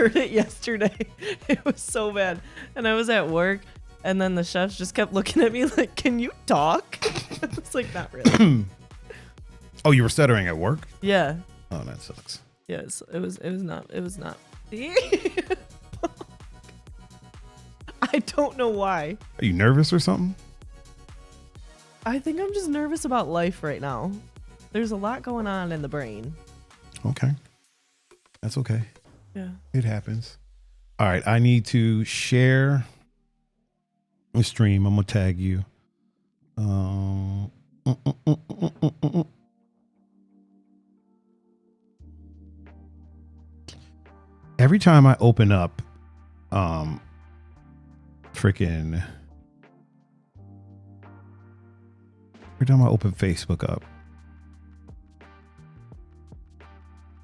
heard it yesterday. It was so bad. And I was at work, and then the chefs just kept looking at me like, can you talk? It's like, not really. Oh, you were stuttering at work? Yeah. Oh, that sucks. Yes, it was not. I don't know why. Are you nervous or something? I think I'm just nervous about life right now. There's a lot going on in the brain. Okay. That's okay. Yeah. It happens. All right. I need to share the stream. I'm going to tag you. Every time I open up, freaking, every time I open Facebook up,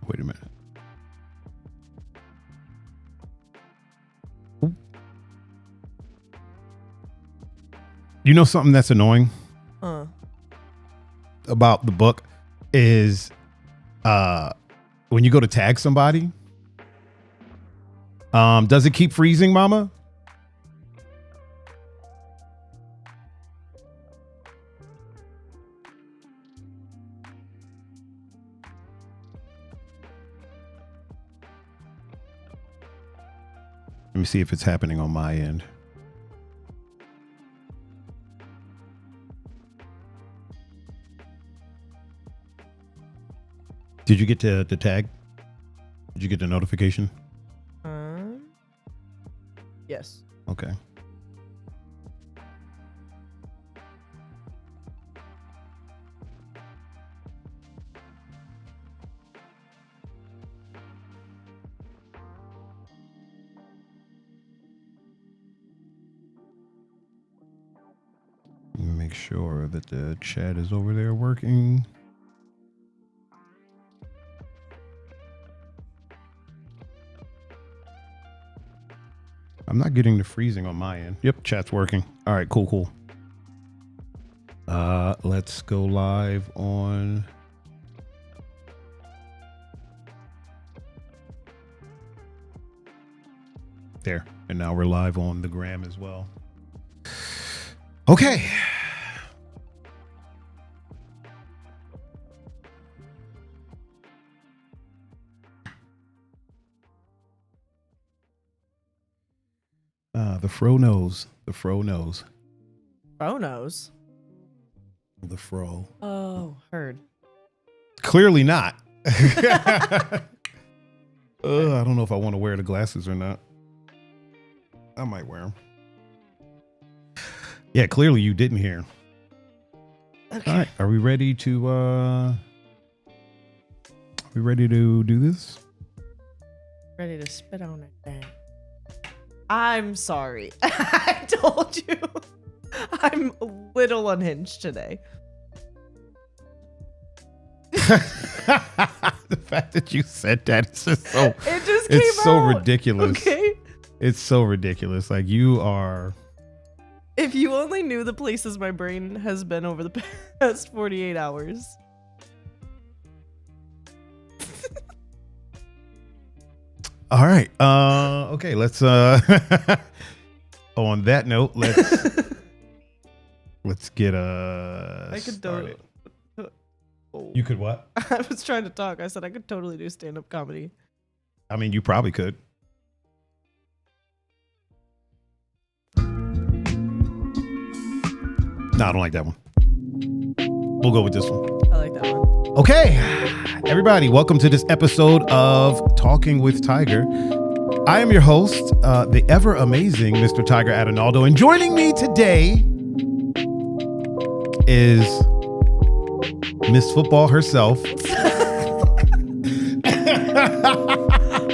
wait a minute. You know something that's annoying about the book is when you go to tag somebody, does it keep freezing, mama? Let me see if it's happening on my end. Did you get to the tag? Did you get the notification? Yes. Okay. Make sure that the chat is over there working. I'm not getting the freezing on my end. Yep, chat's working. All right, cool. Let's go live on. There. And now we're live on the gram as well. Okay. The fro knows. The fro knows. Fro knows. The fro. Oh, heard. Clearly not. I don't know if I want to wear the glasses or not. I might wear them. Yeah, clearly you didn't hear. Okay. All right, are we ready to do this? Ready to spit on it, then. I'm sorry. I told you. I'm a little unhinged today. The fact that you said that is just so it just came it's so out. ridiculous. Okay. It's so ridiculous. Like you are. If you only knew the places my brain has been over the past 48 hours. All right. Okay, let's on that note, let's get started. You could what? I was trying to talk. I said I could totally do stand-up comedy. I mean, you probably could. No, I don't like that one. We'll go with this one. I like that one. Okay, everybody, welcome to this episode of Talking with Thaiger. I am your host, the ever amazing Mr. Thaiger Adinaldo, and joining me today is Miss Football herself. All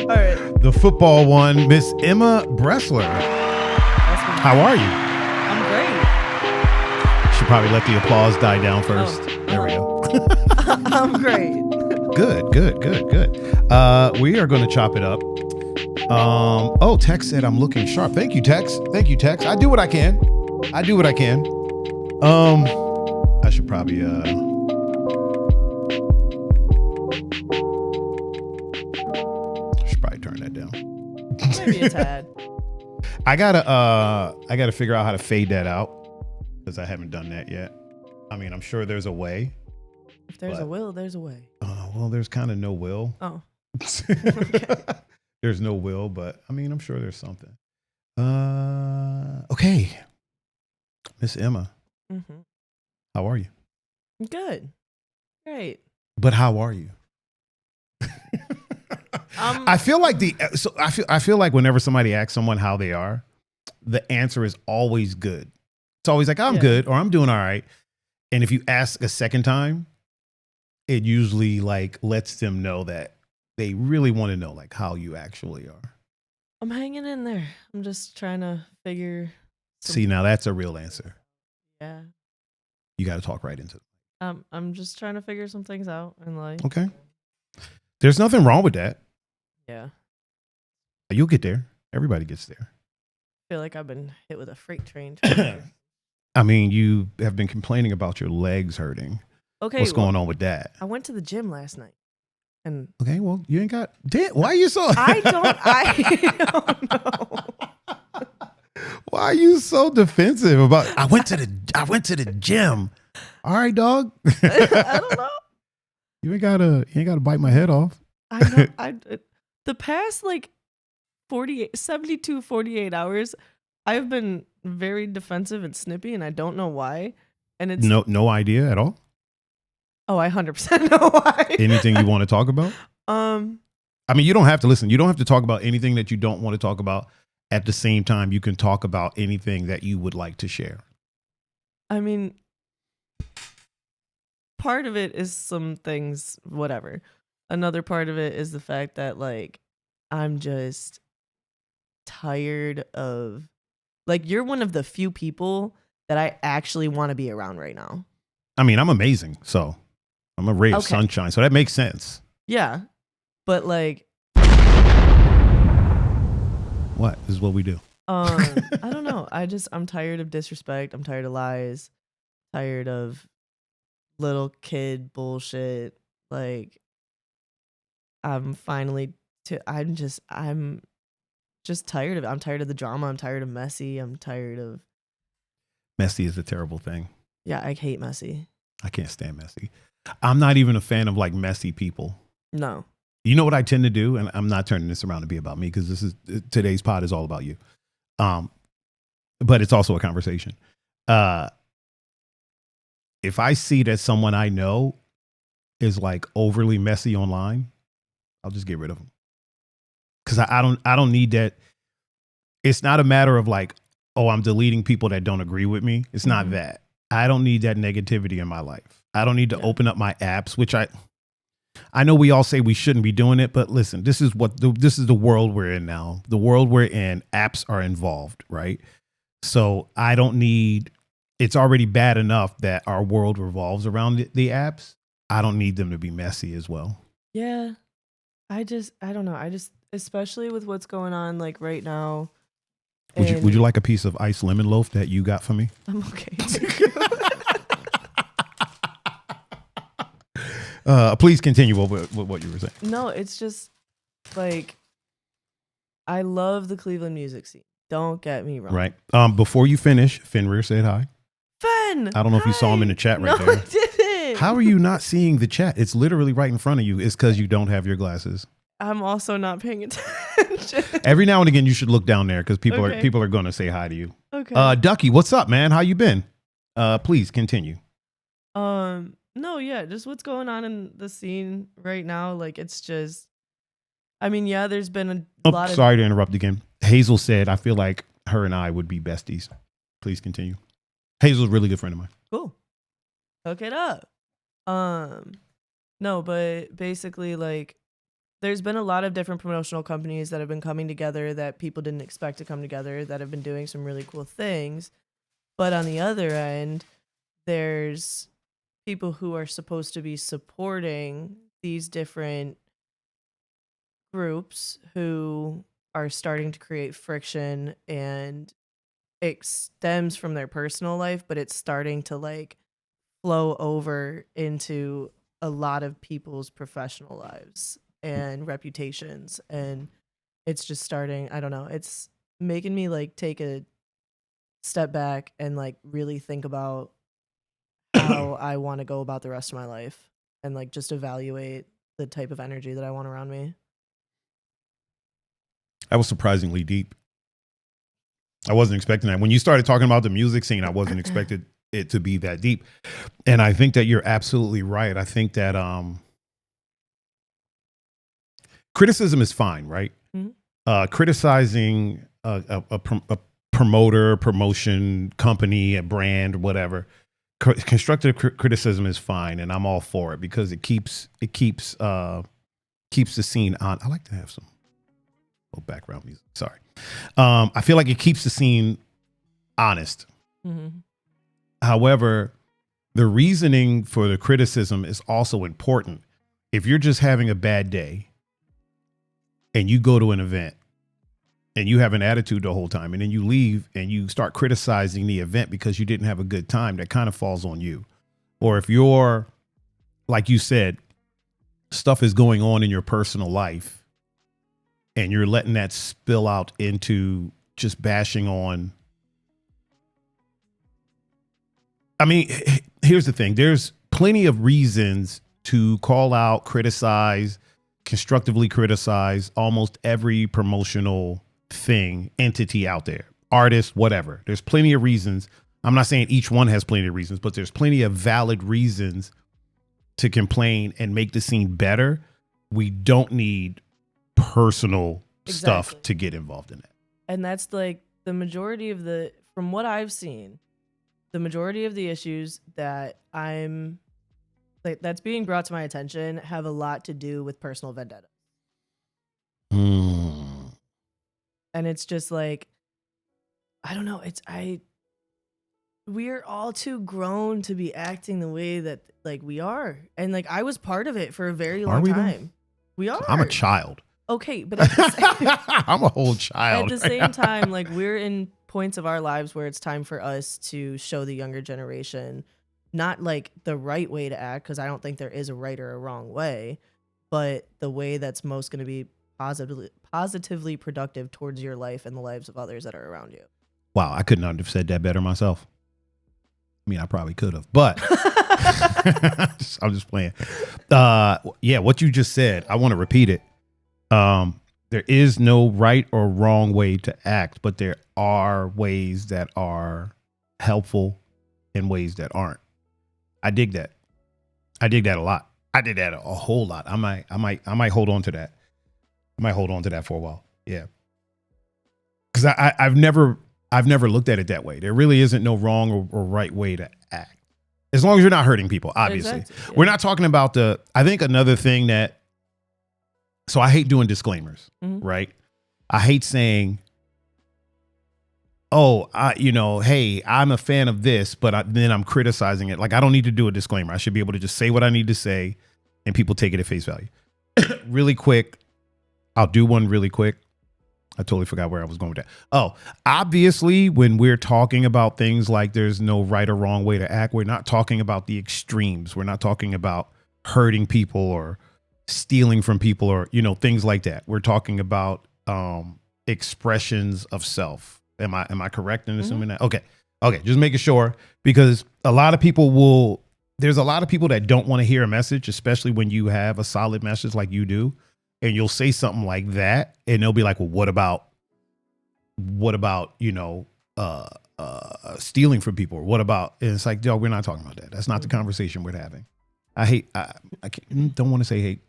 right. The football one, Miss Emma Bressler. How are you? I'm great. Should probably let the applause die down first. There we go. I'm great. Good. We are going to chop it up. Tex said I'm looking sharp. Thank you, Tex. I do what I can. I should probably turn that down. Maybe a tad. I gotta figure out how to fade that out because I haven't done that yet. I mean, I'm sure there's a way. If there's a will, there's a way. Well, there's kind of no will. Oh. Okay. There's no will, but I mean, I'm sure there's something. Okay. Miss Emma, how are you? Good. Great. But how are you? I feel like I feel like whenever somebody asks someone how they are, the answer is always good. It's always like, I'm good or I'm doing all right. And if you ask a second time, it usually like lets them know that they really want to know like how you actually are. I'm hanging in there. I'm just trying to figure. See, now that's a real answer. Yeah. You got to talk right into it. I'm just trying to figure some things out in life. Okay. There's nothing wrong with that. Yeah. You'll get there. Everybody gets there. I feel like I've been hit with a freight train. I mean, you have been complaining about your legs hurting. Okay. What's going on with that? I went to the gym last night. And okay, well, you ain't got. Why are you so? I don't know. Why are you so defensive about? I went to the gym. All right, dog. I don't know. You ain't gotta bite my head off. I know. The past like 48 hours, I've been very defensive and snippy, and I don't know why. And it's no idea at all. Oh, I 100% know why. Anything you want to talk about? I mean, you don't have to listen. You don't have to talk about anything that you don't want to talk about. At the same time, you can talk about anything that you would like to share. I mean, part of it is some things, whatever. Another part of it is the fact that like I'm just tired of like you're one of the few people that I actually want to be around right now. I mean, I'm amazing, so I'm a ray of sunshine, so that makes sense. Yeah, but like, what is what we do? I don't know. I'm tired of disrespect. I'm tired of lies. Tired of little kid bullshit. Like, I'm just tired of it. I'm tired of the drama. I'm tired of messy. I'm tired of. Messy is a terrible thing. Yeah, I hate messy. I can't stand messy. I'm not even a fan of like messy people. No. You know what I tend to do? And I'm not turning this around to be about me because today's pod is all about you. But it's also a conversation. If I see that someone I know is like overly messy online, I'll just get rid of them. Cause I don't need that. It's not a matter of like, oh, I'm deleting people that don't agree with me. It's not that. I don't need that negativity in my life. I don't need to open up my apps, which I know we all say we shouldn't be doing it, but listen, this is the world we're in now. The world we're in, apps are involved, right? So I don't need, it's already bad enough that our world revolves around the apps. I don't need them to be messy as well. Yeah. I don't know. Especially with what's going on like right now. Would you like a piece of iced lemon loaf that you got for me? I'm okay. Please continue with what you were saying. No, it's just like I love the Cleveland music scene. Don't get me wrong. Right. Before you finish, Fenrir said hi. Fen! I don't know if you saw him in the chat right there. No, I didn't. How are you not seeing the chat? It's literally right in front of you. It's because you don't have your glasses. I'm also not paying attention. Every now and again, you should look down there because people are going to say hi to you. Okay. Ducky, what's up, man? How you been? Please continue. No, yeah, just what's going on in the scene right now. Like, it's just, I mean, yeah, there's been a lot of. Sorry to interrupt again. Hazel said, I feel like her and I would be besties. Please continue. Hazel's a really good friend of mine. Cool. Hook it up. No, but basically, like, there's been a lot of different promotional companies that have been coming together that people didn't expect to come together that have been doing some really cool things. But on the other end, there's people who are supposed to be supporting these different groups who are starting to create friction, and it stems from their personal life, but it's starting to like flow over into a lot of people's professional lives and reputations. And it's just starting. I don't know. It's making me like take a step back and like really think about how I want to go about the rest of my life and like just evaluate the type of energy that I want around me. That was surprisingly deep. I wasn't expecting that. When you started talking about the music scene, I wasn't expected it to be that deep. And I think that you're absolutely right. I think that criticism is fine, right? Mhm. Criticizing a promoter, promotion company, a brand, whatever. Constructive criticism is fine, and I'm all for it because it keeps the scene on. I like to have some background music. Sorry. I feel like it keeps the scene honest. Mm-hmm. However, the reasoning for the criticism is also important. If you're just having a bad day and you go to an event and you have an attitude the whole time and then you leave and you start criticizing the event because you didn't have a good time, that kind of falls on you. Or if you're, like you said, stuff is going on in your personal life and you're letting that spill out into just bashing on. I mean, here's the thing. There's plenty of reasons to call out, criticize, constructively criticize almost every promotional thing, entity out there, artist, whatever. There's plenty of reasons. I'm not saying each one has plenty of reasons, but there's plenty of valid reasons to complain and make the scene better. We don't need personal stuff to get involved in it. And that's like the majority of from what I've seen, the majority of the issues that that's being brought to my attention have a lot to do with personal vendetta. And it's just like, I don't know. We're all too grown to be acting the way that like we are. And like, I was part of it for a very long time. We are. I'm a child. Okay. But I'm a whole child. At the same time, like we're in points of our lives where it's time for us to show the younger generation, not like the right way to act, because I don't think there is a right or a wrong way, but the way that's most going to be positively productive towards your life and the lives of others that are around you. Wow, I could not have said that better myself. I mean, I probably could have, but I'm just playing. Yeah, what you just said, I want to repeat it. There is no right or wrong way to act, but there are ways that are helpful and ways that aren't. I dig that. I dig that a lot. I did that a whole lot. I might hold on to that. I might hold on to that for a while. Yeah. Cause I've never looked at it that way. There really isn't no wrong or right way to act. As long as you're not hurting people, obviously. Exactly, yeah. We're not talking about I think another thing so I hate doing disclaimers, right? I hate saying, oh, hey, I'm a fan of this, but then I'm criticizing it. Like, I don't need to do a disclaimer. I should be able to just say what I need to say and people take it at face value. Really quick. I'll do one really quick. I totally forgot where I was going with that. Oh, obviously, when we're talking about things like there's no right or wrong way to act, we're not talking about the extremes. We're not talking about hurting people or stealing from people or, things like that. We're talking about expressions of self. Am I correct in assuming that? Okay. Just making sure, because there's a lot of people that don't want to hear a message, especially when you have a solid message like you do. And you'll say something like that and they'll be like, well, what about, stealing from people? Or what about, and it's like, we're not talking about that. That's not the conversation we're having. I don't want to say hate.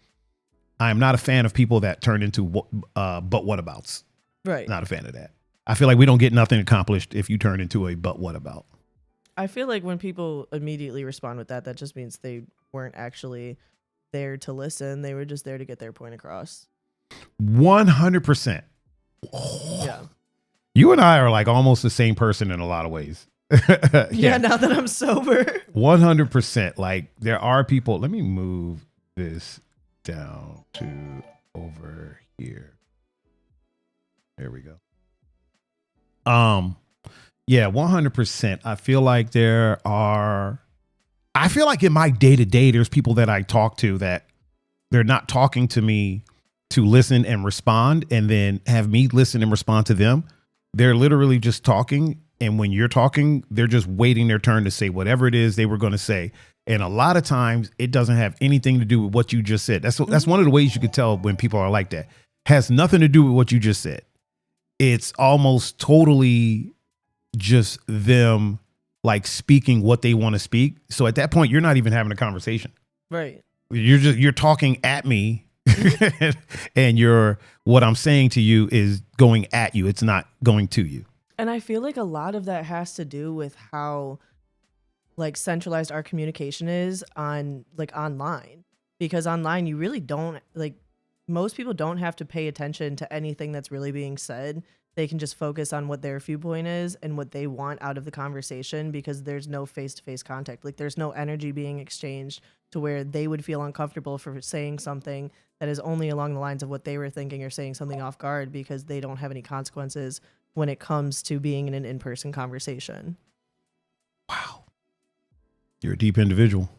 I am not a fan of people that turn into but what abouts. Right. Not a fan of that. I feel like we don't get nothing accomplished if you turn into a but what about. I feel like when people immediately respond with that just means they weren't actually there to listen. They were just there to get their point across. 100%. Yeah. You and I are like almost the same person in a lot of ways. Yeah, now that I'm sober. 100%. Like there are people, let me move this down to over here. There we go. Yeah, 100%. I feel like in my day to day, there's people that I talk to that they're not talking to me to listen and respond and then have me listen and respond to them. They're literally just talking. And when you're talking, they're just waiting their turn to say whatever it is they were going to say. And a lot of times it doesn't have anything to do with what you just said. That's one of the ways you can tell when people are like that. Has nothing to do with what you just said. It's almost totally just them like speaking what they want to speak. So at that point, you're not even having a conversation. Right. You're talking at me and what I'm saying to you is going at you. It's not going to you. And I feel like a lot of that has to do with how like centralized our communication is on like online, because online you really don't like, most people don't have to pay attention to anything that's really being said. They can just focus on what their viewpoint is and what they want out of the conversation, because there's no face-to-face contact. Like there's no energy being exchanged to where they would feel uncomfortable for saying something that is only along the lines of what they were thinking, or saying something off guard, because they don't have any consequences when it comes to being in an in-person conversation. Wow. You're a deep individual.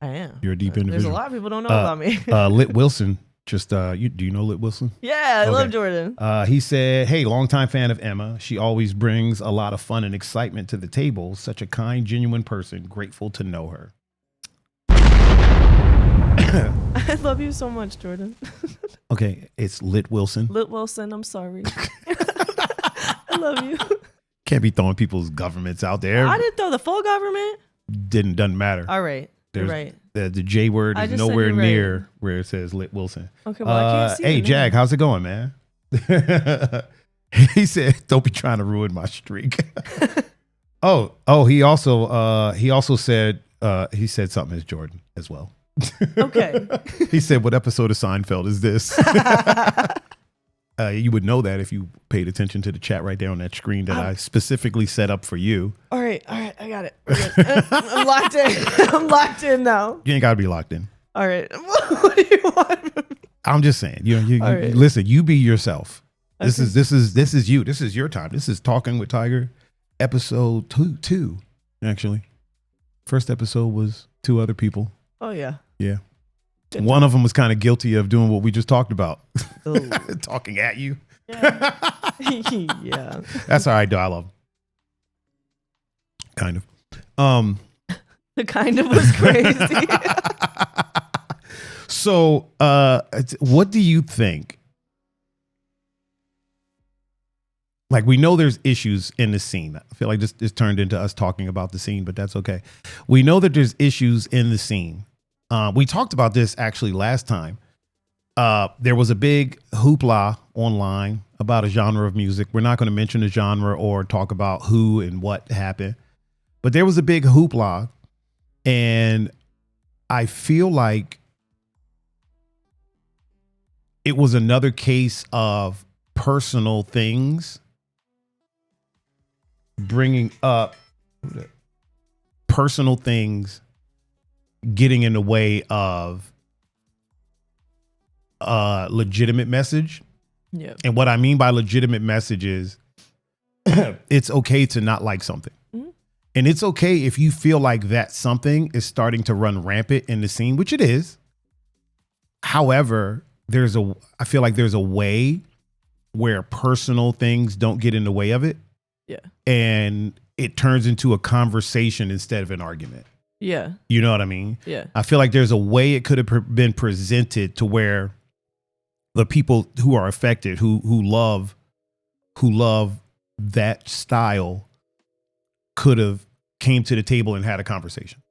I am. You're a deep individual. There's a lot of people don't know about me. Lit Wilson. Just do you know Lit Wilson? Yeah, I love Jordan. He said, "Hey, longtime fan of Emma. She always brings a lot of fun and excitement to the table. Such a kind, genuine person. Grateful to know her." I love you so much, Jordan. Okay, it's Lit Wilson. Lit Wilson, I'm sorry. I love you. Can't be throwing people's governments out there. I didn't throw the full government. Doesn't matter. All right. You're right. The J word is nowhere near where it says Lit Wilson. Okay, well, I can't see hey, it Jag, how's it going, man? He said, "Don't be trying to ruin my streak." He also said he said something as Jordan as well. Okay. He said, "What episode of Seinfeld is this?" You would know that if you paid attention to the chat right there on that screen that I specifically set up for you. All right, I got it. I'm locked in. I'm locked in now. You ain't got to be locked in. All right. What do you want from me? I'm just saying. You right. Listen. You be yourself. Okay. This is you. This is your time. This is Talking with Thaiger, episode two. Actually, first episode was 2 other people. Oh yeah. Yeah. Good One of them was kind of guilty of doing what we just talked about. Oh. Talking at you. Yeah. Yeah. That's all right, though. I love him. Kind of. The kind of was crazy. So, what do you think? Like, we know there's issues in the scene. I feel like this turned into us talking about the scene, but that's okay. We know that there's issues in the scene. We talked about this actually last time. There was a big hoopla online about a genre of music. We're not going to mention the genre or talk about who and what happened, but there was a big hoopla, and I feel like it was another case of personal things bringing up personal things getting in the way of a legitimate message. Yeah. And what I mean by legitimate message is it's okay to not like something. Mm-hmm. And it's okay if you feel like that something is starting to run rampant in the scene, which it is. However, I feel like there's a way where personal things don't get in the way of it. Yeah. And it turns into a conversation instead of an argument. Yeah. You know what I mean? Yeah. I feel like there's a way it could have been presented to where the people who are affected, who love that style, could have came to the table and had a conversation.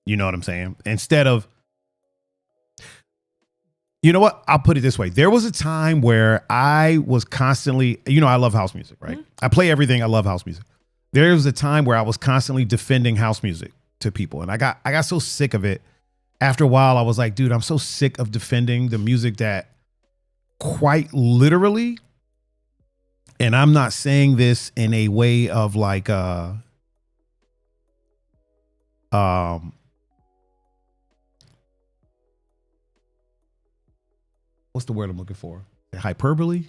You know what I'm saying? Instead of, you know what? I'll put it this way. There was a time where I was constantly, I love house music, right? Mm-hmm. I play everything. I love house music. There was a time where I was constantly defending house music to people. And I got so sick of it. After a while, I was like, dude, I'm so sick of defending the music that quite literally, and I'm not saying this in a way of like, what's the word I'm looking for? Hyperbole?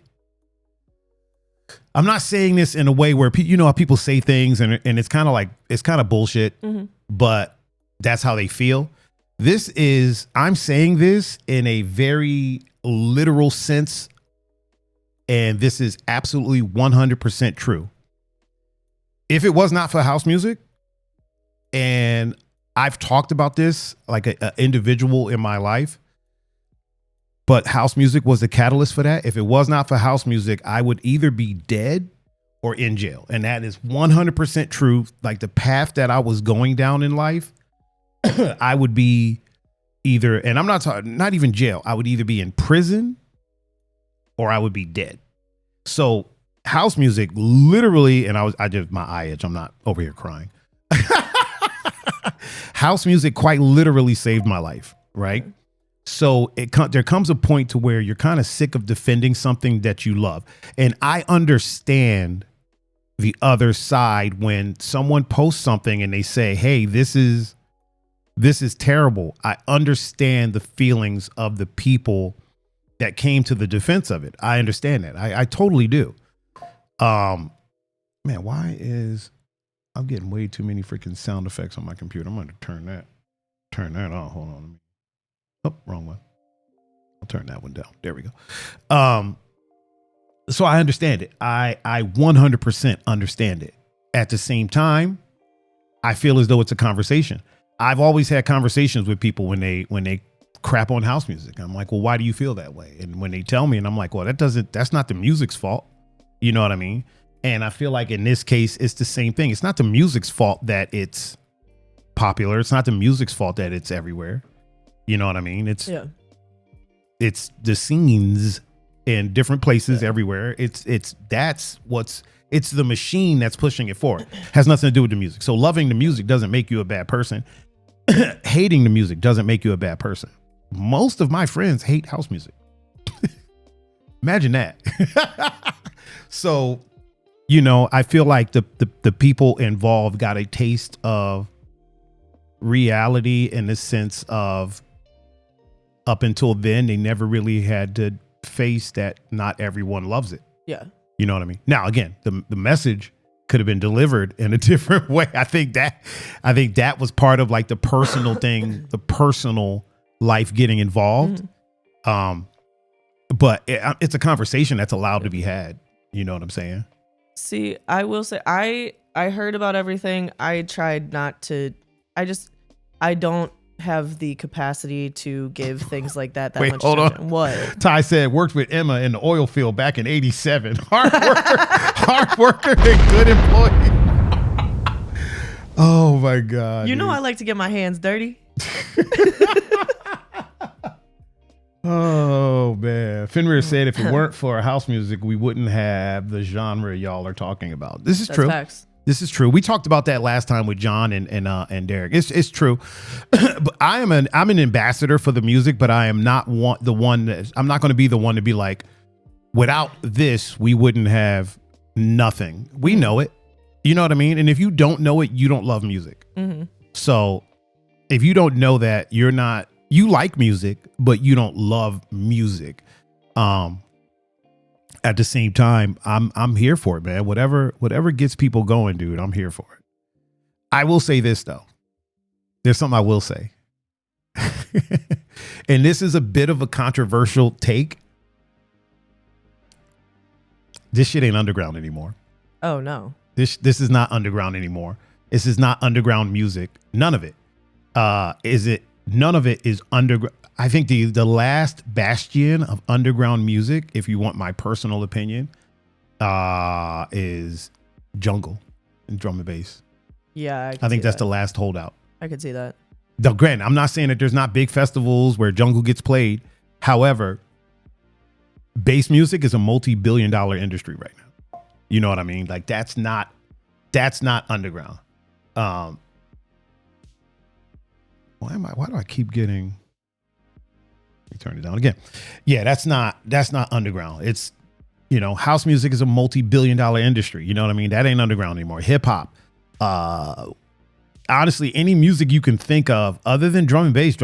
I'm not saying this in a way where how people say things and it's kind of bullshit, mm-hmm. but that's how they feel. I'm saying this in a very literal sense, and this is absolutely 100% true. If it was not for house music, and I've talked about this like an individual in my life, but house music was the catalyst for that. If it was not for house music, I would either be dead or in jail. And that is 100% true. Like the path that I was going down in life, I would be either, and I'm not talking, not even jail. I would either be in prison or I would be dead. So house music literally, and I just, my eye itch, I'm not over here crying. House music quite literally saved my life, right? So there comes a point to where you're kind of sick of defending something that you love. And I understand the other side when someone posts something and they say, hey, this is terrible. I understand the feelings of the people that came to the defense of it. I understand that. I totally do. Man, I'm getting way too many freaking sound effects on my computer. I'm going to turn that off. Hold on. Oh, wrong one. I'll turn that one down. There we go. So I understand it. I 100% understand it. At the same time, I feel as though it's a conversation. I've always had conversations with people when they crap on house music. I'm like, well, why do you feel that way? And when they tell me, and I'm like, well, that's not the music's fault. You know what I mean? And I feel like in this case, it's the same thing. It's not the music's fault that it's popular. It's not the music's fault that it's everywhere. You know what I mean? It's the scenes in different places everywhere. It's the machine that's pushing it forward. Has nothing to do with the music. So loving the music doesn't make you a bad person. Hating the music doesn't make you a bad person. Most of my friends hate house music. Imagine that. So, you know, I feel like the people involved got a taste of reality in the sense of up until then, they never really had to face that not everyone loves it. Yeah. You know what I mean? Now, again, the message could have been delivered in a different way. I think that was part of like the personal thing, the personal life getting involved. But it's a conversation that's allowed to be had. You know what I'm saying? See, I will say I heard about everything. I tried not to. I don't have the capacity to give things like that Wait, much hold attention. on. What? Ty said worked with Emma in the oil field back in '87. Hard worker and good employee. Oh my God. You know I like to get my hands dirty. Oh man. Fenrir said if it weren't for house music, we wouldn't have the genre y'all are talking about. This is That's true. Facts. This is true. We talked about that last time with John and Derek. It's true. But I'm an ambassador for the music, but I am not I'm not going to be the one to be like, without this, we wouldn't have nothing. We know it. You know what I mean? And if you don't know it, you don't love music. Mm-hmm. So if you don't know that, you like music, but you don't love music. At the same time, I'm here for it, man. Whatever gets people going, dude, I'm here for it. I will say this though. There's something I will say. And this is a bit of a controversial take. This shit ain't underground anymore. Oh no. This is not underground anymore. This is not underground music. None of it. None of it is underground. I think the last bastion of underground music, if you want my personal opinion, is jungle and drum and bass. Yeah, I think that's the last holdout. I could see that. Now, granted, I'm not saying that there's not big festivals where jungle gets played. However, bass music is a multi-billion-dollar industry right now. You know what I mean? Like that's not underground. Why do I keep getting? Let me turn it down again. Yeah, that's not underground. It's, you know, house music is a multi-billion-dollar industry. You know what I mean? That ain't underground anymore. Hip hop. Honestly, any music you can think of other than drum and bass,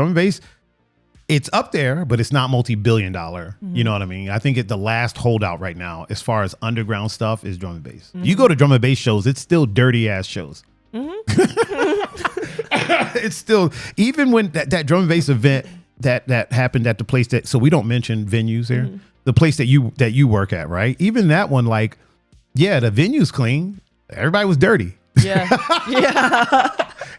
it's up there, but it's not multi-billion-dollar. Mm-hmm. You know what I mean? I think the last holdout right now, as far as underground stuff, is drum and bass. Mm-hmm. You go to drum and bass shows, it's still dirty ass shows. Mm-hmm. It's still, even when that drum and bass event that happened at the place that, so we don't mention venues here, the place that you work at, right? Even that one, like, yeah, the venue's clean. Everybody was dirty. Yeah. Yeah.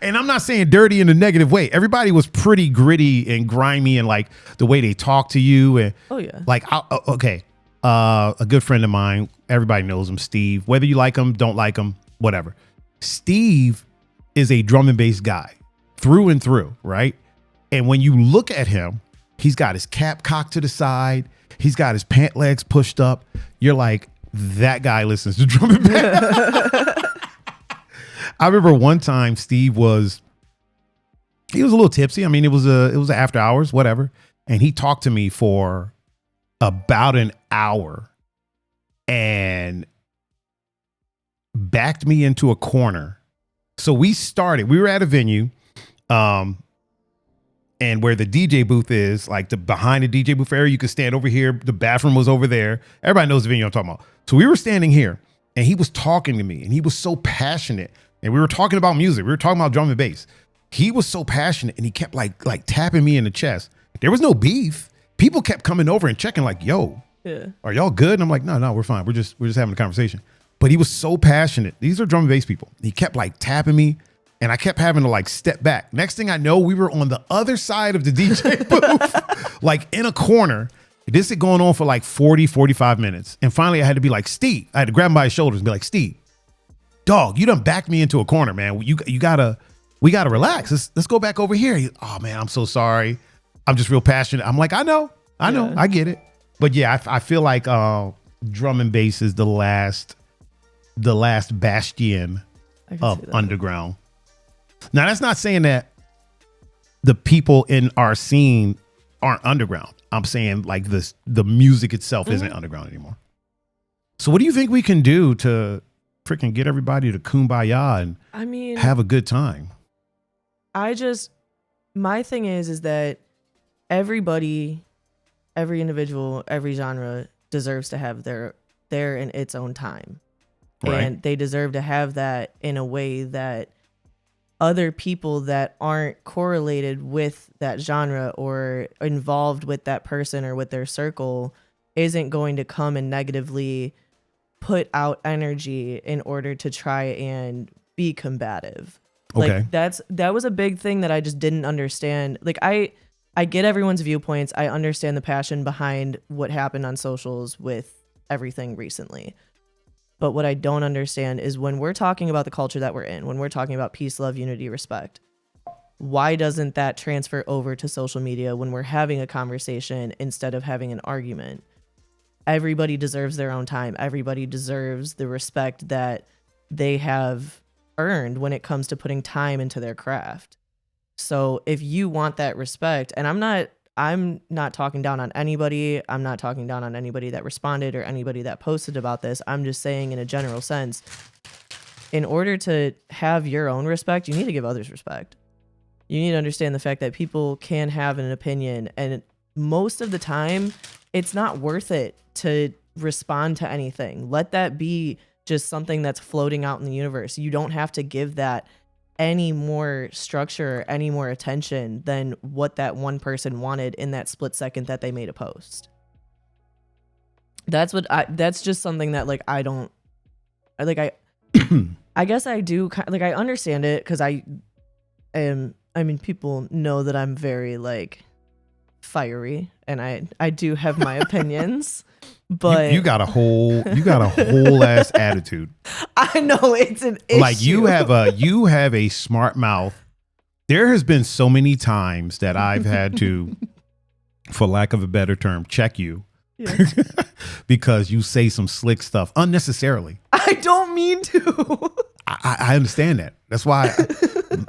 And I'm not saying dirty in a negative way. Everybody was pretty gritty and grimy, and like the way they talk to you. And Oh yeah. like, okay, a good friend of mine, everybody knows him, Steve. Whether you like him, don't like him, whatever. Steve is a drum and bass guy through and through, right? And when you look at him, he's got his cap cocked to the side. He's got his pant legs pushed up. You're like, that guy listens to drum and bass. I remember one time Steve was a little tipsy. I mean, it was after hours, whatever. And he talked to me for about an hour and backed me into a corner. So we were at a venue, and where the DJ booth is, like behind the DJ booth area, you could stand over here. The bathroom was over there. Everybody knows the venue I'm talking about. So we were standing here and he was talking to me and he was so passionate. And we were talking about music. We were talking about drum and bass. He was so passionate and he kept like tapping me in the chest. There was no beef. People kept coming over and checking like, yo, are y'all good? And I'm like, no, we're fine. We're just having a conversation. But he was so passionate. These are drum and bass people. He kept like tapping me and I kept having to like step back. Next thing I know, we were on the other side of the DJ booth, like in a corner. This is going on for like 40, 45 minutes. And finally I had to be like, Steve, I had to grab him by his shoulders and be like, Steve, dog, you done backed me into a corner, man. We gotta relax. Let's go back over here. Oh man, I'm so sorry. I'm just real passionate. I'm like, I know, I get it. But yeah, I feel like drum and bass is the last bastion of underground. Now that's not saying that the people in our scene aren't underground. I'm saying like the music itself isn't underground anymore. So what do you think we can do to freaking get everybody to kumbaya and have a good time? My thing is that everybody, every individual, every genre deserves to have their in its own time. Right. And they deserve to have that in a way that other people that aren't correlated with that genre or involved with that person or with their circle isn't going to come and negatively put out energy in order to try and be combative. Okay. Like that was a big thing that I just didn't understand. Like I get everyone's viewpoints. I understand the passion behind what happened on socials with everything recently. But what I don't understand is when we're talking about the culture that we're in, when we're talking about peace, love, unity, respect, why doesn't that transfer over to social media when we're having a conversation instead of having an argument? Everybody deserves their own time. Everybody deserves the respect that they have earned when it comes to putting time into their craft. So if you want that respect, and I'm not talking down on anybody. I'm not talking down on anybody that responded or anybody that posted about this. I'm just saying in a general sense, in order to have your own respect, you need to give others respect. You need to understand the fact that people can have an opinion, and most of the time it's not worth it to respond to anything. Let that be just something that's floating out in the universe. You don't have to give that any more structure, any more attention than what that one person wanted in that split second that they made a post. That's just something that like I don't like. I guess I do like I understand it because people know that I'm very like fiery and I do have my opinions. But you got a whole ass attitude. I know it's an issue. Like you have a smart mouth. There has been so many times that I've had to, for lack of a better term, check you. Yeah. Because you say some slick stuff unnecessarily. I don't mean to. I understand that. That's why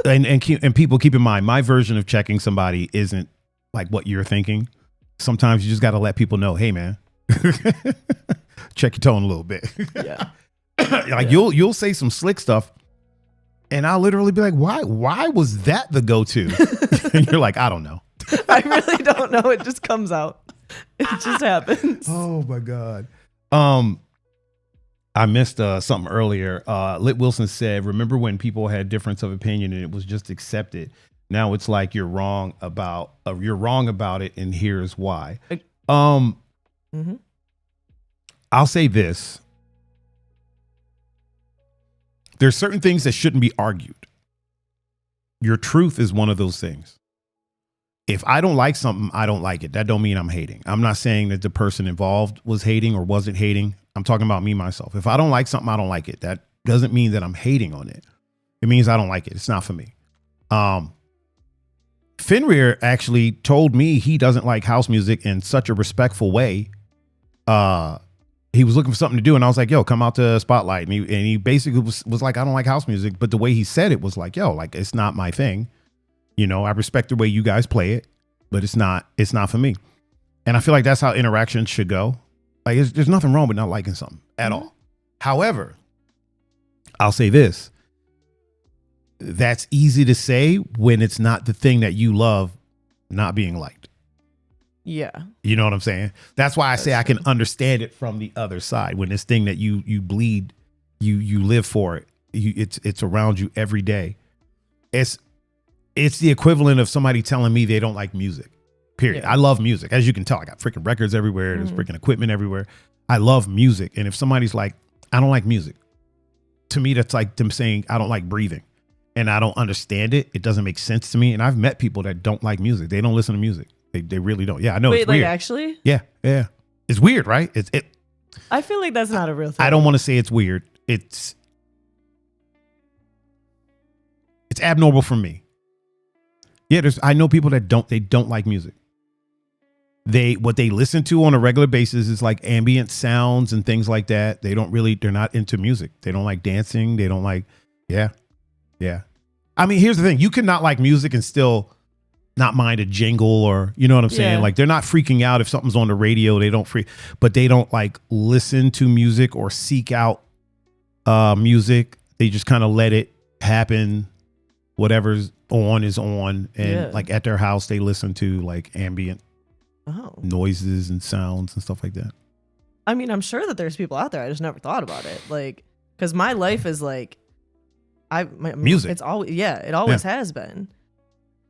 and people keep in mind, my version of checking somebody isn't like what you're thinking. Sometimes you just got to let people know, hey man, check your tone a little bit. Yeah. Like you'll say some slick stuff and I'll literally be like, why was that the go-to? And you're like, I don't know. I really don't know. It just comes out. It just happens. Oh my God. I missed something earlier. Lit Wilson said, remember when people had difference of opinion and it was just accepted? Now it's like you're wrong about it, and here's why. Like, mhm. I'll say this. There's certain things that shouldn't be argued. Your truth is one of those things. If I don't like something, I don't like it. That don't mean I'm hating. I'm not saying that the person involved was hating or wasn't hating. I'm talking about me, myself. If I don't like something, I don't like it. That doesn't mean that I'm hating on it. It means I don't like it. It's not for me. Fenrir actually told me he doesn't like house music in such a respectful way. He was looking for something to do, and I was like, yo, come out to Spotlight. And he basically was like, I don't like house music. But the way he said it was like, yo, like, it's not my thing. You know, I respect the way you guys play it, but it's not for me. And I feel like that's how interactions should go. Like, there's nothing wrong with not liking something at all. However, I'll say this. That's easy to say when it's not the thing that you love not being liked. Yeah. You know what I'm saying? That's why I say I can understand it from the other side. When this thing that you bleed, you live for it. It's around you every day. It's the equivalent of somebody telling me they don't like music. Period. Yeah. I love music. As you can tell, I got freaking records everywhere. There's freaking equipment everywhere. I love music. And if somebody's like, I don't like music, to me, that's like them saying I don't like breathing. And I don't understand it. It doesn't make sense to me. And I've met people that don't like music. They don't listen to music. They really don't. Yeah, I know. Wait, it's weird. like actually? Yeah. It's weird, right? I feel like that's not a real thing. I don't want to say it's weird. It's abnormal for me. Yeah, I know people that don't like music. What they listen to on a regular basis is like ambient sounds and things like that. They're not into music. They don't like dancing. They don't like, yeah. I mean, here's the thing. You can not like music and still not mind a jingle, or, you know what I'm saying? Yeah. Like, they're not freaking out if something's on the radio. But they don't like listen to music or seek out music. They just kind of let it happen. Whatever's on is on. And like at their house, they listen to like ambient noises and sounds and stuff like that. I mean, I'm sure that there's people out there. I just never thought about it. Like, because my life is like, music. It's always, it always has been.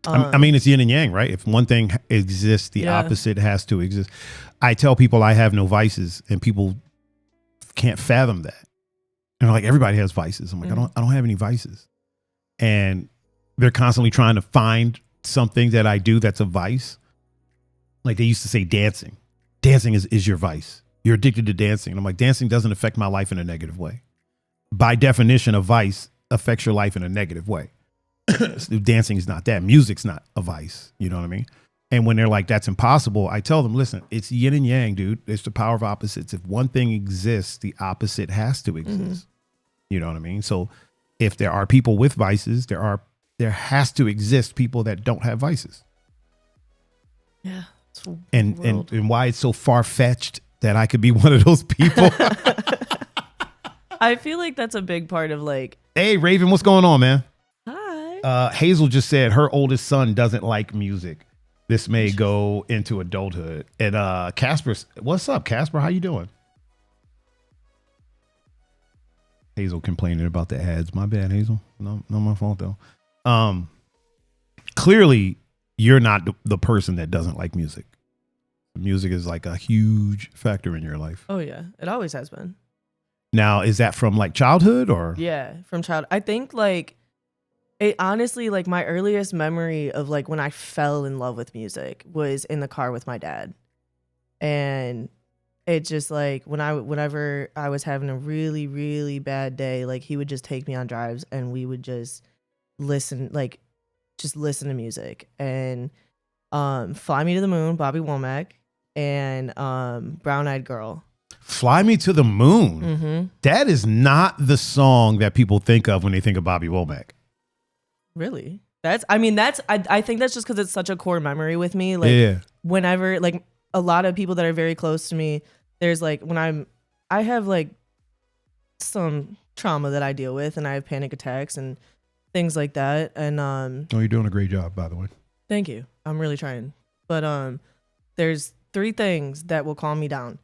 I mean, it's yin and yang, right? If one thing exists, the opposite has to exist. I tell people I have no vices, and people can't fathom that. And like, everybody has vices. I'm like, I don't have any vices. And they're constantly trying to find something that I do that's a vice. Like, they used to say dancing. Dancing is your vice. You're addicted to dancing. And I'm like, dancing doesn't affect my life in a negative way. By definition, a vice affects your life in a negative way. Dancing is not that. Music's not a vice. You know what I mean? And when they're like, that's impossible, I tell them, listen, it's yin and yang, dude. It's the power of opposites. If one thing exists, the opposite has to exist. You know what I mean? So if there are people with vices, there has to exist people that don't have vices. Yeah. And why it's so far-fetched that I could be one of those people. I feel like that's a big part of like, hey, Raven, what's going on, man? Hi. Hazel just said her oldest son doesn't like music. This may go into adulthood. And Casper, what's up, Casper? How you doing? Hazel complaining about the ads. My bad, Hazel. No, not my fault though. Clearly, you're not the person that doesn't like music. Music is like a huge factor in your life. Oh yeah, it always has been. Now, is that from like childhood or? Yeah, from childhood. I think like it honestly, like my earliest memory of like when I fell in love with music was in the car with my dad. And it just like whenever I was having a really, really bad day, like he would just take me on drives and we would just listen to music. And Fly Me to the Moon, Bobby Womack, and Brown Eyed Girl. Fly Me to the Moon. That is not the song that people think of when they think of Bobby Womack. Really? I think that's just because it's such a core memory with me. Like whenever, like a lot of people that are very close to me, there's like I have like some trauma that I deal with, and I have panic attacks and things like that. And oh, you're doing a great job, by the way. Thank you. I'm really trying. But there's 3 things that will calm me down.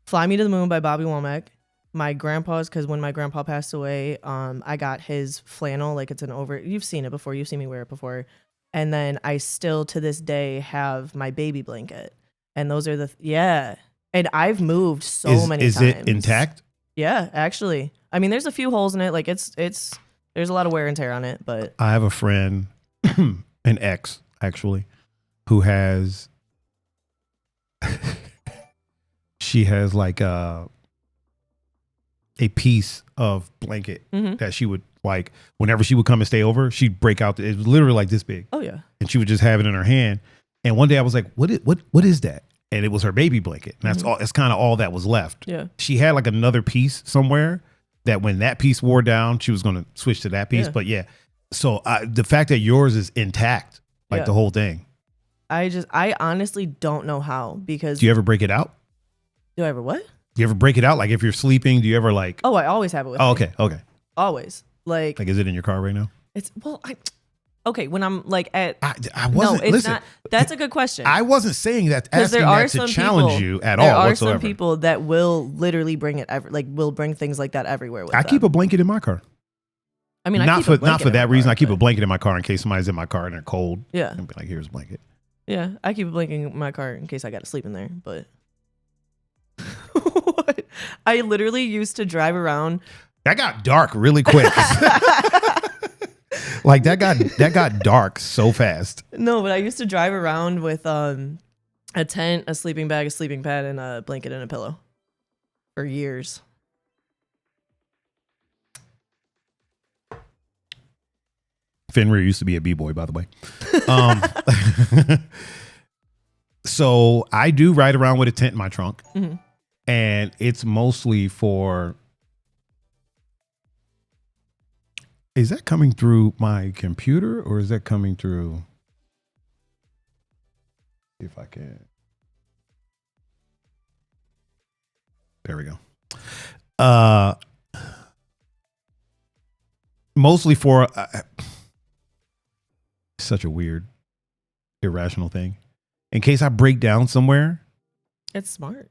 Fly Me to the Moon by Bobby Womack. My grandpa's, because when my grandpa passed away, I got his flannel, like it's you've seen it before, you've seen me wear it before. And then I still to this day have my baby blanket. And those are yeah. And I've moved so many times. Is it intact? Yeah, actually. I mean, there's a few holes in it. Like it's there's a lot of wear and tear on it, but I have a friend, an ex actually, who has she has like a piece of blanket that she would like whenever she would come and stay over, she'd break out. It was literally like this big. Oh yeah. And she would just have it in her hand. And one day I was like, what is that? And it was her baby blanket. And that's all. It's kind of all that was left. Yeah. She had like another piece somewhere that when that piece wore down, she was going to switch to that piece. Yeah. But yeah, so the fact that yours is intact, like the whole thing. I honestly don't know how, because. Do you ever break it out? Do I ever what? Do you ever break it out? Like if you're sleeping, do you ever like? Oh, I always have it with me. Okay. Always. Like is it in your car right now? It's okay, when I'm like at I wasn't. No, it's listen, not. That's a good question. I wasn't saying that. Asking that to challenge you at all. There are whatsoever. some people that will literally bring it will bring things like that everywhere with them. I keep a blanket in my car. I mean, not for that reason. I keep a blanket in my car in case somebody's in my car and they're cold. Yeah, and be like, here's a blanket. Yeah, I keep a blanket in my car in case I got to sleep in there. But what? I literally used to drive around. That got dark really quick. Like that got dark so fast. No, but I used to drive around with a tent, a sleeping bag, a sleeping pad, and a blanket and a pillow for years. Fenrir used to be a b-boy, by the way. So I do ride around with a tent in my trunk, and it's mostly for. Is that coming through my computer or is that coming through? See if I can. There we go. Mostly for such a weird, irrational thing. In case I break down somewhere. It's smart.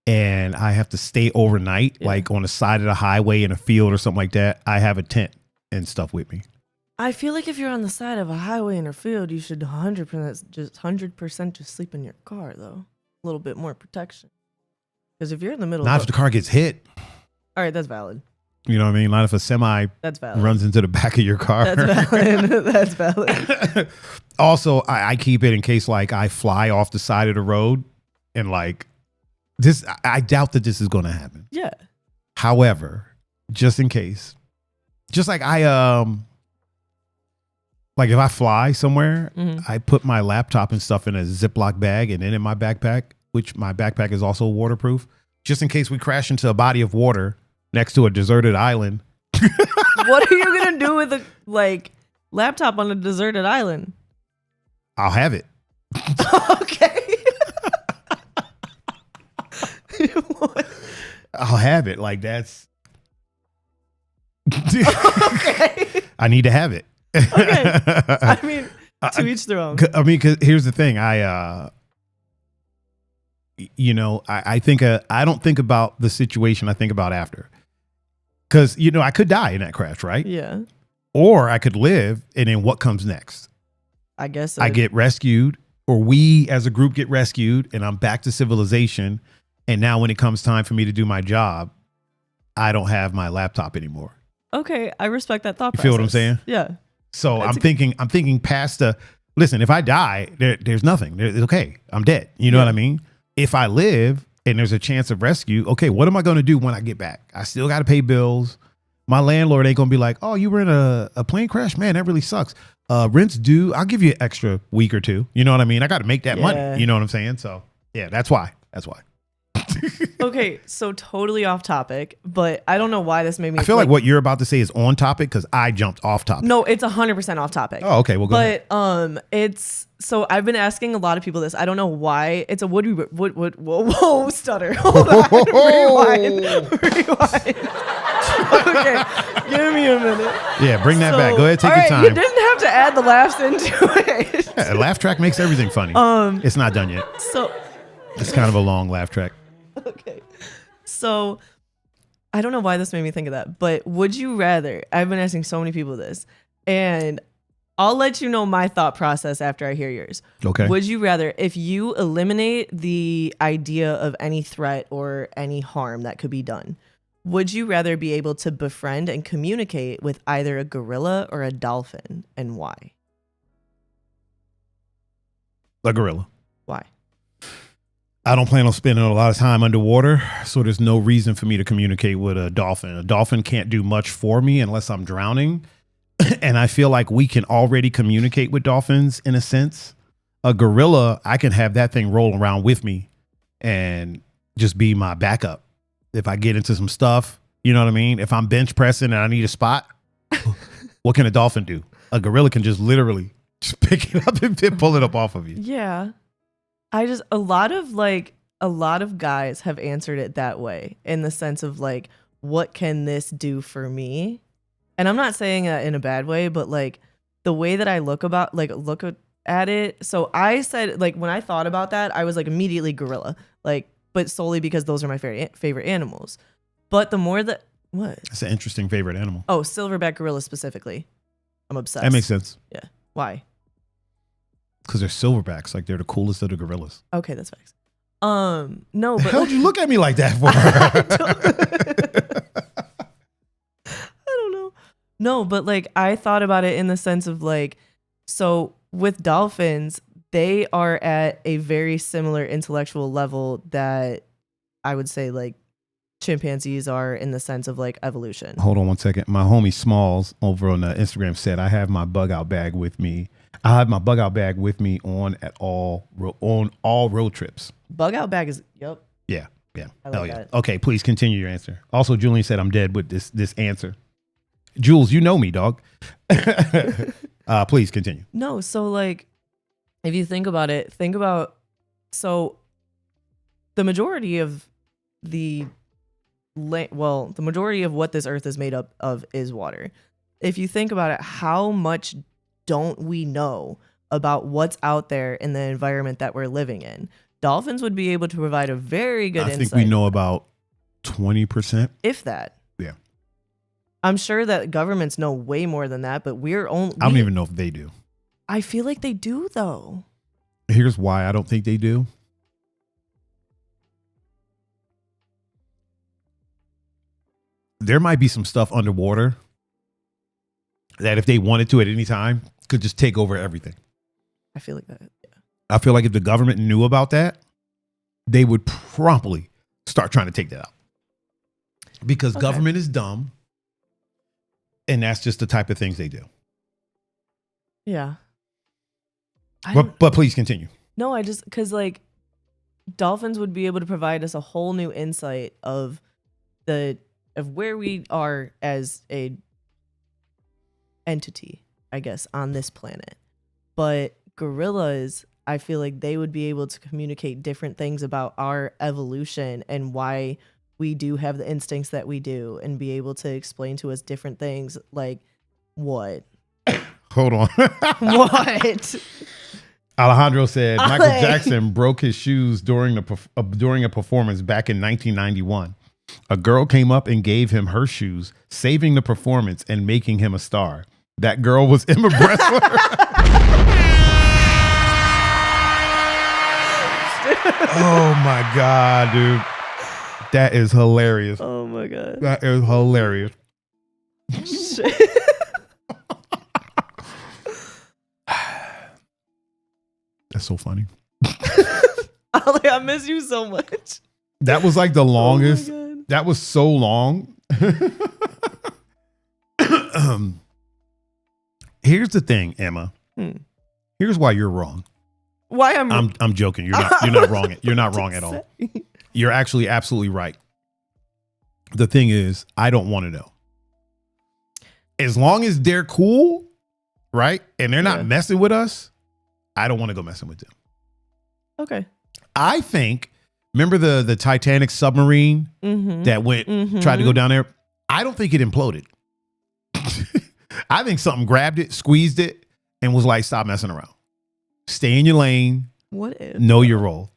And I have to stay overnight, like on the side of the highway in a field or something like that. I have a tent and stuff with me. I feel like if you're on the side of a highway in a field, you should 100% just sleep in your car, though. A little bit more protection. Because if you're in the middle, not if the car gets hit. All right, that's valid. You know what I mean? Not if a semi that's valid. Runs into the back of your car. That's valid. That's valid. Also, I keep it in case like I fly off the side of the road and like this. I doubt that this is going to happen. Yeah. However, just in case. Just like like if I fly somewhere, I put my laptop and stuff in a Ziploc bag and then in my backpack, which my backpack is also waterproof, just in case we crash into a body of water next to a deserted island. What are you going to do with a laptop on a deserted island? I'll have it. Okay. I'll have it. Like that's. Okay. I need to have it. Okay. I mean, to each their own. I mean, because here's the thing. I think I don't think about the situation. I think about after. Because, I could die in that crash, right? Yeah. Or I could live, and then what comes next? I guess I get rescued, or we as a group get rescued, and I'm back to civilization. And now when it comes time for me to do my job, I don't have my laptop anymore. Okay, I respect that thought process. You feel what I'm saying? Yeah. So I'm thinking past the, listen, if I die, there's nothing. It's okay. I'm dead. You know what I mean? If I live and there's a chance of rescue, okay, what am I going to do when I get back? I still got to pay bills. My landlord ain't going to be like, oh, you were in a plane crash? Man, that really sucks. Rent's due. I'll give you an extra week or two. You know what I mean? I got to make that money. You know what I'm saying? So yeah, that's why. Okay, so totally off topic, but I don't know why this made me. I feel like what you're about to say is on topic because I jumped off topic. No, it's 100% off topic. Oh, okay, well go ahead. But it's so I've been asking a lot of people this. I don't know why. It's a whoa stutter. Hold on, rewind. Okay, give me a minute. Yeah, bring that back. Go ahead, take your time. You didn't have to add the laughs into it. Yeah, a laugh track makes everything funny. It's not done yet. So. It's kind of a long laugh track. Okay. So I don't know why this made me think of that, but would you rather? I've been asking so many people this, and I'll let you know my thought process after I hear yours. Okay. Would you rather, if you eliminate the idea of any threat or any harm that could be done, would you rather be able to befriend and communicate with either a gorilla or a dolphin, and why? A gorilla. Why? I don't plan on spending a lot of time underwater, so there's no reason for me to communicate with a dolphin. A dolphin can't do much for me unless I'm drowning. And I feel like we can already communicate with dolphins in a sense. A gorilla, I can have that thing roll around with me and just be my backup. If I get into some stuff, you know what I mean? If I'm bench pressing and I need a spot, what can a dolphin do? A gorilla can just literally just pick it up and pull it up off of you. Yeah. A lot of guys have answered it that way, in the sense of like, what can this do for me? And I'm not saying that in a bad way, but like the way that I look at it. So I said, like, when I thought about that, I was like immediately gorilla, like, but solely because those are my favorite animals. But the more that, what? It's an interesting favorite animal. Oh, silverback gorilla specifically. I'm obsessed. That makes sense. Yeah. Why? Because they're silverbacks. Like, they're the coolest of the gorillas. Okay, that's facts. No, but How'd you look at me like that for? I don't know. No, but like I thought about it in the sense of like, so with dolphins, they are at a very similar intellectual level that I would say like chimpanzees are, in the sense of like evolution. Hold on one second. My homie Smalls over on Instagram said, I have my bug out bag with me. I have my bug out bag with me on all road trips. Bug out bag is, yep. Yeah. I Hell like yeah. that. Okay, please continue your answer. Also, Julian said I'm dead with this answer. Jules, you know me, dog. Please continue. No, so like, if you think about it, so the majority of the majority of what this earth is made up of is water. If you think about it, how much don't we know about what's out there in the environment that we're living in? Dolphins would be able to provide a very good insight. I think we know about 20%. If that. Yeah. I'm sure that governments know way more than that, but I don't even know if they do. I feel like they do, though. Here's why I don't think they do. There might be some stuff underwater that if they wanted to at any time could just take over everything. I feel like that. Yeah. I feel like if the government knew about that, they would promptly start trying to take that out. Because government is dumb. And that's just the type of things they do. Yeah. But please continue. No, because like dolphins would be able to provide us a whole new insight of where we are as a entity, I guess, on this planet. But gorillas, I feel like they would be able to communicate different things about our evolution and why we do have the instincts that we do, and be able to explain to us different things. Like what? Hold on. What? Alejandro said Michael Jackson broke his shoes during a performance back in 1991. A girl came up and gave him her shoes, saving the performance and making him a star. That girl was Emma Bressler. Oh my God, dude. That is hilarious. Oh my God. That is hilarious. Shit. That's so funny. I miss you so much. That was like the longest. Oh that was so long. Here's the thing, Emma. Here's why you're wrong. Why I'm joking. You're not wrong. You're not wrong at all. You're actually absolutely right. The thing is, I don't want to know. As long as they're cool, right? And they're not messing with us, I don't want to go messing with them. Okay. I think, remember the Titanic submarine that tried to go down there? I don't think it imploded. I think something grabbed it, squeezed it, and was like, stop messing around. Stay in your lane. What if? Know your role.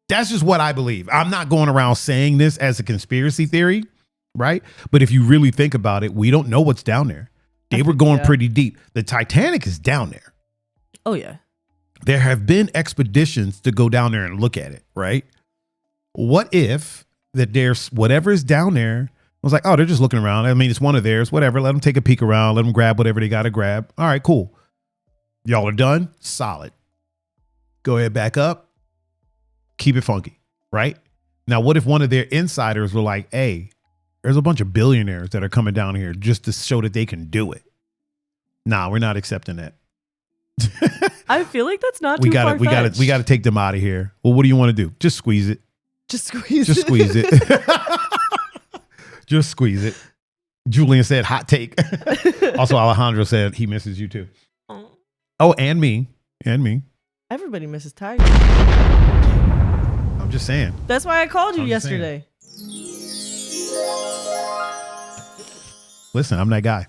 That's just what I believe. I'm not going around saying this as a conspiracy theory, right? But if you really think about it, we don't know what's down there. They were going pretty deep. The Titanic is down there. Oh, yeah. There have been expeditions to go down there and look at it, right? What if that there's whatever is down there was like, oh, they're just looking around. I mean, it's one of theirs, whatever. Let them take a peek around. Let them grab whatever they got to grab. All right, cool. Y'all are done. Solid. Go ahead, back up. Keep it funky, right? Now, what if one of their insiders were like, hey, there's a bunch of billionaires that are coming down here just to show that they can do it. Nah, we're not accepting that. I feel like that's not too far-fetched. We gotta take them out of here. Well, what do you want to do? Just squeeze it. Just squeeze Just squeeze it. Just squeeze it. Julian said hot take. Also, Alejandro said he misses you too. Oh, and me. And me. Everybody misses Thaiger. I'm just saying. That's why I called you yesterday. Listen, I'm that guy.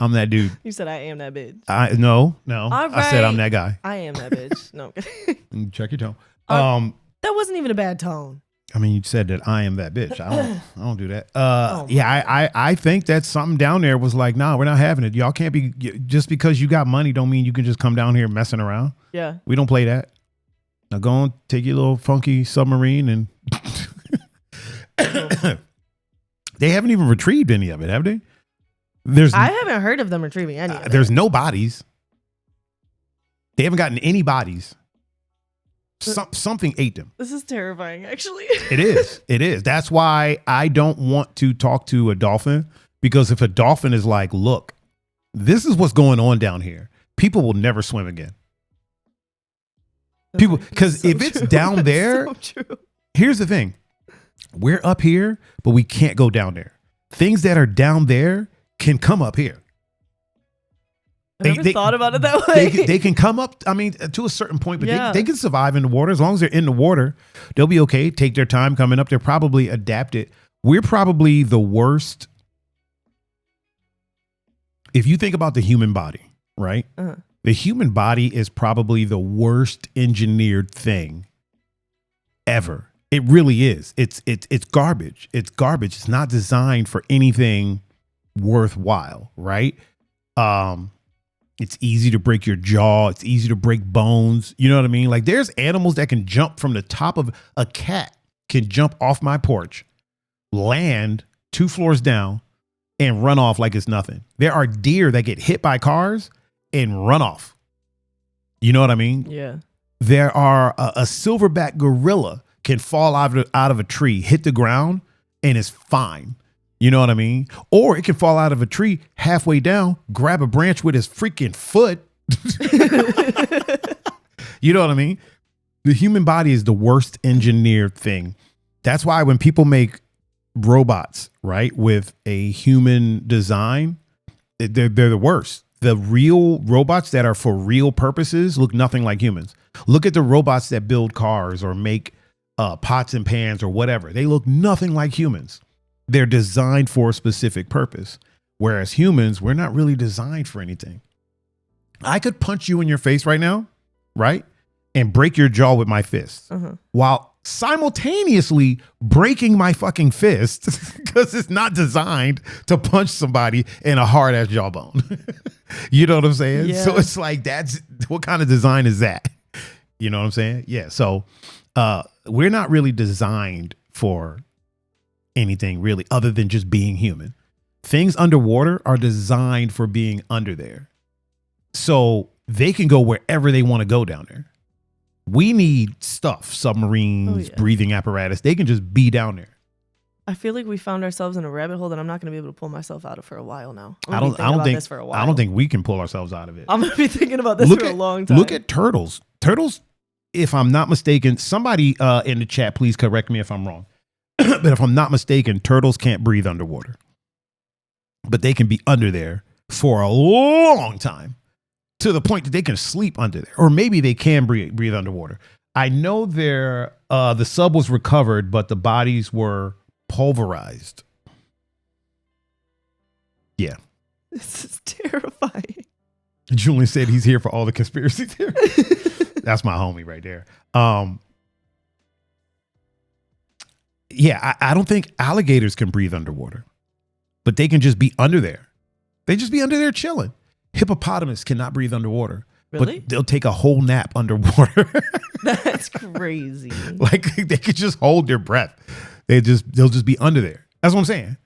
I'm that dude. You said I am that bitch. No. Right. I said I'm that guy. I am that bitch. No, I'm kidding. Check your tone. That wasn't even a bad tone. I mean, you said that I am that bitch. I don't do that. I think that something down there was like, nah, we're not having it. Y'all can't be, just because you got money don't mean you can just come down here messing around. Yeah. We don't play that. Now go on, take your little funky submarine and they haven't even retrieved any of it, have they? I haven't heard of them retrieving any of it. There's no bodies. They haven't gotten any bodies. Something ate them. This is terrifying, actually. It is. It is. That's why I don't want to talk to a dolphin, because if a dolphin is like, look, this is what's going on down here, people will never swim again. People, because if it's down there, here's the thing. We're up here, but we can't go down there. Things that are down there can come up here. I never thought about it that way. They can come up, I mean, to a certain point, but yeah. they can survive in the water. As long as they're in the water, they'll be okay. Take their time coming up. They're probably adapted. We're probably the worst. If you think about the human body, right? Uh-huh. The human body is probably the worst engineered thing ever. It really is. It's garbage. It's garbage. It's not designed for anything worthwhile, right? It's easy to break your jaw. It's easy to break bones. You know what I mean? Like, there's animals that can jump from the top of a cat, can jump off my porch, land 2 floors down, and run off like it's nothing. There are deer that get hit by cars and run off. You know what I mean? Yeah. There are a silverback gorilla can fall out of a tree, hit the ground, and is fine. You know what I mean? Or it can fall out of a tree halfway down, grab a branch with his freaking foot. You know what I mean? The human body is the worst engineered thing. That's why when people make robots, right, with a human design, they're the worst. The real robots that are for real purposes look nothing like humans. Look at the robots that build cars or make pots and pans or whatever. They look nothing like humans. They're designed for a specific purpose. Whereas humans, we're not really designed for anything. I could punch you in your face right now, right? And break your jaw with my fist while simultaneously breaking my fucking fist because it's not designed to punch somebody in a hard ass jawbone. You know what I'm saying? Yeah. So it's like, that's what kind of design is that? You know what I'm saying? Yeah. So we're not really designed for anything really other than just being human. Things underwater are designed for being under there. So they can go wherever they want to go down there. We need stuff, submarines, breathing apparatus. They can just be down there. I feel like we found ourselves in a rabbit hole that I'm not going to be able to pull myself out of for a while now. I don't think we can pull ourselves out of it. I'm going to be thinking about this for a long time. Look at turtles. Turtles, if I'm not mistaken, somebody in the chat, please correct me if I'm wrong. But if I'm not mistaken, turtles can't breathe underwater. But they can be under there for a long time, to the point that they can sleep under there. Or maybe they can breathe underwater. I know the sub was recovered, but the bodies were pulverized. Yeah. This is terrifying. Julian said he's here for all the conspiracy theories. That's my homie right there. Yeah, I don't think alligators can breathe underwater, but they can just be under there. They just be under there chilling. Hippopotamus cannot breathe underwater. Really? But they'll take a whole nap underwater. That's crazy. Like they could just hold their breath. They'll just be under there. That's what I'm saying.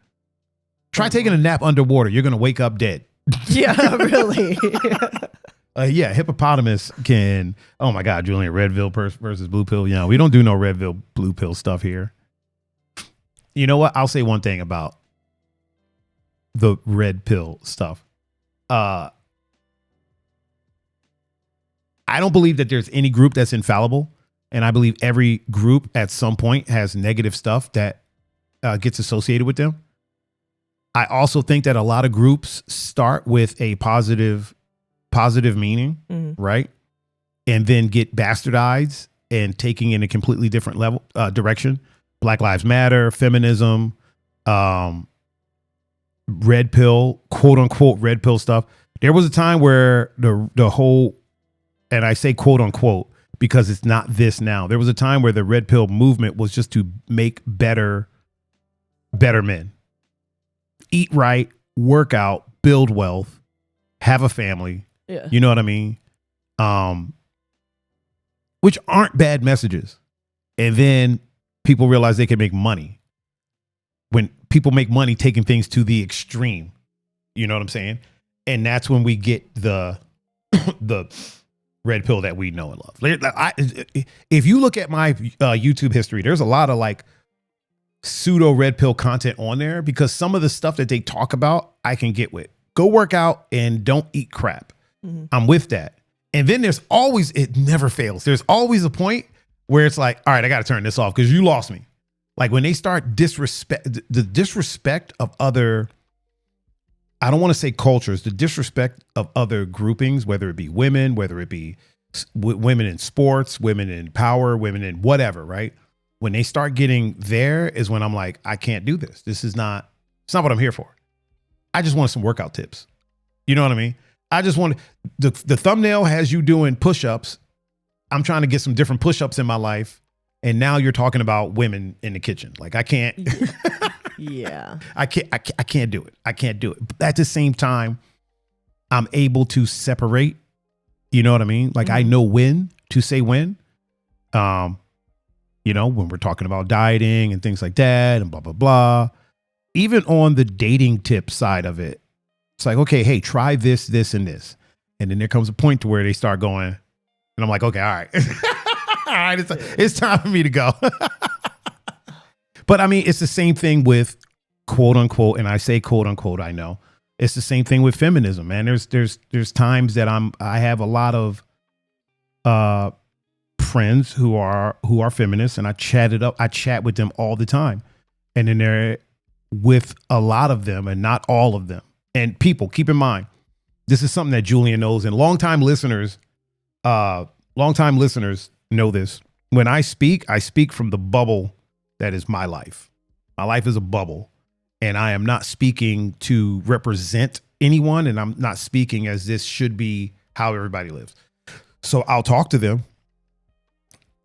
Try taking a nap underwater. You're gonna wake up dead. Yeah, really. Yeah, hippopotamus can. Oh my God, Julian, red pill versus blue pill. You know, we don't do no red pill, blue pill stuff here. You know what? I'll say one thing about the red pill stuff. I don't believe that there's any group that's infallible. And I believe every group at some point has negative stuff that gets associated with them. I also think that a lot of groups start with a positive meaning, right? And then get bastardized and taking in a completely different level direction. Black Lives Matter, feminism, red pill, quote unquote red pill stuff. There was a time where the whole, and I say quote unquote because it's not this now. There was a time where the red pill movement was just to make better men. Eat right, work out, build wealth, have a family. Yeah. You know what I mean? Which aren't bad messages. And then people realize they can make money. When people make money taking things to the extreme, you know what I'm saying? And that's when we get the red pill that we know and love. If you look at my YouTube history, there's a lot of like pseudo red pill content on there because some of the stuff that they talk about, I can get with. Go work out and don't eat crap. I'm with that. And then there's always, it never fails. There's always a point where it's like, all right, I got to turn this off because you lost me. Like when they start the disrespect of other, I don't want to say cultures, the disrespect of other groupings, whether it be women, whether it be women in sports, women in power, women in whatever, right? When they start getting there is when I'm like, I can't do this. It's not what I'm here for. I just want some workout tips. You know what I mean? I just want the thumbnail has you doing push-ups. I'm trying to get some different push-ups in my life. And now you're talking about women in the kitchen. Like I can't. Yeah. I can't do it. I can't do it. But at the same time, I'm able to separate. You know what I mean? Like I know when to say when. You know, when we're talking about dieting and things like that and blah, blah, blah. Even on the dating tip side of it, it's like, okay, hey, try this, this, and this. And then there comes a point to where they start going, and I'm like, okay, all right. All right, it's time for me to go. But I mean, it's the same thing with quote unquote, and I say quote unquote, I know. It's the same thing with feminism, man. There's times that I have a lot of friends who are feminists, and I chat with them all the time. And then they're with a lot of them and not all of them. And people, keep in mind, this is something that Julian knows, and longtime listeners know this. When I speak from the bubble that is my life. My life is a bubble, and I am not speaking to represent anyone, and I'm not speaking as this should be how everybody lives. So I'll talk to them,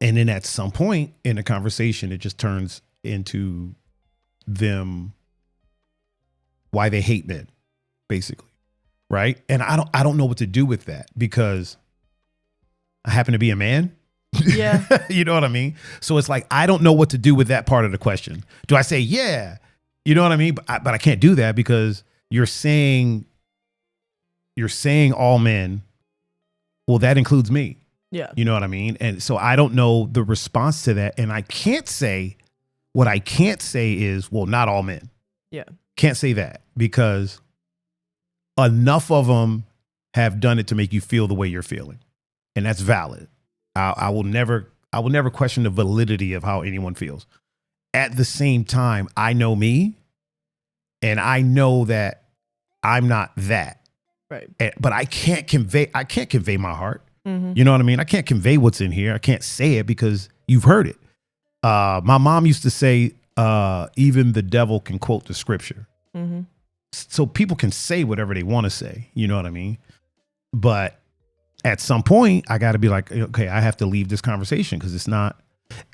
and then at some point in the conversation, it just turns into them why they hate men, basically, right? And I don't know what to do with that because I happen to be a man. Yeah. You know what I mean? So it's like, I don't know what to do with that part of the question. Do I say, yeah, you know what I mean? But I can't do that because you're saying all men. Well, that includes me. Yeah. You know what I mean? And so I don't know the response to that. And I can't say, what I can't say is, well, not all men. Yeah. Can't say that because enough of them have done it to make you feel the way you're feeling. And that's valid. I will never question the validity of how anyone feels. At the same time, I know me, and I know that I'm not that. Right. But I can't convey my heart. You know what I mean? I can't convey what's in here. I can't say it because you've heard it. My mom used to say, even the devil can quote the scripture. So people can say whatever they want to say. You know what I mean? But at some point, I got to be like, okay, I have to leave this conversation because it's not.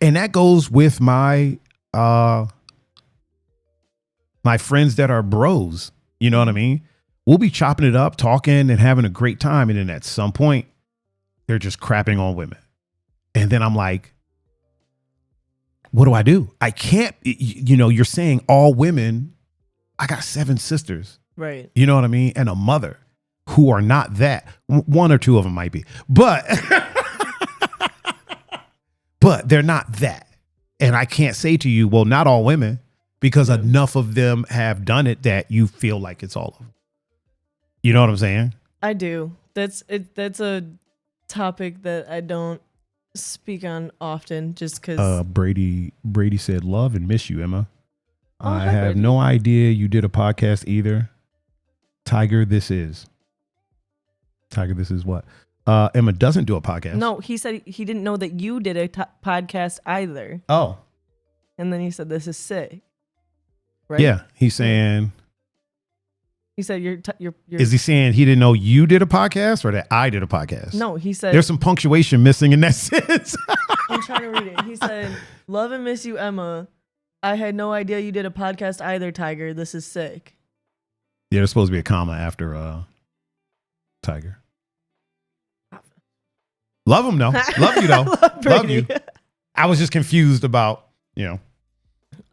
And that goes with my my friends that are bros. You know what I mean? we'll be chopping it up, talking and having a great time. And then at some point, they're just crapping on women. And then I'm like, what do I do? I can't, you're saying all women. I got 7 sisters. Right. You know what I mean? And a mother who are not that. One or two of them might be, but but they're not that. And I can't say to you, well, not all women, because enough of them have done it that you feel like it's all of them. You know what I'm saying? I do. That's a topic that I don't speak on often, just because. Brady said, love and miss you, Emma. Oh, I have no idea you did a podcast either. Thaiger, this is what? Emma doesn't do a podcast. No, he said he didn't know that you did a podcast either. Oh. And then he said, this is sick. Right? Yeah. He's saying. He said, you're. Is he saying he didn't know you did a podcast or that I did a podcast? No, he said. There's some punctuation missing in that sentence. I'm trying to read it. He said, love and miss you, Emma. I had no idea you did a podcast either, Thaiger. This is sick. Yeah, there's supposed to be a comma after Thaiger. Love him, though. Love you, though. Love you. I was just confused about,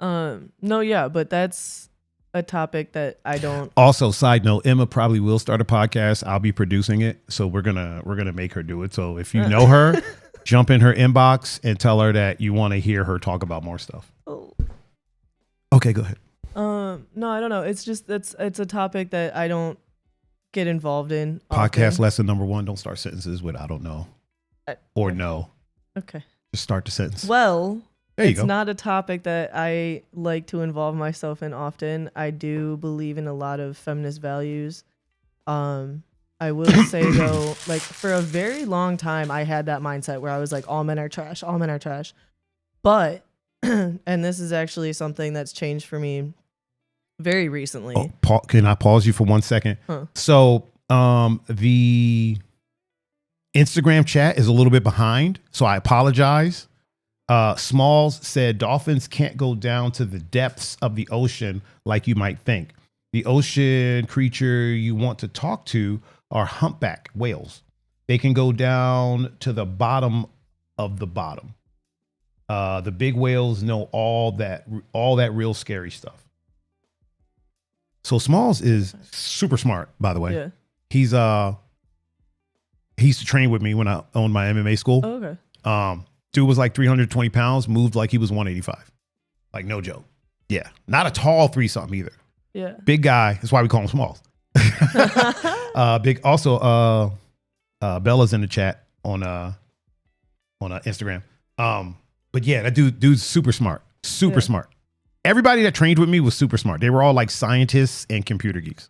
No, yeah, but that's a topic that I don't. Also, side note, Emma probably will start a podcast. I'll be producing it, so we're gonna make her do it. So if you know her, jump in her inbox and tell her that you want to hear her talk about more stuff. Oh. Okay, go ahead. No, I don't know. It's just it's a topic that I don't get involved in. Podcast often. lesson number 1: don't start sentences with "I don't know" or "no." Okay. Just start the sentence. Well, there you it's go. not a topic that I like to involve myself in often. I do believe in a lot of feminist values. I will say though, like for a very long time, I had that mindset where I was like, all men are trash, all men are trash. But, and this is actually something that's changed for me very recently. Can I pause you for 1 second? Huh. So, the Instagram chat is a little bit behind, so I apologize. Smalls said dolphins can't go down to the depths of the ocean like you might think. The ocean creature you want to talk to are humpback whales. They can go down to the bottom of the bottom. The big whales know all that real scary stuff. So Smalls is super smart, by the way. Yeah. He used to train with me when I owned my MMA school. Oh, okay. Dude was like 320 pounds, moved like he was 185. Like, no joke. Yeah. Not a tall 3-something either. Yeah. Big guy. That's why we call him Smalls. Big. Also, Bella's in the chat on Instagram. But yeah, that dude's super smart. Super smart. Everybody that trained with me was super smart. They were all like scientists and computer geeks,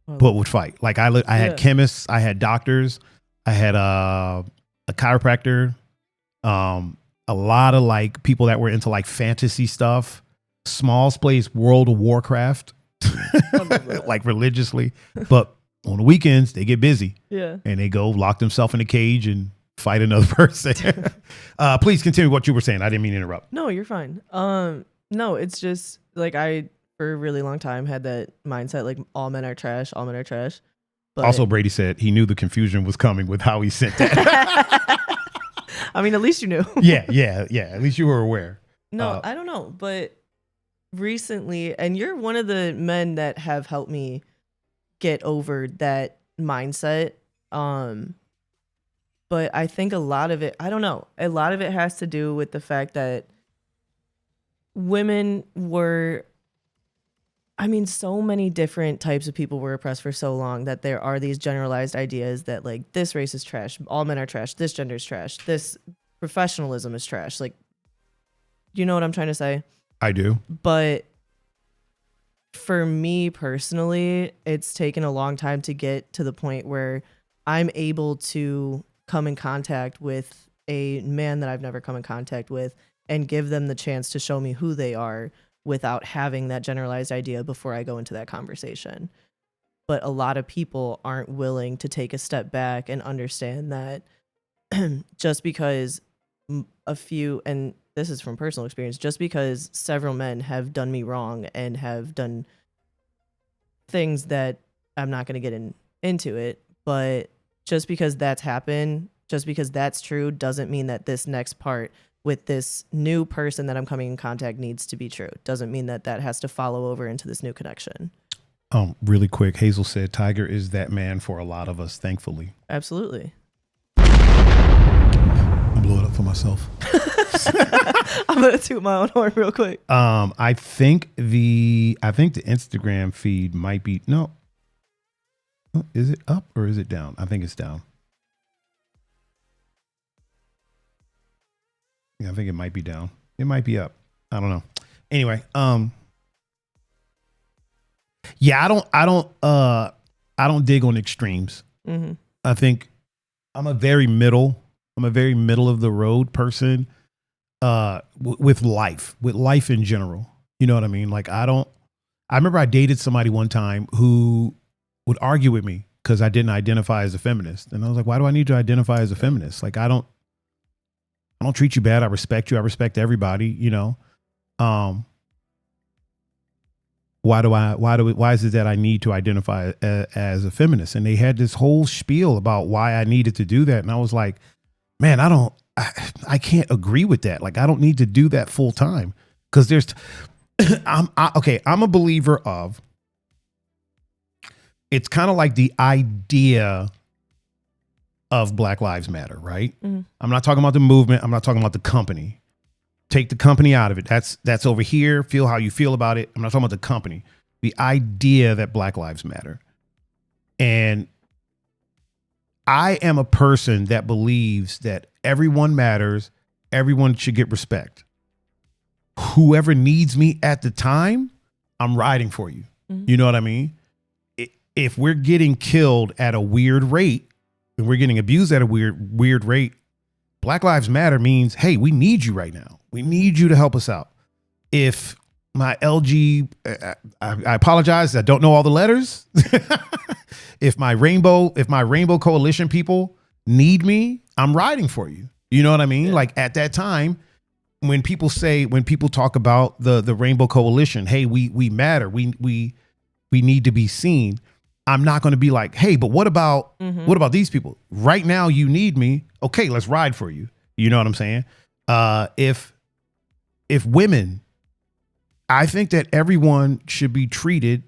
but would fight. Like I had chemists, I had doctors, I had a chiropractor, a lot of like people that were into like fantasy stuff. Smalls plays World of Warcraft, like religiously, but on the weekends they get busy. Yeah, and they go lock themselves in a cage and fight another person. Please continue what you were saying. I didn't mean to interrupt. No, you're fine. No, it's just like I for a really long time had that mindset like all men are trash, all men are trash. But also, Brady said he knew the confusion was coming with how he sent that. I mean, at least you knew. Yeah. At least you were aware. No, I don't know, but recently, and you're one of the men that have helped me get over that mindset. But I think a lot of it, I don't know, a lot of it has to do with the fact that women were, I mean, so many different types of people were oppressed for so long that there are these generalized ideas that like this race is trash, all men are trash, this gender is trash, this professionalism is trash. Like, you know what I'm trying to say? I do. But for me personally, it's taken a long time to get to the point where I'm able to come in contact with a man that I've never come in contact with and give them the chance to show me who they are without having that generalized idea before I go into that conversation. But a lot of people aren't willing to take a step back and understand that just because a few, and this is from personal experience, just because several men have done me wrong and have done things that I'm not going to get into it, but just because that's happened, just because that's true, doesn't mean that this next part with this new person that I'm coming in contact needs to be true. Doesn't mean that that has to follow over into this new connection. Really quick, Hazel said Thaiger is that man for a lot of us, thankfully. Absolutely. I'll blow it up for myself. I'm gonna toot my own horn real quick. I think the Instagram feed might be no. Is it up or is it down? I think it's down. Yeah, I think it might be down. It might be up. I don't know. Anyway, yeah, I don't dig on extremes. Mm-hmm. I think I'm a very middle of the road person with life in general. You know what I mean? Like I remember I dated somebody one time who would argue with me because I didn't identify as a feminist. And I was like, why do I need to identify as a feminist? Like I don't treat you bad. I respect you. I respect everybody, you know. Why is it that I need to identify as a feminist? And they had this whole spiel about why I needed to do that. And I was like, man, I can't agree with that. Like, I don't need to do that full time because I'm a believer of, it's kind of like the idea of Black Lives Matter, right? Mm-hmm. I'm not talking about the movement. I'm not talking about the company. Take the company out of it. That's over here. Feel how you feel about it. I'm not talking about the company. The idea that Black Lives Matter. And I am a person that believes that everyone matters. Everyone should get respect. Whoever needs me at the time, I'm riding for you. Mm-hmm. You know what I mean? If we're getting killed at a weird rate and we're getting abused at a weird rate, Black Lives Matter means, hey, we need you right now. We need you to help us out. If my LG, I apologize, I don't know all the letters. If my Rainbow Coalition people need me, I'm riding for you. You know what I mean? Yeah. Like at that time, when people talk about the Rainbow Coalition, hey, we matter. We need to be seen. I'm not going to be like, hey, but what about these people? Right now, you need me. Okay, let's ride for you. You know what I'm saying? If women, I think that everyone should be treated,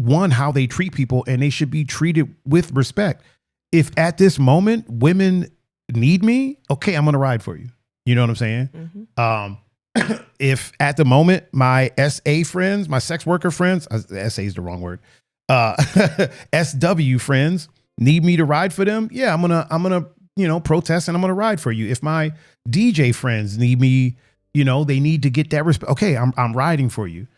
how they treat people, and they should be treated with respect. If at this moment women need me, okay, I'm going to ride for you. You know what I'm saying? Mm-hmm. If at the moment my SA friends, my sex worker friends, SA is the wrong word. SW friends need me to ride for them. Yeah, I'm gonna protest and I'm gonna ride for you. If my DJ friends need me, they need to get that respect. Okay, I'm riding for you.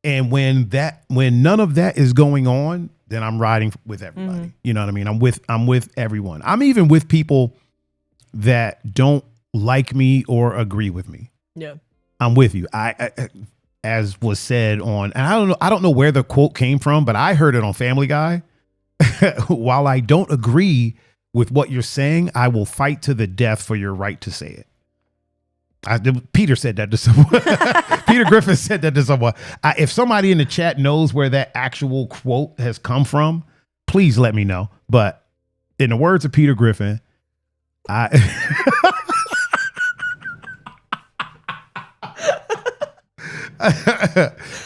And when none of that is going on, then I'm riding with everybody. Mm-hmm. You know what I mean? I'm with everyone. I'm even with people that don't like me or agree with me. Yeah. I'm with you. I as was said on, and I don't know where the quote came from, but I heard it on Family Guy. While I don't agree with what you're saying, I will fight to the death for your right to say it. Peter said that to someone. Peter Griffin said that to someone. If somebody in the chat knows where that actual quote has come from, please let me know. But in the words of Peter Griffin,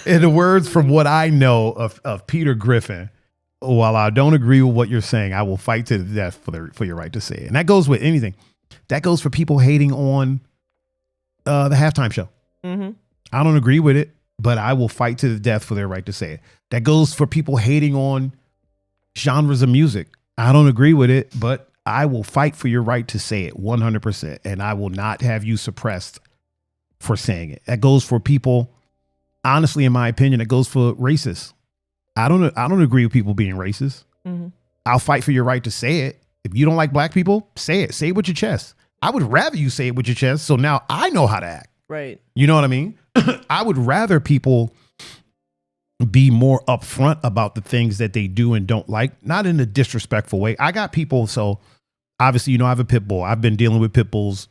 in the words from what I know of Peter Griffin, while I don't agree with what you're saying, I will fight to the death for your right to say it. And that goes with anything. That goes for people hating on the halftime show. Mm-hmm. I don't agree with it, but I will fight to the death for their right to say it. That goes for people hating on genres of music. I don't agree with it, but I will fight for your right to say it 100%. And I will not have you suppressed for saying it. That goes for people, honestly, in my opinion, it goes for racists. I don't agree with people being racist. Mm-hmm. I'll fight for your right to say it. If you don't like black people, say it. Say it with your chest. I would rather you say it with your chest, so now I know how to act. Right. You know what I mean? I would rather people be more upfront about the things that they do and don't like, not in a disrespectful way. I got people, so obviously, I have a pit bull. I've been dealing with pit bulls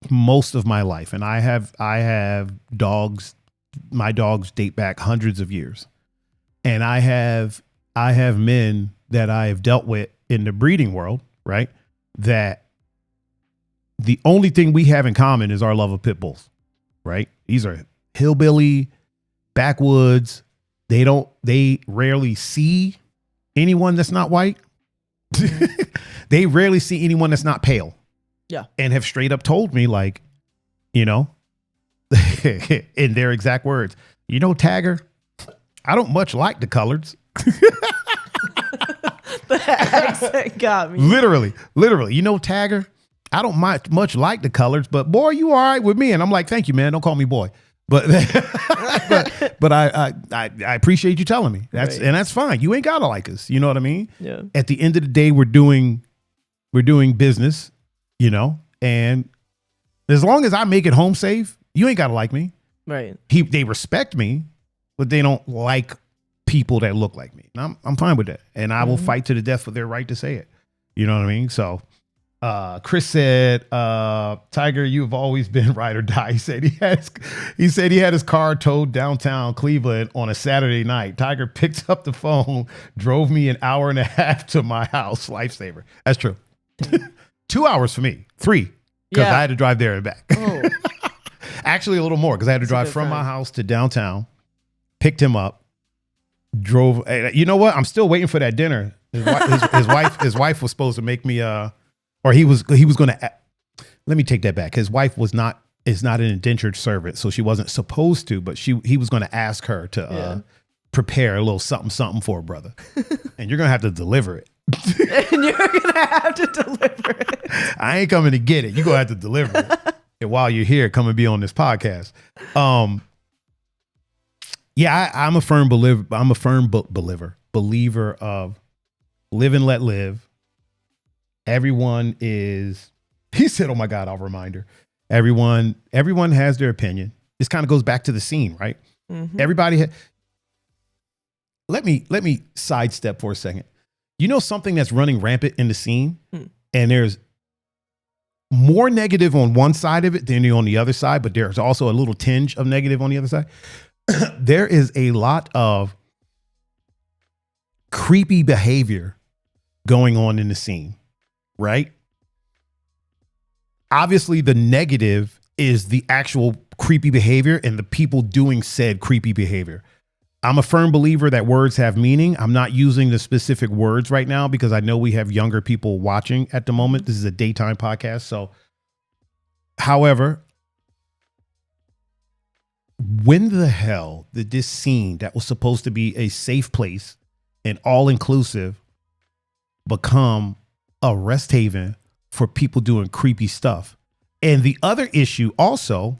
most of my life, and I have dogs. My dogs date back hundreds of years, and I have I have men that I have dealt with in the breeding world, right? That the only thing we have in common is our love of pit bulls, right? These are hillbilly, backwoods. They rarely see anyone that's not white. They rarely see anyone that's not pale. Yeah. And have straight up told me, like, you know, in their exact words, you know, Thaiger, I don't much like the colors. The accent got me. Literally, you know, Thaiger, I don't much like the colors, but boy, you all right with me. And I'm like, thank you, man. Don't call me boy. But but I appreciate you telling me. That's fine. You ain't gotta like us. You know what I mean? Yeah. At the end of the day, we're doing business, you know, and as long as I make it home safe, you ain't gotta like me. Right. They respect me, but they don't like people that look like me. And I'm fine with that. And I will fight to the death for their right to say it. You know what I mean? So Chris said, Thaiger, you have always been ride or die. He said he had his car towed downtown Cleveland on a Saturday night. Thaiger picked up the phone, drove me an hour and a half to my house. Lifesaver. That's true. 2 hours for me. 3. Because I had to drive there and back. Oh. Actually, a little more because I had to drive from my house to downtown, picked him up, drove. You know what? I'm still waiting for that dinner. His wife was supposed to make me or he was going to. Let me take that back. His wife is not an indentured servant, so she wasn't supposed to, but he was going to ask her to prepare a little something for her brother, and you're going to have to deliver it. And you're going to have to deliver it. I ain't coming to get it. You're going to have to deliver it. And while you're here, come and be on this podcast. Yeah, I'm a firm believer. I'm a firm believer of live and let live. Everyone is. He said, "Oh my God, I'll remind her." Everyone has their opinion. This kind of goes back to the scene, right? Mm-hmm. Everybody. Let me sidestep for a second. You know something that's running rampant in the scene, and there's more negative on one side of it than on the other side, but there's also a little tinge of negative on the other side. There is a lot of creepy behavior going on in the scene, right? Obviously, the negative is the actual creepy behavior and the people doing said creepy behavior. I'm a firm believer that words have meaning. I'm not using the specific words right now because I know we have younger people watching at the moment. This is a daytime podcast. So, however, when the hell did this scene that was supposed to be a safe place and all inclusive become a rest haven for people doing creepy stuff? And the other issue also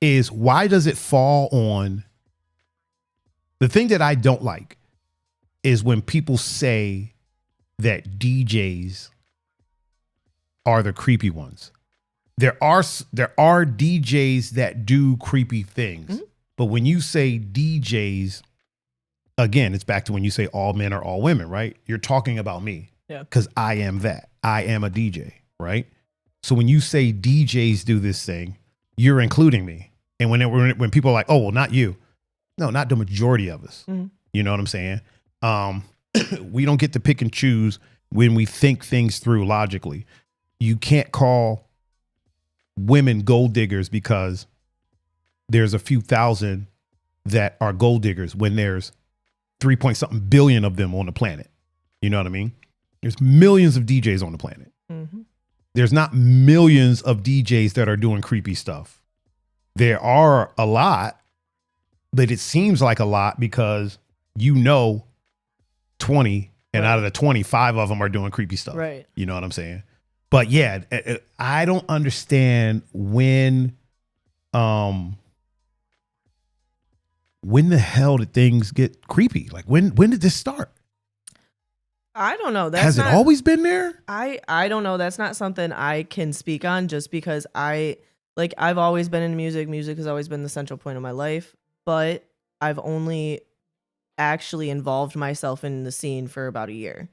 is, why does it fall on? The thing that I don't like is when people say that DJs are the creepy ones. There are DJs that do creepy things, but when you say DJs, again, it's back to when you say all men are all women, right? You're talking about me, because I am that. I am a DJ, right? So when you say DJs do this thing, you're including me. And when people are like, "Oh, well, not you." No, not the majority of us. You know what I'm saying? We don't get to pick and choose when we think things through logically. You can't call women gold diggers because there's a few thousand that are gold diggers when there's 3-point-something billion of them on the planet. You know what I mean? There's millions of DJs on the planet. Mm-hmm. There's not millions of DJs that are doing creepy stuff. There are a lot. But it seems like a lot because 20, and out of the 25 of them are doing creepy stuff. Right. You know what I'm saying? But yeah, I don't understand when the hell did things get creepy? Like when did this start? I don't know. Has it always been there? I don't know. That's not something I can speak on just because I've always been in music. Music has always been the central point of my life. But I've only actually involved myself in the scene for about a year.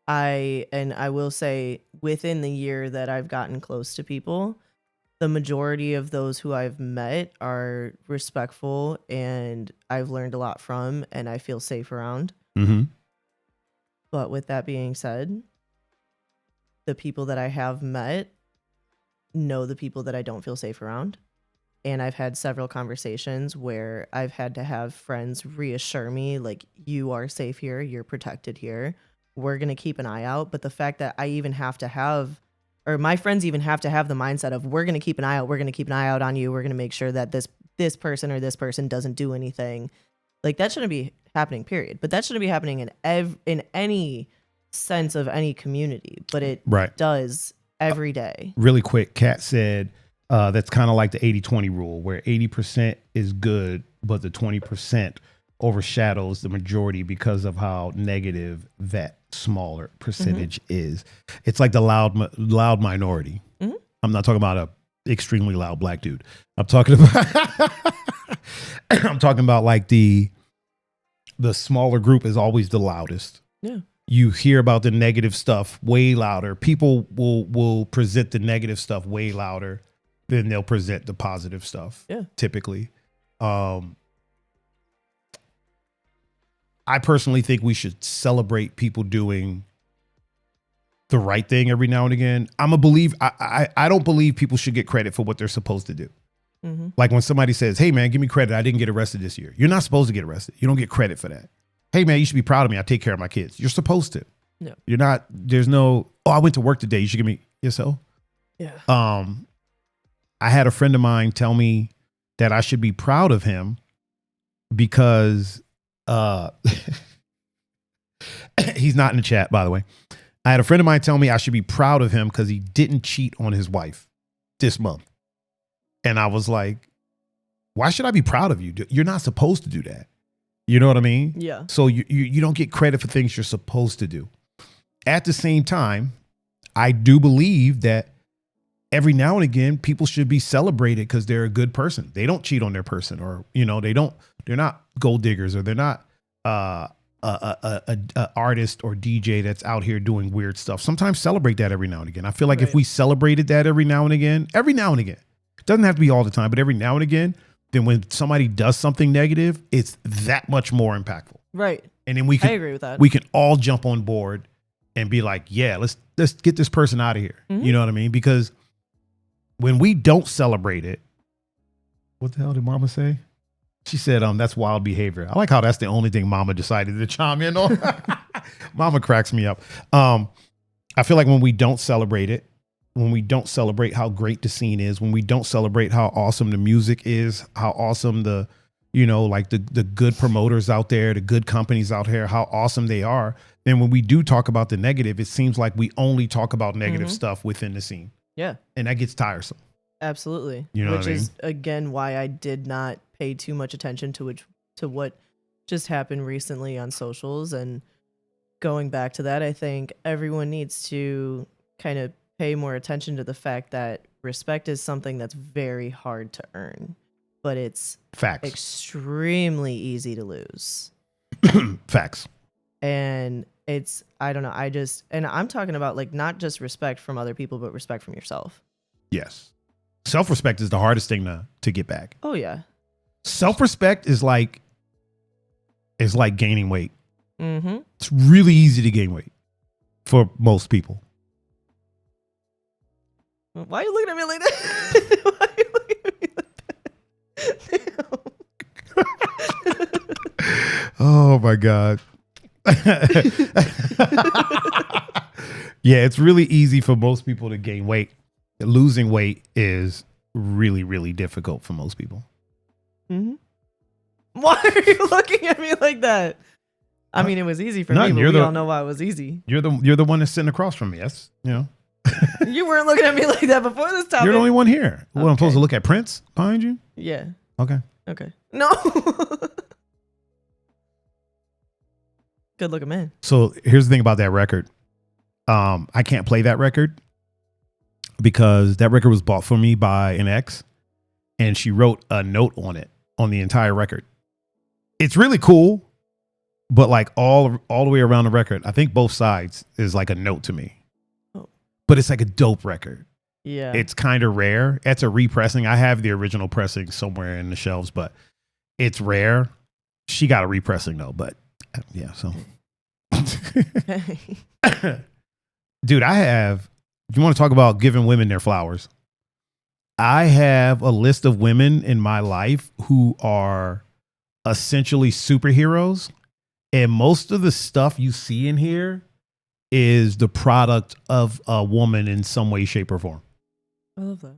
I will say within the year that I've gotten close to people, the majority of those who I've met are respectful and I've learned a lot from and I feel safe around. Mm-hmm. But with that being said, the people that I have met know the people that I don't feel safe around. And I've had several conversations where I've had to have friends reassure me, like, you are safe here, you're protected here. We're going to keep an eye out. But the fact that I even have to have, or my friends even have to have the mindset of, we're going to keep an eye out, we're going to keep an eye out on you, we're going to make sure that this person or this person doesn't do anything. Like, that shouldn't be happening, period. But that shouldn't be happening in any sense of any community. But it does every day. Really quick, Kat said, that's kind of like the 80-20 rule where 80% is good, but the 20% overshadows the majority because of how negative that smaller percentage is. It's like the loud minority. Mm-hmm. I'm not talking about a extremely loud black dude. I'm talking about like the smaller group is always the loudest. Yeah. You hear about the negative stuff way louder. People will present the negative stuff way louder than they'll present the positive stuff. Yeah. Typically. I personally think we should celebrate people doing the right thing every now and again. I don't believe people should get credit for what they're supposed to do. Mm-hmm. Like when somebody says, hey man, give me credit, I didn't get arrested this year. You're not supposed to get arrested. You don't get credit for that. Hey man, you should be proud of me. I take care of my kids. You're supposed to. Yeah. You're not, there's no, I went to work today. You should give me yourself. Yeah. I had a friend of mine tell me that I should be proud of him because he's not in the chat, by the way. I had a friend of mine tell me I should be proud of him because he didn't cheat on his wife this month. And I was like, why should I be proud of you? You're not supposed to do that. You know what I mean? Yeah. So you don't get credit for things you're supposed to do. At the same time, I do believe that every now and again, people should be celebrated because they're a good person. They don't cheat on their person, or, they're not gold diggers, or they're not a artist or DJ that's out here doing weird stuff. Sometimes celebrate that every now and again. I feel like if we celebrated that every now and again, it doesn't have to be all the time, but every now and again, then when somebody does something negative, it's that much more impactful. Right. And then I agree with that. We can all jump on board and be like, yeah, let's get this person out of here. Mm-hmm. You know what I mean? Because when we don't celebrate it, what the hell did Mama say? She said, that's wild behavior. I like how that's the only thing Mama decided to chime in on. Mama cracks me up. I feel like when we don't celebrate it, when we don't celebrate how great the scene is, when we don't celebrate how awesome the music is, how awesome the good promoters out there, the good companies out here, how awesome they are, then when we do talk about the negative, it seems like we only talk about negative stuff within the scene. Yeah. And that gets tiresome. Absolutely. You know Which what I mean? is, again, why I did not pay too much attention to what just happened recently on socials. And going back to that, I think everyone needs to kind of pay more attention to the fact that respect is something that's very hard to earn, but it's extremely easy to lose. Facts. And it's, I don't know, and I'm talking about like not just respect from other people, but respect from yourself. Yes. Self-respect is the hardest thing to get back. Oh yeah. Self-respect is like gaining weight. Mm-hmm. It's really easy to gain weight for most people. Why are you looking at me like that? Why are you looking at me like that? Oh my God. Yeah, it's really easy for most people to gain weight. Losing weight is really, really difficult for most people. Mm-hmm. Why are you looking at me like that? I mean, it was easy for me, but we all know why it was easy. You're the one that's sitting across from me. That's, You weren't looking at me like that before this topic. You're the only one here. What, I'm supposed to look at Prince behind you? Yeah. Okay. No. Good looking man. So here's the thing about that record. I can't play that record because that record was bought for me by an ex, and she wrote a note on it on the entire record. It's really cool, but like all the way around the record, I think both sides is like a note to me. Oh. But it's like a dope record. Yeah. It's kind of rare. It's a repressing. I have the original pressing somewhere in the shelves, but it's rare. She got a repressing though, but yeah, so. Dude, you want to talk about giving women their flowers? I have a list of women in my life who are essentially superheroes. And most of the stuff you see in here is the product of a woman in some way, shape, or form. I love that.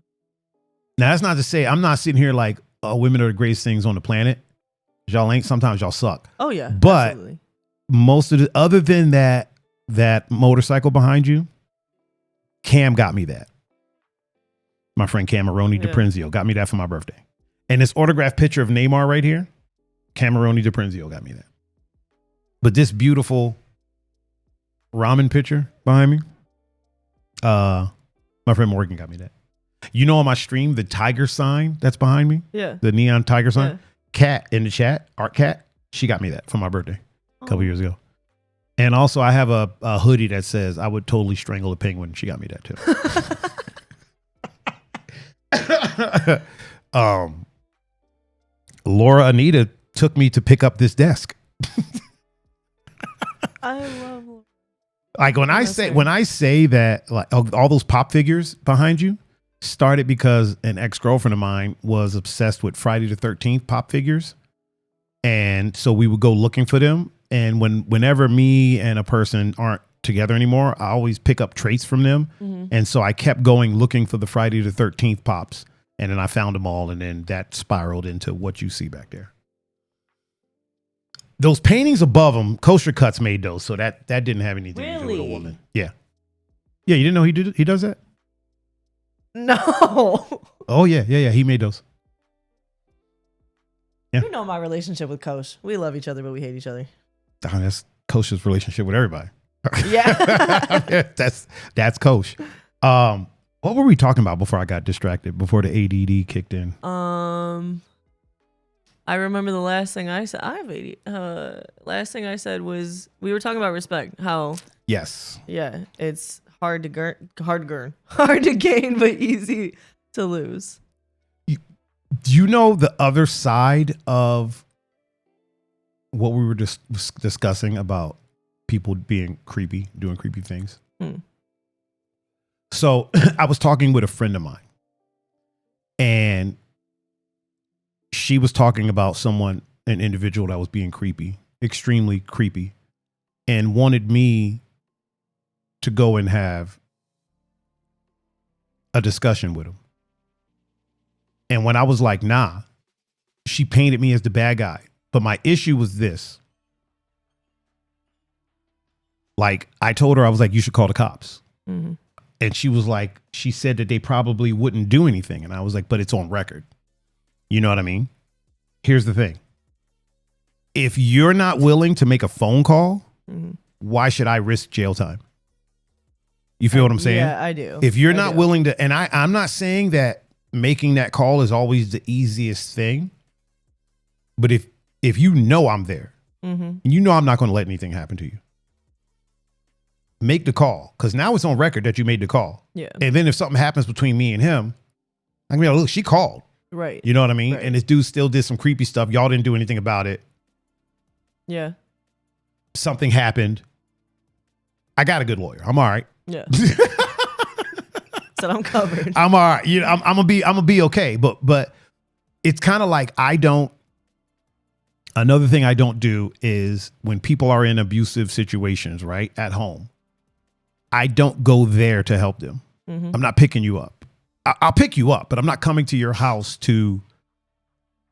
Now, that's not to say I'm not sitting here like, oh, women are the greatest things on the planet. Y'all ain't. Sometimes y'all suck. Oh, yeah. But absolutely. most of the, other than that motorcycle behind you, Cam got me that. My friend Cameroni DiPrenzio got me that for my birthday. And this autographed picture of Neymar right here, Cameroni DiPrenzio got me that. But this beautiful ramen picture behind me, my friend Morgan got me that. You know, on my stream, the Thaiger sign that's behind me, the neon Thaiger sign, Cat in the chat, Art Cat, she got me that for my birthday a couple years ago. And also, I have a hoodie that says, I would totally strangle a penguin. She got me that too. Laura Anita took me to pick up this desk. I love like when I say that, like all those pop figures behind you started because an ex-girlfriend of mine was obsessed with Friday the 13th pop figures. And so we would go looking for them. And whenever me and a person aren't together anymore, I always pick up traits from them. Mm-hmm. And so I kept going looking for the Friday the 13th pops. And then I found them all. And then that spiraled into what you see back there. Those paintings above them, Kosher Cuts made those. So that didn't have anything to do with a woman. Yeah. Yeah, you didn't know he does that? No. Oh, yeah. He made those. Yeah. You know my relationship with Kosh. We love each other, but we hate each other. Oh, that's Kosher's relationship with everybody. Yeah. That's Kosh. What were we talking about before I got distracted, before the ADD kicked in? I remember the last thing I said. I have ADD. Last thing I said was we were talking about respect. How? Yes. Yeah, it's hard to gain, but easy to lose. Do you know the other side of what we were just discussing about people being creepy, doing creepy things? So I was talking with a friend of mine, and she was talking about an individual that was being creepy, extremely creepy, and wanted me to go and have a discussion with him. And when I was like, nah, she painted me as the bad guy. But my issue was this. Like, I told her, I was like, you should call the cops. Mm-hmm. And she was like, she said that they probably wouldn't do anything. And I was like, but it's on record. You know what I mean? Here's the thing. If you're not willing to make a phone call, why should I risk jail time? You feel what I'm saying? Yeah, I do. If you're not willing to, and I'm not saying that making that call is always the easiest thing, but if you know I'm there, you know I'm not going to let anything happen to you, make the call, because now it's on record that you made the call. Yeah. And then if something happens between me and him, I can be like, look, she called. Right. You know what I mean? Right. And this dude still did some creepy stuff. Y'all didn't do anything about it. Yeah. Something happened. I got a good lawyer. I'm all right. Yeah. So I'm covered. I'm all right. You know, I'm gonna be okay. But it's kind of like another thing I don't do is when people are in abusive situations, right, at home, I don't go there to help them. I'm not picking you up. I'll pick you up, but I'm not coming to your house to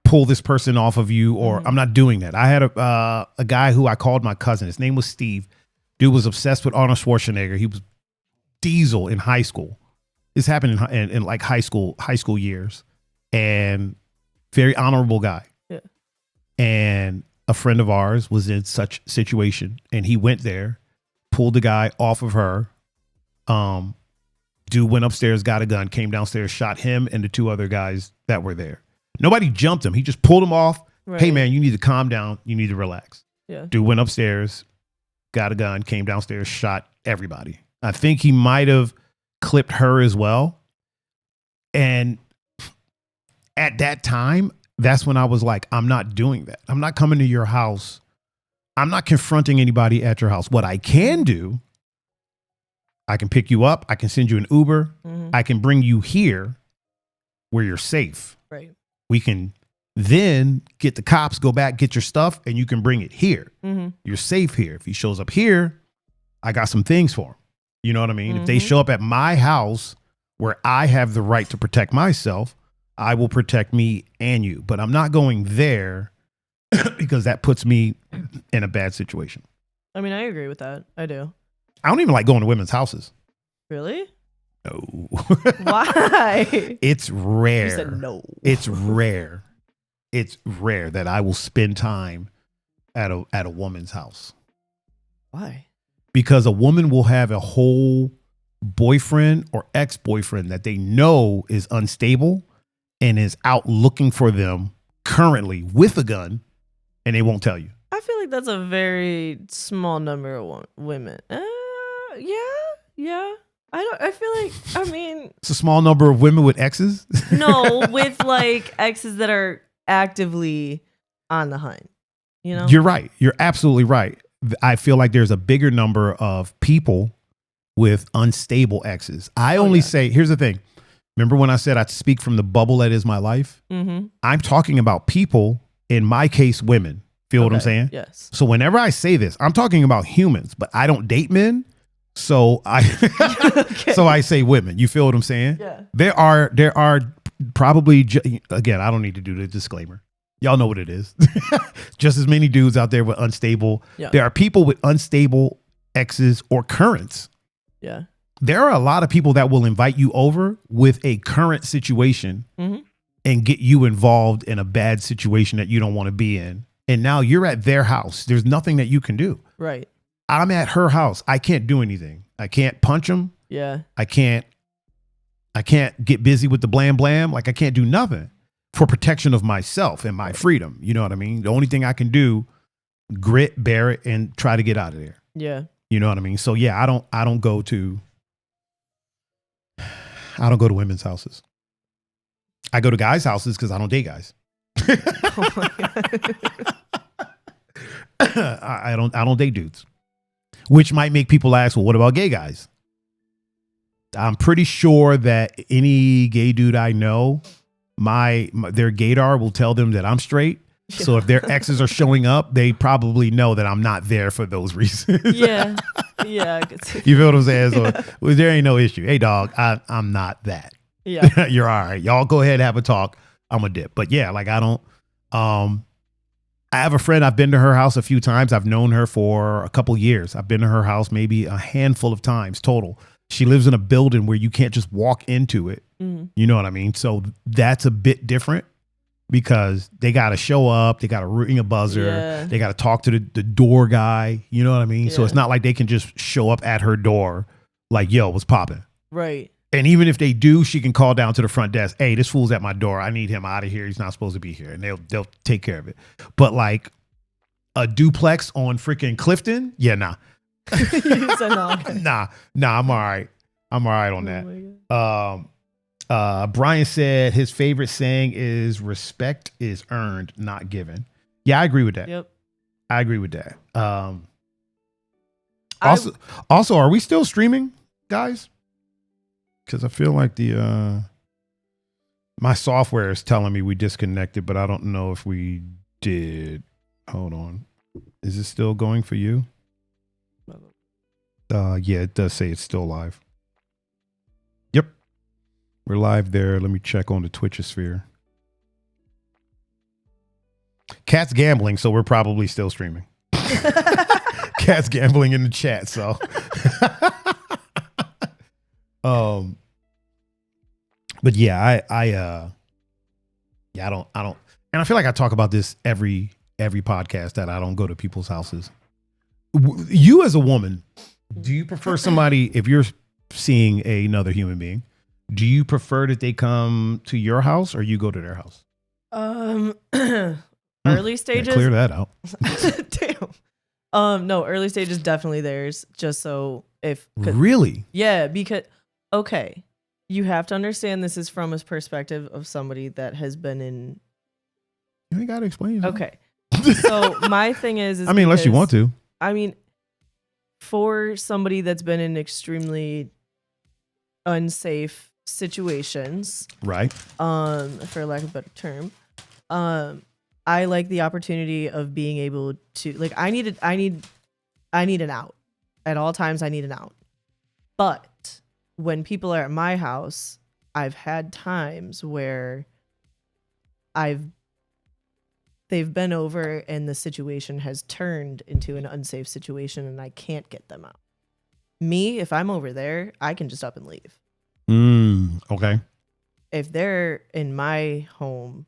pull this person off of you, or I'm not doing that. I had a guy who I called my cousin. His name was Steve. Dude was obsessed with Arnold Schwarzenegger. He was Diesel in high school. This happened in like high school years, and very honorable guy. Yeah. And a friend of ours was in such situation, and he went there, pulled the guy off of her. Dude went upstairs, got a gun, came downstairs, shot him and the two other guys that were there. Nobody jumped him. He just pulled him off. Right. Hey man, you need to calm down. You need to relax. Yeah. Dude went upstairs, got a gun, came downstairs, shot everybody. I think he might have clipped her as well. And at that time, that's when I was like, I'm not doing that. I'm not coming to your house. I'm not confronting anybody at your house. What I can do, I can pick you up. I can send you an Uber. Mm-hmm. I can bring you here where you're safe. Right. We can then get the cops, go back, get your stuff, and you can bring it here. Mm-hmm. You're safe here. If he shows up here, I got some things for him. You know what I mean? Mm-hmm. If they show up at my house where I have the right to protect myself, I will protect me and you. But I'm not going there because that puts me in a bad situation. I mean, I agree with that. I do. I don't even like going to women's houses. Really? No. Why? It's rare. You said no. It's rare. It's rare that I will spend time at a woman's house. Why? Because a woman will have a whole boyfriend or ex-boyfriend that they know is unstable and is out looking for them currently with a gun, and they won't tell you. I feel like that's a very small number of women. Yeah. I feel like, I mean, It's a small number of women with exes. no, with like exes that are actively on the hunt. You know? You're right. You're absolutely right. I feel like there's a bigger number of people with unstable exes. I only say, here's the thing. Remember when I said I speak from the bubble that is my life? Mm-hmm. I'm talking about people, in my case, women. Feel what I'm saying? Yes. So whenever I say this, I'm talking about humans, but I don't date men. So I so I say women. You feel what I'm saying? Yeah. There are probably, again, I don't need to do the disclaimer. Y'all know what it is. Just as many dudes out there with unstable. Yeah. There are people with unstable exes or currents. Yeah. There are a lot of people that will invite you over with a current situation and get you involved in a bad situation that you don't want to be in. And now you're at their house. There's nothing that you can do. Right. I'm at her house. I can't do anything. I can't punch them. Yeah. I can't get busy with the blam blam. Like I can't do nothing for protection of myself and my freedom. You know what I mean? The only thing I can do, grit, bear it, and try to get out of there. Yeah. You know what I mean? So yeah, I don't go to women's houses. I go to guys' houses because I don't date guys. Oh my God. I don't date dudes. Which might make people ask, well, what about gay guys? I'm pretty sure that any gay dude I know, their gaydar will tell them that I'm straight. Yeah. So if their exes are showing up, they probably know that I'm not there for those reasons. Yeah. Yeah. You feel what I'm saying? So well, there ain't no issue. Hey, dog, I'm not that. Yeah. You're all right. Y'all go ahead and have a talk. I'm a dip. But yeah, like I don't. I have a friend. I've been to her house a few times. I've known her for a couple years. I've been to her house maybe a handful of times total. She lives in a building where you can't just walk into it. Mm-hmm. You know what I mean? So that's a bit different because they got to show up. They got to ring a buzzer. Yeah. They got to talk to the door guy. You know what I mean? Yeah. So it's not like they can just show up at her door like, yo, what's popping? Right. And even if they do, she can call down to the front desk. Hey, this fool's at my door. I need him out of here. He's not supposed to be here. And they'll take care of it. But like a duplex on freaking Clifton, yeah, nah. Nah, I'm all right. I'm all right on that. Brian said his favorite saying is respect is earned, not given. Yeah, I agree with that. Yep. I agree with that. Also, are we still streaming, guys? Because I feel like my software is telling me we disconnected, but I don't know if we did. Hold on. Is it still going for you? Yeah, it does say it's still live. Yep. We're live there. Let me check on the Twitchosphere. Cat's gambling, so we're probably still streaming. Cat's gambling in the chat, so. But yeah, I don't, and I feel like I talk about this every podcast that I don't go to people's houses. You as a woman, do you prefer somebody, if you're seeing another human being, do you prefer that they come to your house or you go to their house? Early stages. Yeah, clear that out. Damn. No, early stages definitely theirs. Just so if really, yeah, because okay, You have to understand this is from a perspective of somebody that has been in. You ain't got to explain yourself. Okay. So my thing is I mean, unless you want to. I mean, for somebody that's been in extremely unsafe situations, right? For lack of a better term, I like the opportunity of being able to, like, I need an out at all times. I need an out, but when people are at my house, I've had times where they've been over and the situation has turned into an unsafe situation and I can't get them out. Me, if I'm over there, I can just up and leave. Okay. If they're in my home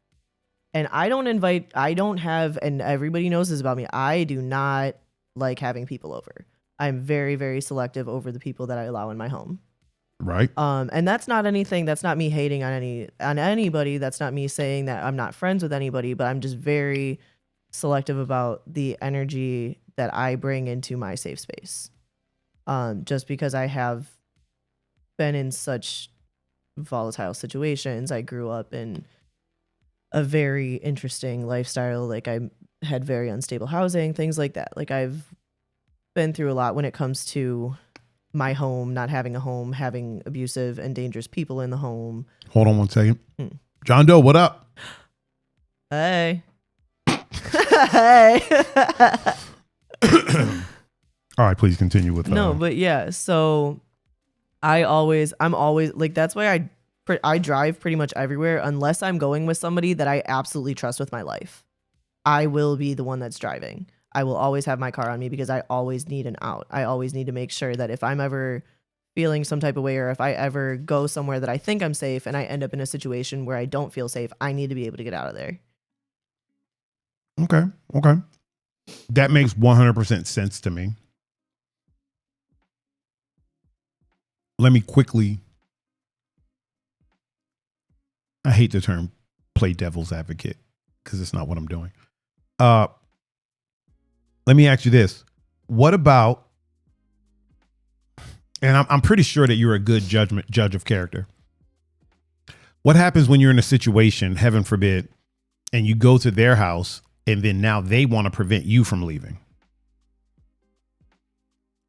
and and everybody knows this about me, I do not like having people over. I'm very, very selective over the people that I allow in my home. Right. And that's not anything. That's not me hating on anybody. That's not me saying that I'm not friends with anybody, but I'm just very selective about the energy that I bring into my safe space. Just because I have been in such volatile situations. I grew up in a very interesting lifestyle. Like, I had very unstable housing, things like that. Like, I've been through a lot when it comes to my home, not having a home, having abusive and dangerous people in the home. Hold on one second. John Doe, what up? Hey. Hey. All right, please continue with No, but yeah, so I'm always like, that's why I drive pretty much everywhere unless I'm going with somebody that I absolutely trust with my life. I will be the one that's driving. I will always have my car on me because I always need an out. I always need to make sure that if I'm ever feeling some type of way, or if I ever go somewhere that I think I'm safe and I end up in a situation where I don't feel safe, I need to be able to get out of there. Okay. That makes 100% sense to me. Let me quickly, I hate the term play devil's advocate because it's not what I'm doing. Let me ask you this. What about, and I'm pretty sure that you're a good judge of character. What happens when you're in a situation, heaven forbid, and you go to their house and then now they want to prevent you from leaving?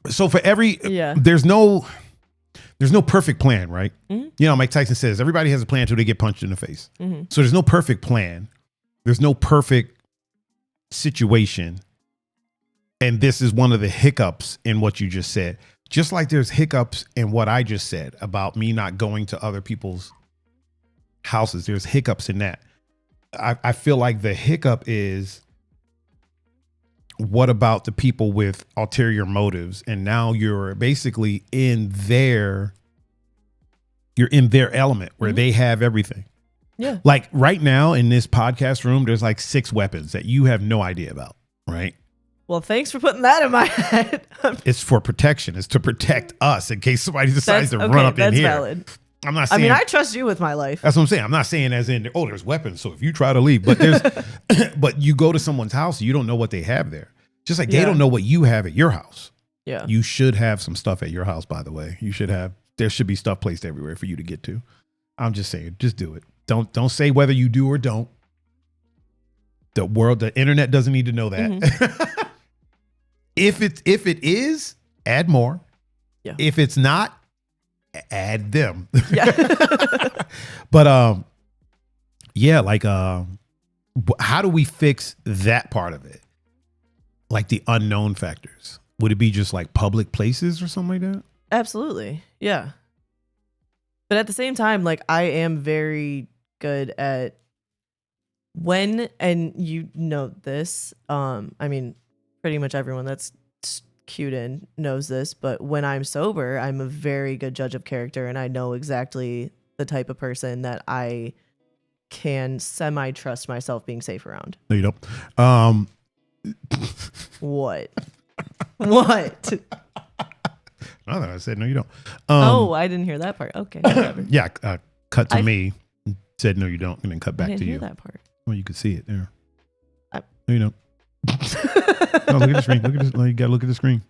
So for there's no perfect plan, right? Mm-hmm. You know, Mike Tyson says everybody has a plan until they get punched in the face. Mm-hmm. So there's no perfect plan. There's no perfect situation. And this is one of the hiccups in what you just said. Just like there's hiccups in what I just said about me not going to other people's houses. There's hiccups in that. I feel like the hiccup is, what about the people with ulterior motives? And now you're basically in their element where mm-hmm. they have everything. Yeah. Like right now in this podcast room, there's like 6 weapons that you have no idea about, right? Well, thanks for putting that in my head. It's for protection. It's to protect us in case somebody decides to run up in here. That's valid. I'm not saying. I mean, I trust you with my life. That's what I'm saying. I'm not saying as in, oh, there's weapons. So if you try to leave, but but you go to someone's house, you don't know what they have there. Just like they don't know what you have at your house. Yeah. You should have some stuff at your house, by the way. There should be stuff placed everywhere for you to get to. I'm just saying, just do it. Don't say whether you do or don't. The internet doesn't need to know that. Mm-hmm. If it is, add more. Yeah. If it's not, add them. Yeah. But like how do we fix that part of it? Like the unknown factors. Would it be just like public places or something like that? Absolutely. Yeah. But at the same time, like, I am very good at and you know this, I mean, pretty much everyone that's cued in knows this, but when I'm sober, I'm a very good judge of character, and I know exactly the type of person that I can semi-trust myself being safe around. No, you don't. What? What? Nothing. I said no, you don't. I didn't hear that part. Okay. Whatever. Yeah. Cut to me. Said no, you don't, and then cut back to you. I didn't hear that part. Well, you could see it there. No, you don't. No, look at the screen. Look at this. No, you gotta look at the screen.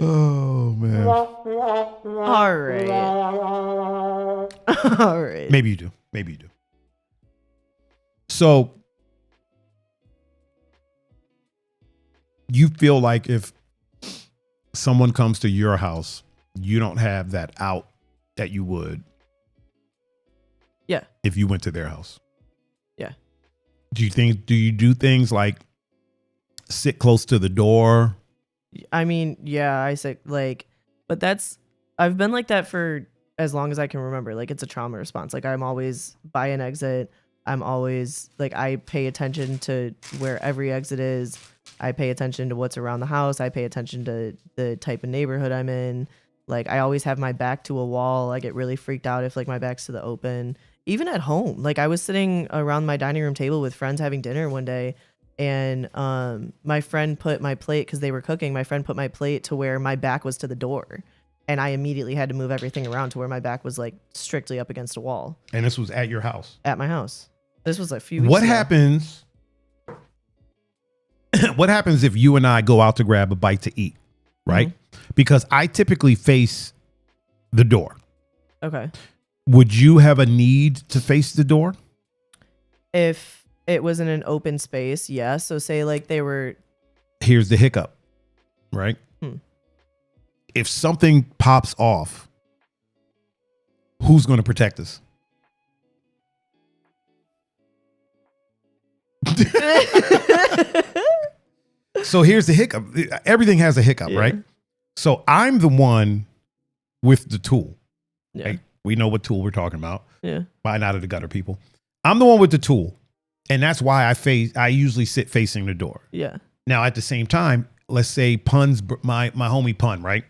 Oh man. All right. All right. Maybe you do. Maybe you do. So you feel like if someone comes to your house, you don't have that out that you would. Yeah. If you went to their house. Yeah. Do you do things like sit close to the door? I mean, yeah, I say like, but I've been like that for as long as I can remember. Like, it's a trauma response. Like, I'm always by an exit. I'm always like, I pay attention to where every exit is. I pay attention to what's around the house. I pay attention to the type of neighborhood I'm in. Like, I always have my back to a wall. I get really freaked out if like my back's to the open. Even at home, like I was sitting around my dining room table with friends having dinner one day, and my friend put my plate, because they were cooking, my friend put my plate to where my back was to the door, and I immediately had to move everything around to where my back was like strictly up against a wall. And this was at your house? At my house. This was a few weeks What ago. happens? What happens if you and I go out to grab a bite to eat, right? Mm-hmm. Because I typically face the door. Okay. Would you have a need to face the door? If it was in an open space, yes. So say like they were. Here's the hiccup, right? If something pops off, who's going to protect us? So here's the hiccup. Everything has a hiccup, right? So I'm the one with the tool. Yeah. Right? We know what tool we're talking about. Yeah. By out of the gutter people. I'm the one with the tool. And that's why I usually sit facing the door. Yeah. Now at the same time, let's say Pun's my homie Pun, right?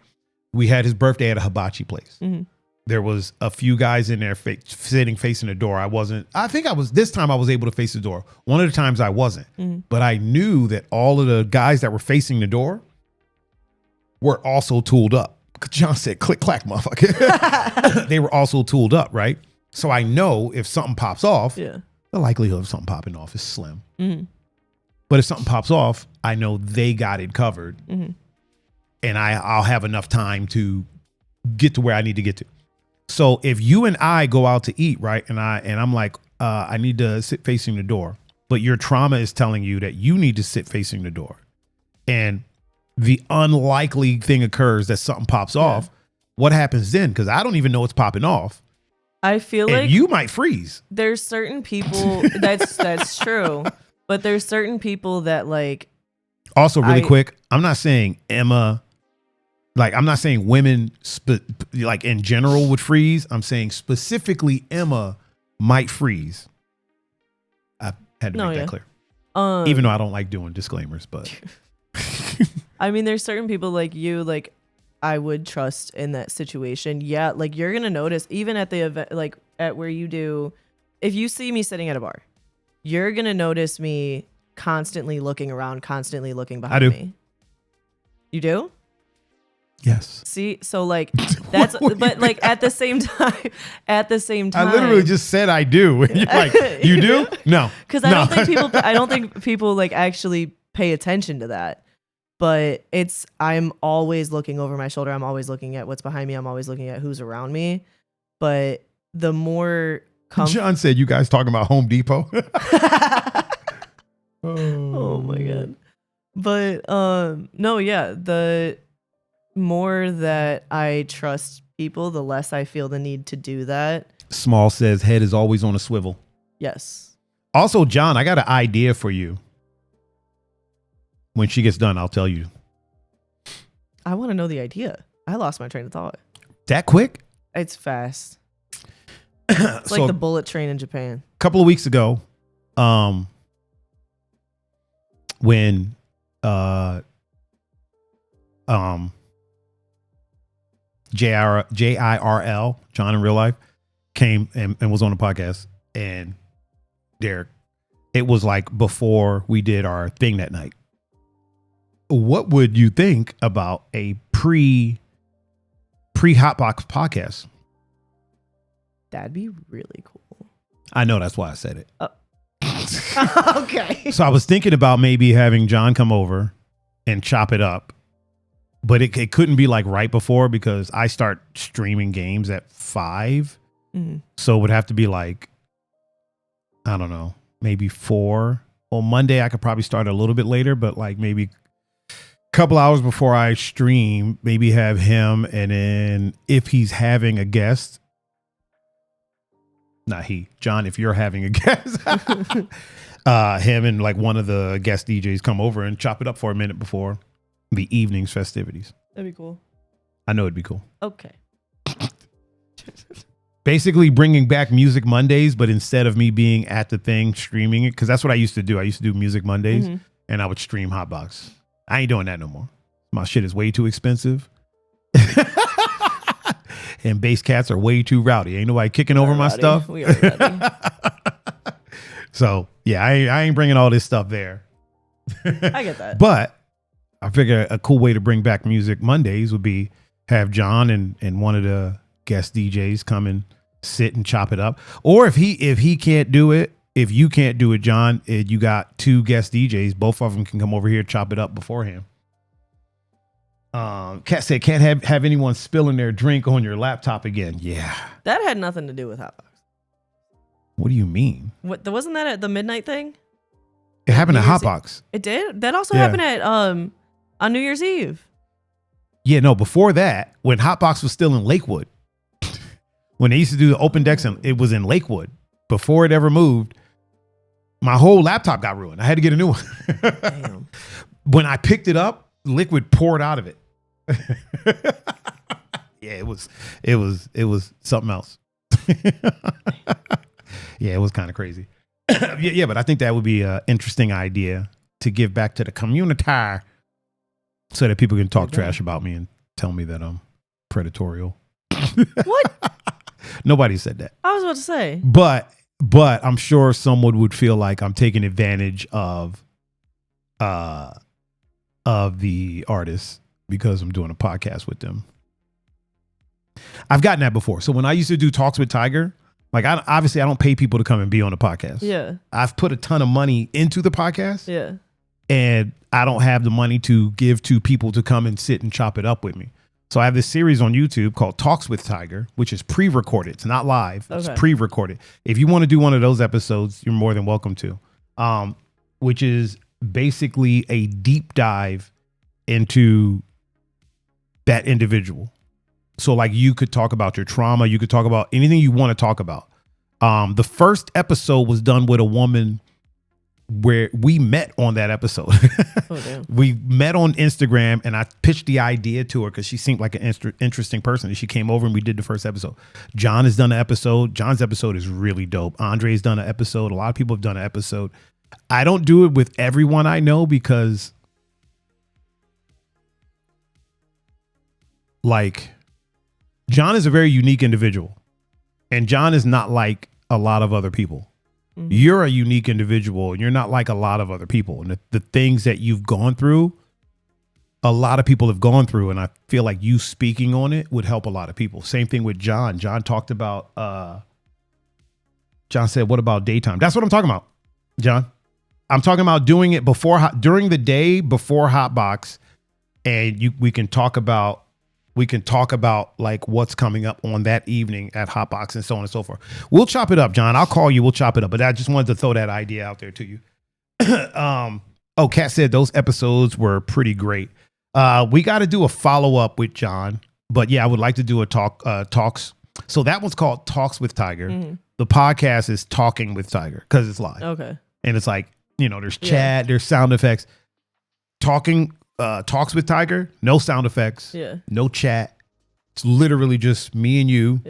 We had his birthday at a hibachi place. Mm-hmm. There was a few guys in there sitting facing the door. This time I was able to face the door. One of the times I wasn't. Mm-hmm. But I knew that all of the guys that were facing the door were also tooled up. John said, click, clack, motherfucker. They were also tooled up, right? So I know if something pops off, the likelihood of something popping off is slim. Mm-hmm. But if something pops off, I know they got it covered. Mm-hmm. And I'll have enough time to get to where I need to get to. So if you and I go out to eat, right, and I'm like, I need to sit facing the door, but your trauma is telling you that you need to sit facing the door, and the unlikely thing occurs that something pops off, what happens then? Because I don't even know it's popping off. I feel like you might freeze. There's certain people that's true, but there's certain people that like. Also, really quick, I'm not saying Emma. Like, I'm not saying women like in general would freeze. I'm saying specifically Emma might freeze. I had to make that clear. Even though I don't like doing disclaimers, but I mean, there's certain people like you, like I would trust in that situation. Yeah, like you're gonna notice even at the event, like at where you do, if you see me sitting at a bar, you're gonna notice me constantly looking around, constantly looking behind me. You do? Yes. See, so like that's, but like at the same time, I literally just said I do. You're like, you do? No, because I don't think people like actually pay attention to that. But I'm always looking over my shoulder. I'm always looking at what's behind me. I'm always looking at who's around me. But the more John said, you guys talking about Home Depot? Oh my God. But no, yeah, the more that I trust people, the less I feel the need to do that. Small says head is always on a swivel. Yes. Also, John, I got an idea for you. When she gets done, I'll tell you. I want to know the idea. I lost my train of thought. That quick? It's fast. It's like the bullet train in Japan. A couple of weeks ago, when JIRL, John in real life, came and was on the podcast, and it was like before we did our thing that night. What would you think about a pre Hotbox podcast? That'd be really cool. I know, that's why I said it. Okay. So I was thinking about maybe having John come over and chop it up but it couldn't be like right before because I start streaming games at 5. So it would have to be like, I don't know, maybe 4. On Monday, I could probably start a little bit later, but like maybe a couple hours before I stream, maybe have him. And then if he's having a guest, not he, John, if you're having a guest, him and like one of the guest DJs come over and chop it up for a minute before the evening's festivities. That'd be cool. I know it'd be cool. Okay. Basically bringing back Music Mondays, but instead of me being at the thing streaming it, because that's what I used to do. I used to do Music Mondays and I would stream Hotbox. I ain't doing that no more. My shit is way too expensive. And bass cats are way too rowdy. Ain't nobody kicking over my stuff. We are rowdy. So yeah, I ain't bringing all this stuff there. I get that. But I figure a cool way to bring back Music Mondays would be have John and one of the guest DJs come and sit and chop it up. Or if he can't do it, if you can't do it, John, you got 2 guest DJs. Both of them can come over here, chop it up beforehand. Kat said, can't have anyone spilling their drink on your laptop again. Yeah. That had nothing to do with Hotbox. What do you mean? Wasn't that at the midnight thing? It happened at Hotbox. It did? That also happened at on New Year's Eve. Yeah, no, before that, when Hotbox was still in Lakewood. When they used to do the open decks, and it was in Lakewood. Before it ever moved, my whole laptop got ruined. I had to get a new one. Damn. When I picked it up, liquid poured out of it. Yeah, it was something else. Yeah, it was kind of crazy. Yeah, but I think that would be an interesting idea to give back to the community so that people can talk trash about me and tell me that I'm predatorial. What? Nobody said that. I was about to say. But I'm sure someone would feel like I'm taking advantage of the artists because I'm doing a podcast with them. I've gotten that before. So when I used to do talks with Thaiger, like obviously I don't pay people to come and be on the podcast. Yeah. I've put a ton of money into the podcast. Yeah. And I don't have the money to give to people to come and sit and chop it up with me. So I have this series on YouTube called Talks with Thaiger, which is pre-recorded. It's not live. It's pre-recorded. If you want to do one of those episodes, you're more than welcome to. Which is basically a deep dive into that individual. So like you could talk about your trauma. You could talk about anything you want to talk about. The first episode was done with a woman where we met on that episode. Oh, damn. We met on Instagram and I pitched the idea to her because she seemed like an interesting person. And she came over and we did the first episode. John has done an episode. John's episode is really dope. Andre's done an episode. A lot of people have done an episode. I don't do it with everyone I know because like John is a very unique individual and John is not like a lot of other people. You're a unique individual and you're not like a lot of other people. And the things that you've gone through, a lot of people have gone through. And I feel like you speaking on it would help a lot of people. Same thing with John. John talked about, John said, what about daytime? That's what I'm talking about, John. I'm talking about doing it during the day before Hotbox. And we can talk about like what's coming up on that evening at Hotbox and so on and so forth. We'll chop it up, John. I'll call you. We'll chop it up. But I just wanted to throw that idea out there to you. Kat said those episodes were pretty great. We got to do a follow up with John. But yeah, I would like to do a talks. So that one's called Talks with Thaiger. The podcast is Talking with Thaiger because it's live. Okay. And it's like, there's chat, there's sound effects. Talks with Thaiger, no sound effects, no chat. It's literally just me and you,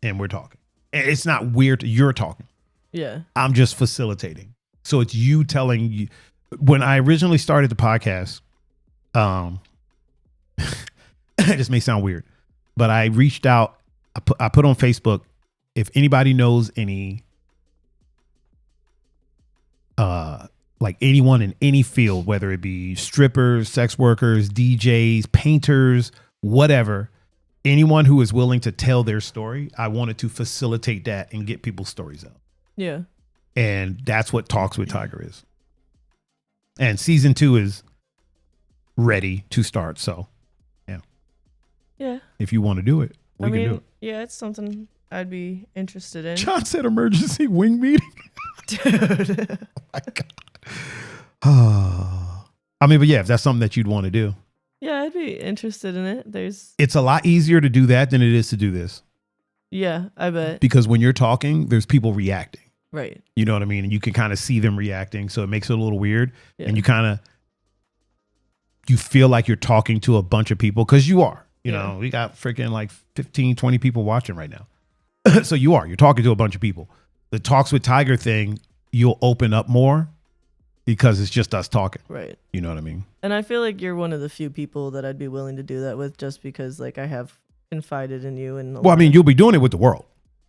and we're talking. And it's not weird. You're talking. Yeah, I'm just facilitating. So it's you telling you. When I originally started the podcast, this may sound weird, but I reached out. I put on Facebook if anybody knows any. Like anyone in any field, whether it be strippers, sex workers, DJs, painters, whatever, anyone who is willing to tell their story, I wanted to facilitate that and get people's stories out. Yeah. And that's what Talks with Thaiger is. And season 2 is ready to start. So Yeah. if you want to do it, we can do it. Yeah, it's something I'd be interested in. John said emergency wing meeting. Dude. Oh my God. I mean, but yeah, if that's something that you'd want to do. Yeah, I'd be interested in it. It's a lot easier to do that than it is to do this. Yeah, I bet. Because when you're talking, there's people reacting. Right. You know what I mean? And you can kind of see them reacting. So it makes it a little weird. Yeah. And you feel like you're talking to a bunch of people because you are. You know, we got freaking like 15, 20 people watching right now. So you're talking to a bunch of people. The Talks with Thaiger thing, you'll open up more because it's just us talking. Right. You know what I mean? And I feel like you're one of the few people that I'd be willing to do that with, just because like I have confided in you. And well, I mean, you'll be doing it with the world.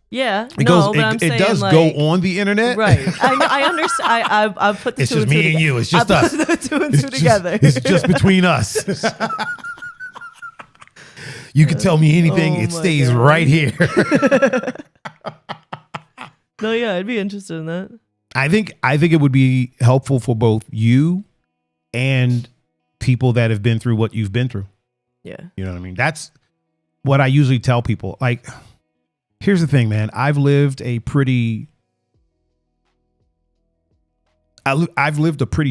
Yeah. It does go on the internet. Right. I understand. I've put the it's two just and two me and you. It's just I us. put the two and two together. It's just between us. You can tell me anything. It stays God. right here. No, yeah, I'd be interested in that. I think it would be helpful for both you and people that have been through what you've been through. Yeah. You know what I mean? That's what I usually tell people. Like, here's the thing, man. I've lived a pretty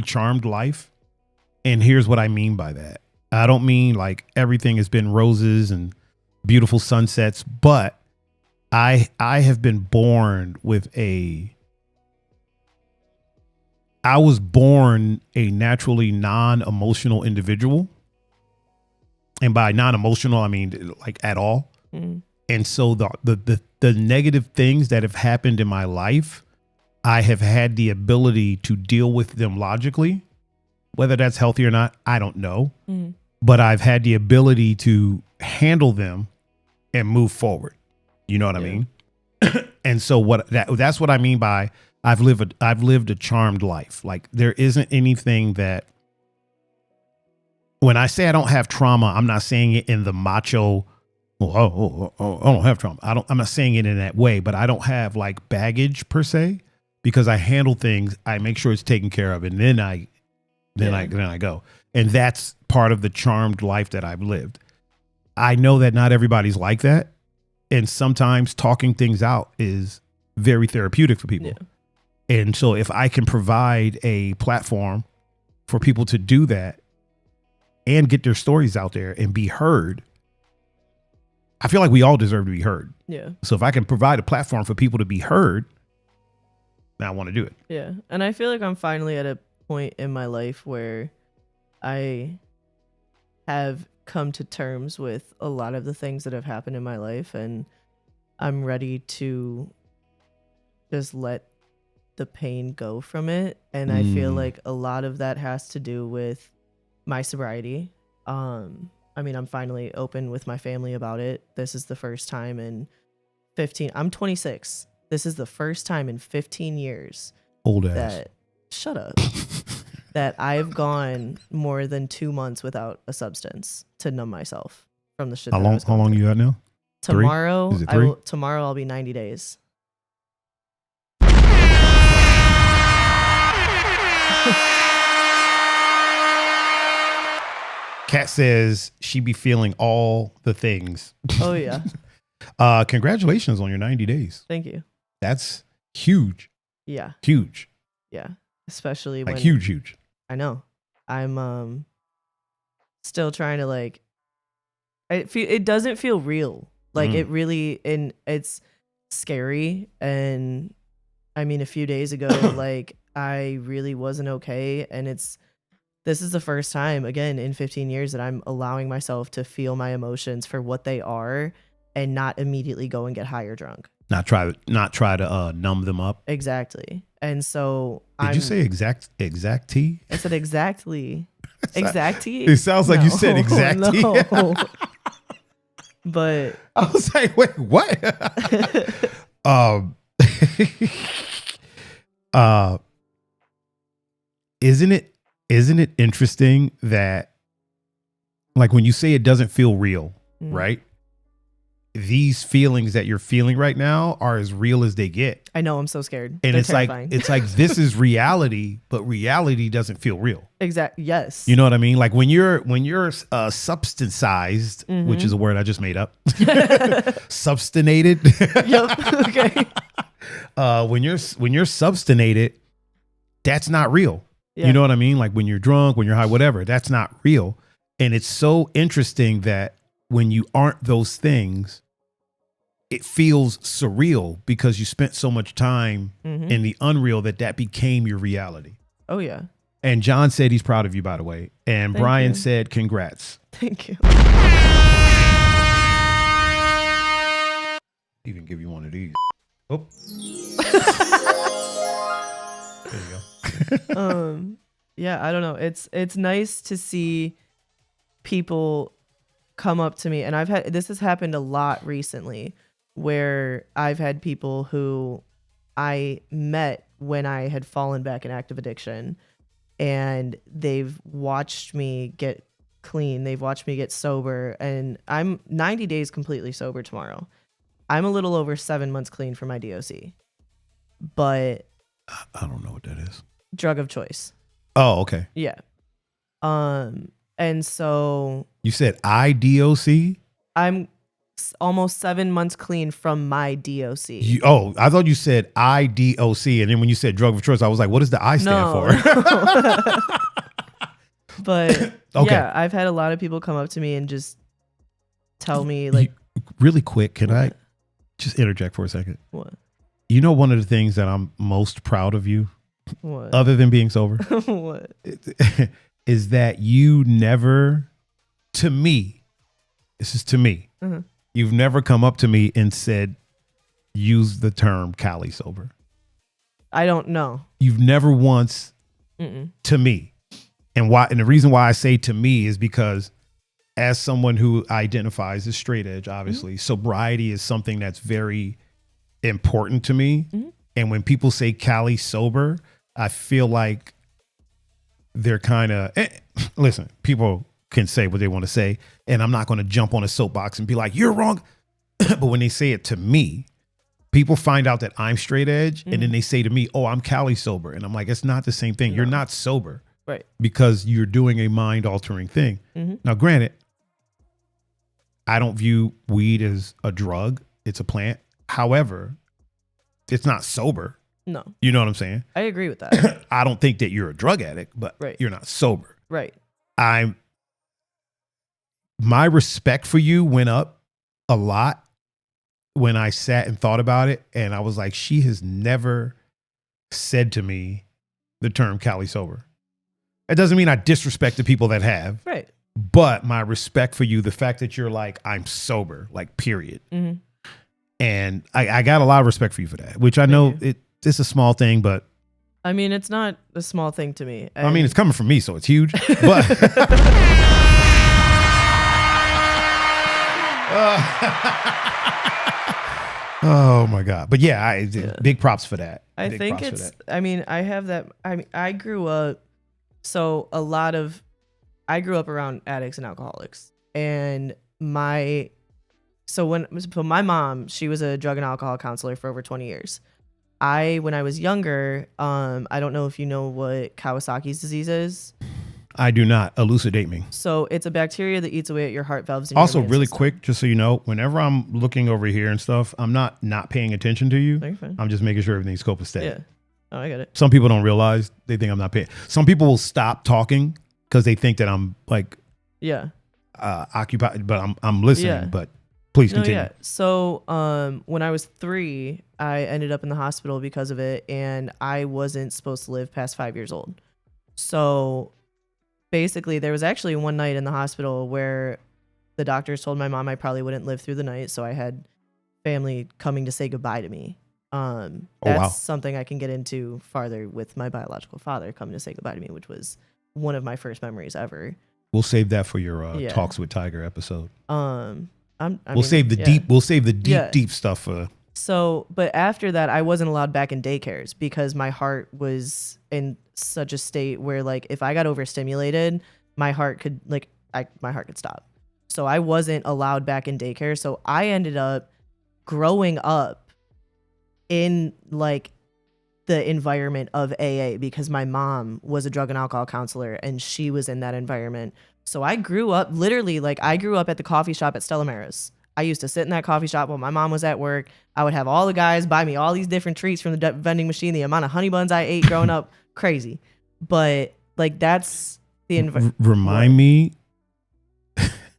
charmed life. And here's what I mean by that. I don't mean like everything has been roses and beautiful sunsets, but I have been born I was born a naturally non-emotional individual. And by non-emotional, I mean like at all. Mm. And so the negative things that have happened in my life, I have had the ability to deal with them logically. Whether that's healthy or not, I don't know. Mm. But I've had the ability to handle them and move forward. You know what I mean? And so that's what I mean by I've lived a charmed life. Like there isn't anything that, when I say I don't have trauma, I'm not saying it in the macho, I don't have trauma. I'm not saying it in that way, but I don't have like baggage per se, because I handle things, I make sure it's taken care of, and then I go. And that's part of the charmed life that I've lived. I know that not everybody's like that. And sometimes talking things out is very therapeutic for people. Yeah. And so if I can provide a platform for people to do that and get their stories out there and be heard, I feel like we all deserve to be heard. Yeah. So if I can provide a platform for people to be heard, then I want to do it. Yeah. And I feel like I'm finally at a point in my life where I have come to terms with a lot of the things that have happened in my life, and I'm ready to just let the pain go from it. And I feel like a lot of that has to do with my sobriety. I mean, I'm finally open with my family about it. This is the first time in 15, I'm 26. This is the first time in 15 years old ass. Shut up. That I've gone more than 2 months without a substance to numb myself from the shit. How long you got now? Tomorrow, 3? Is it 3? Tomorrow I'll be 90 days. Kat says she be feeling all the things. Oh yeah. Congratulations on your 90 days. Thank you. That's huge. Yeah. Huge. Yeah. Especially like when huge. I know. I'm still trying to like it doesn't feel real. Like it really, and it's scary. And I mean, a few days ago, like I really wasn't okay. And this is the first time again in 15 years that I'm allowing myself to feel my emotions for what they are and not immediately go and get high or drunk. Not try to numb them up. Exactly. And so Did you say exact tea? I said exactly. Exact tea? It sounds like you said exact tea. No. But I was like, wait, what? Isn't it interesting that, like, when you say it doesn't feel real, right? these feelings that you're feeling right now are as real as they get. I know, I'm so scared. And They're it's terrifying. like this is reality, but reality doesn't feel real. Exactly. Yes. You know what I mean? Like when you're substancized, which is a word I just made up. Substanated. Yep. Okay. When you're substanated, that's not real. Yeah. You know what I mean? Like when you're drunk, when you're high, whatever, that's not real. And it's so interesting that when you aren't those things, it feels surreal because you spent so much time in the unreal that became your reality. Oh, yeah. And John said he's proud of you, by the way. And Thank Brian you. said, congrats. Thank you. Even give you one of these. Oh. There you go. Yeah, I don't know. It's nice to see people come up to me, and this has happened a lot recently, where I've had people who I met when I had fallen back in active addiction, and they've watched me get clean. They've watched me get sober, and I'm 90 days completely sober tomorrow. I'm a little over 7 months clean from my DOC, but I don't know what that is. drug of choice. Oh, okay. Yeah. And so You said IDOC? I'm almost 7 months clean from my DOC. I thought you said IDOC. And then when you said drug of choice, I was like, what does the I stand for? But Okay. yeah, I've had a lot of people come up to me and just tell me like, really quick, can I What? just interject for a second? what? You know, one of the things that I'm most proud of you, What? other than being sober, What? is that you never, to me, this is to me, you've never come up to me and said, use the term Cali sober. I don't know. You've never once to me. And the reason why I say to me is because as someone who identifies as straight edge, obviously, sobriety is something that's very important to me. And when people say Cali sober, I feel like they're kind of, listen, people can say what they want to say, and I'm not going to jump on a soapbox and be like, you're wrong. But when they say it to me, people find out that I'm straight edge, and then they say to me, oh, I'm Cali sober. And I'm like, it's not the same thing. No. You're not sober. Right. Because you're doing a mind altering thing. Now, granted, I don't view weed as a drug. It's a plant. However, it's not sober. No. You know what I'm saying? I agree with that. I don't think that you're a drug addict, but you're not sober. Right. My respect for you went up a lot when I sat and thought about it. And I was like, she has never said to me the term Cali sober. It doesn't mean I disrespect the people that have. Right. But my respect for you, the fact that you're like, I'm sober, like, period. And I got a lot of respect for you for that, which I know it's a small thing, but. I mean, it's not a small thing to me. I mean, it's coming from me, so it's huge. But. Oh my God. But yeah, big props for that. I think I mean, I have that. I mean, I grew up around addicts and alcoholics, and my mom, she was a drug and alcohol counselor for over 20 years. When I was younger, I don't know if you know what Kawasaki's disease is. I do not. Elucidate me. So it's a bacteria that eats away at your heart valves. And also, your really system. quick, just so you know, whenever I'm looking over here and stuff, I'm not paying attention to you. I'm just making sure everything's copacetic. Yeah. Oh, I get it. Some people don't realize. They think I'm not paying. Some people will stop talking because they think that I'm like, occupied, but I'm listening. Yeah. But please continue. Yeah. So when I was 3, I ended up in the hospital because of it, and I wasn't supposed to live past 5 years old. So basically, there was actually one night in the hospital where the doctors told my mom I probably wouldn't live through the night, so I had family coming to say goodbye to me. That's something I can get into farther with my biological father coming to say goodbye to me, which was one of my first memories ever. We'll save that for your Talks with Thaiger episode. We'll save the deep stuff for. So, but after that, I wasn't allowed back in daycares because my heart was in such a state where, like, if I got overstimulated, my heart could stop. So I wasn't allowed back in daycare. So I ended up growing up in like the environment of AA because my mom was a drug and alcohol counselor and she was in that environment. So I grew up literally like I grew up at the coffee shop at Stella Maris. I used to sit in that coffee shop while my mom was at work. I would have all the guys buy me all these different treats from the vending machine. The amount of honey buns I ate growing up, crazy. But like that's the environment. Remind me.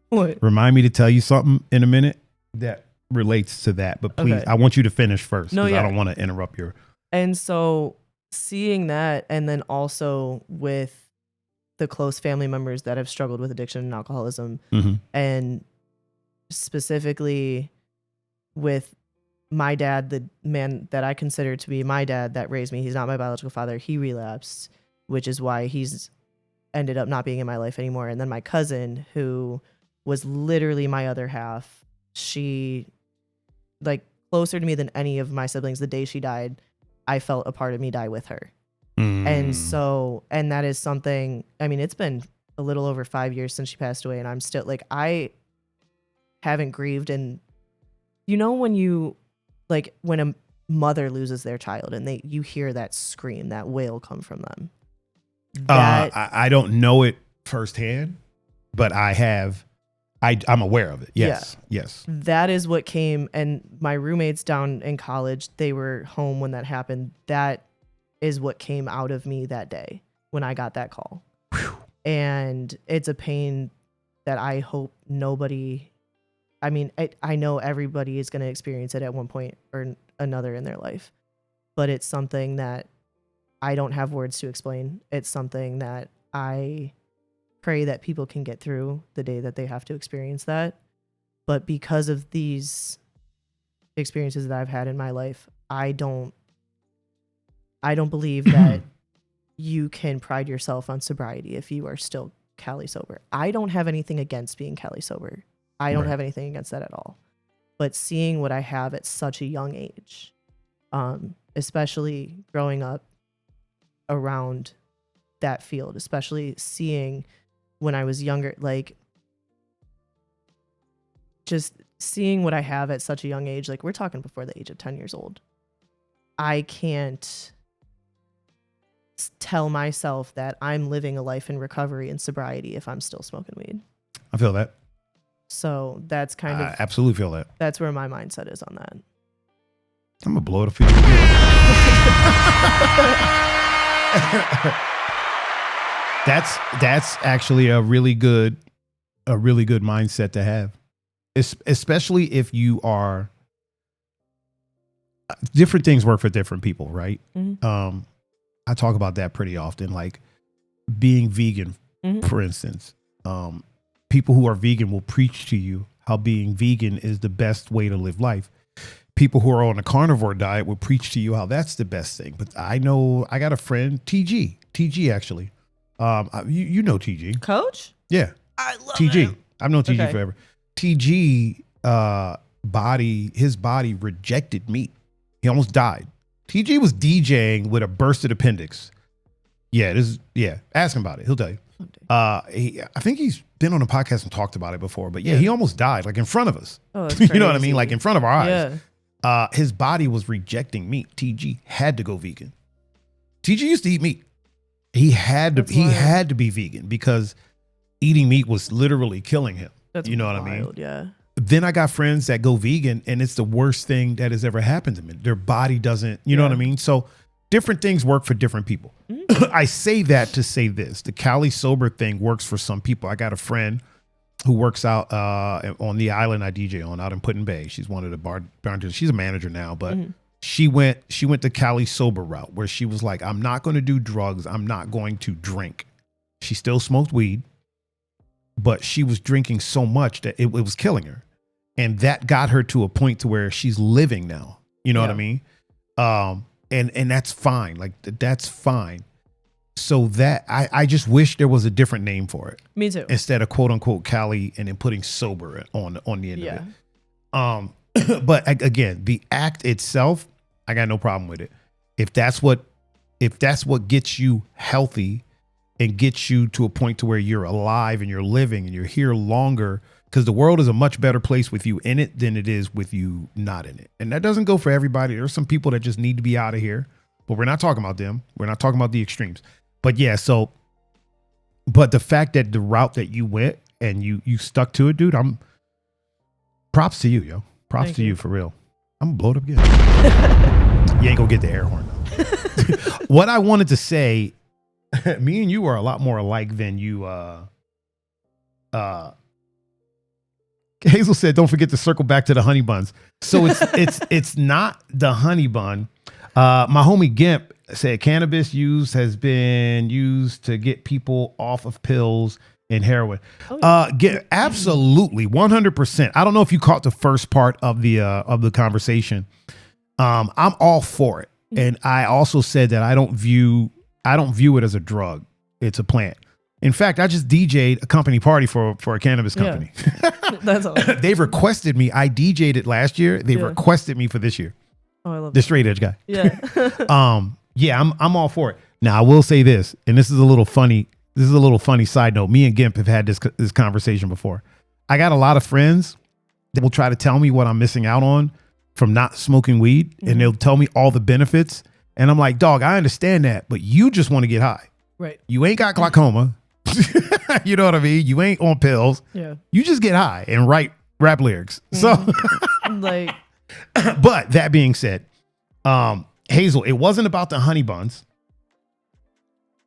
What? Remind me to tell you something in a minute that relates to that. But please, Okay. I want you to finish first. No, I yeah. don't want to interrupt your. And so seeing that, and then also with the close family members that have struggled with addiction and alcoholism, and specifically with my dad, the man that I consider to be my dad that raised me, he's not my biological father. He relapsed, which is why he's ended up not being in my life anymore. And then my cousin, who was literally my other half, she like closer to me than any of my siblings. The day she died, I felt a part of me die with her. And so, and that is something, I mean, it's been a little over 5 years since she passed away and I'm still like, I haven't grieved. And you know, when you like, when a mother loses their child and you hear that scream, that wail come from them. I don't know it firsthand, but I'm aware of it. Yes. Yeah. Yes. That is what came. And my roommates down in college, they were home when that happened. That is what came out of me that day when I got that call. Whew. And it's a pain that I hope nobody, I mean, I know everybody is going to experience it at one point or another in their life, but it's something that I don't have words to explain. It's something that I pray that people can get through the day that they have to experience that. But because of these experiences that I've had in my life, I don't believe that you can pride yourself on sobriety if you are still Cali sober. I don't have anything against being Cali sober. I don't have anything against that at all. But seeing what I have at such a young age, especially growing up around that field, especially seeing when I was younger, like just seeing what I have at such a young age, like we're talking before the age of 10 years old. I can't tell myself that I'm living a life in recovery and sobriety if I'm still smoking weed. I feel that. So that's kind of, I absolutely feel that. that's where my mindset is on that. I'm gonna blow it up for you. That's actually a really good mindset to have, especially if you are. Different things work for different people, right? Mm-hmm. I talk about that pretty often, like being vegan, for instance. People who are vegan will preach to you how being vegan is the best way to live life. People who are on a carnivore diet will preach to you how that's the best thing. But I know I got a friend, TG actually. You know TG. Coach? Yeah. I love TG. him. I've known TG forever. TG his body rejected meat. He almost died. TG was DJing with a bursted appendix. Yeah, ask him about it. He'll tell you. I think he's been on a podcast and talked about it before, but he almost died like in front of us. Oh, that's you know what I mean? Like in front of our eyes. Yeah. His body was rejecting meat. TG had to go vegan. TG used to eat meat. He had to be vegan because eating meat was literally killing him. That's you know what wild, I mean? Yeah. Then I got friends that go vegan and it's the worst thing that has ever happened to them. Their body doesn't, you know what I mean? So different things work for different people. Mm-hmm. I say that to say this. The Cali sober thing works for some people. I got a friend who works out on the island I DJ on out in Put in Bay. She's one of the bartenders. She's a manager now, but she went the Cali sober route where she was like, I'm not going to do drugs. I'm not going to drink. She still smoked weed, but she was drinking so much that it was killing her. And that got her to a point to where she's living now. You know what I mean? And that's fine. Like that's fine. So that I just wish there was a different name for it. Me too. Instead of quote unquote Cali and then putting sober on the end of it. But again, the act itself, I got no problem with it. If that's what gets you healthy and gets you to a point to where you're alive and you're living and you're here longer, because the world is a much better place with you in it than it is with you not in it. And that doesn't go for everybody. There's some people that just need to be out of here, but we're not talking about them. We're not talking about the extremes. But yeah, so, but the fact that the route that you went and you stuck to it, dude, props to you, yo. Props Thank to you. you for real. I'm gonna blow it up again. You ain't gonna get the air horn though. What I wanted to say, me and you are a lot more alike than you Hazel said, don't forget to circle back to the honey buns. So it's not the honey bun. My homie Gimp said cannabis use has been used to get people off of pills and heroin. Oh, yeah. Absolutely 100%. I don't know if you caught the first part of the conversation. I'm all for it. And I also said that I don't view it as a drug. It's a plant. In fact, I just DJ'd a company party for a cannabis company. Yeah. That's awesome. They've requested me. I DJ'd it last year. They've requested me for this year. Oh, I love the straight edge guy. Yeah. Yeah, I'm all for it. Now I will say this, and this is a little funny. This is a little funny side note. Me and Gimp have had this conversation before. I got a lot of friends that will try to tell me what I'm missing out on from not smoking weed, and they'll tell me all the benefits. And I'm like, dog, I understand that, but you just want to get high. Right. You ain't got glaucoma. You know what I mean? You ain't on pills. Yeah. You just get high and write rap lyrics. So like, but that being said, Hazel, it wasn't about the honey buns.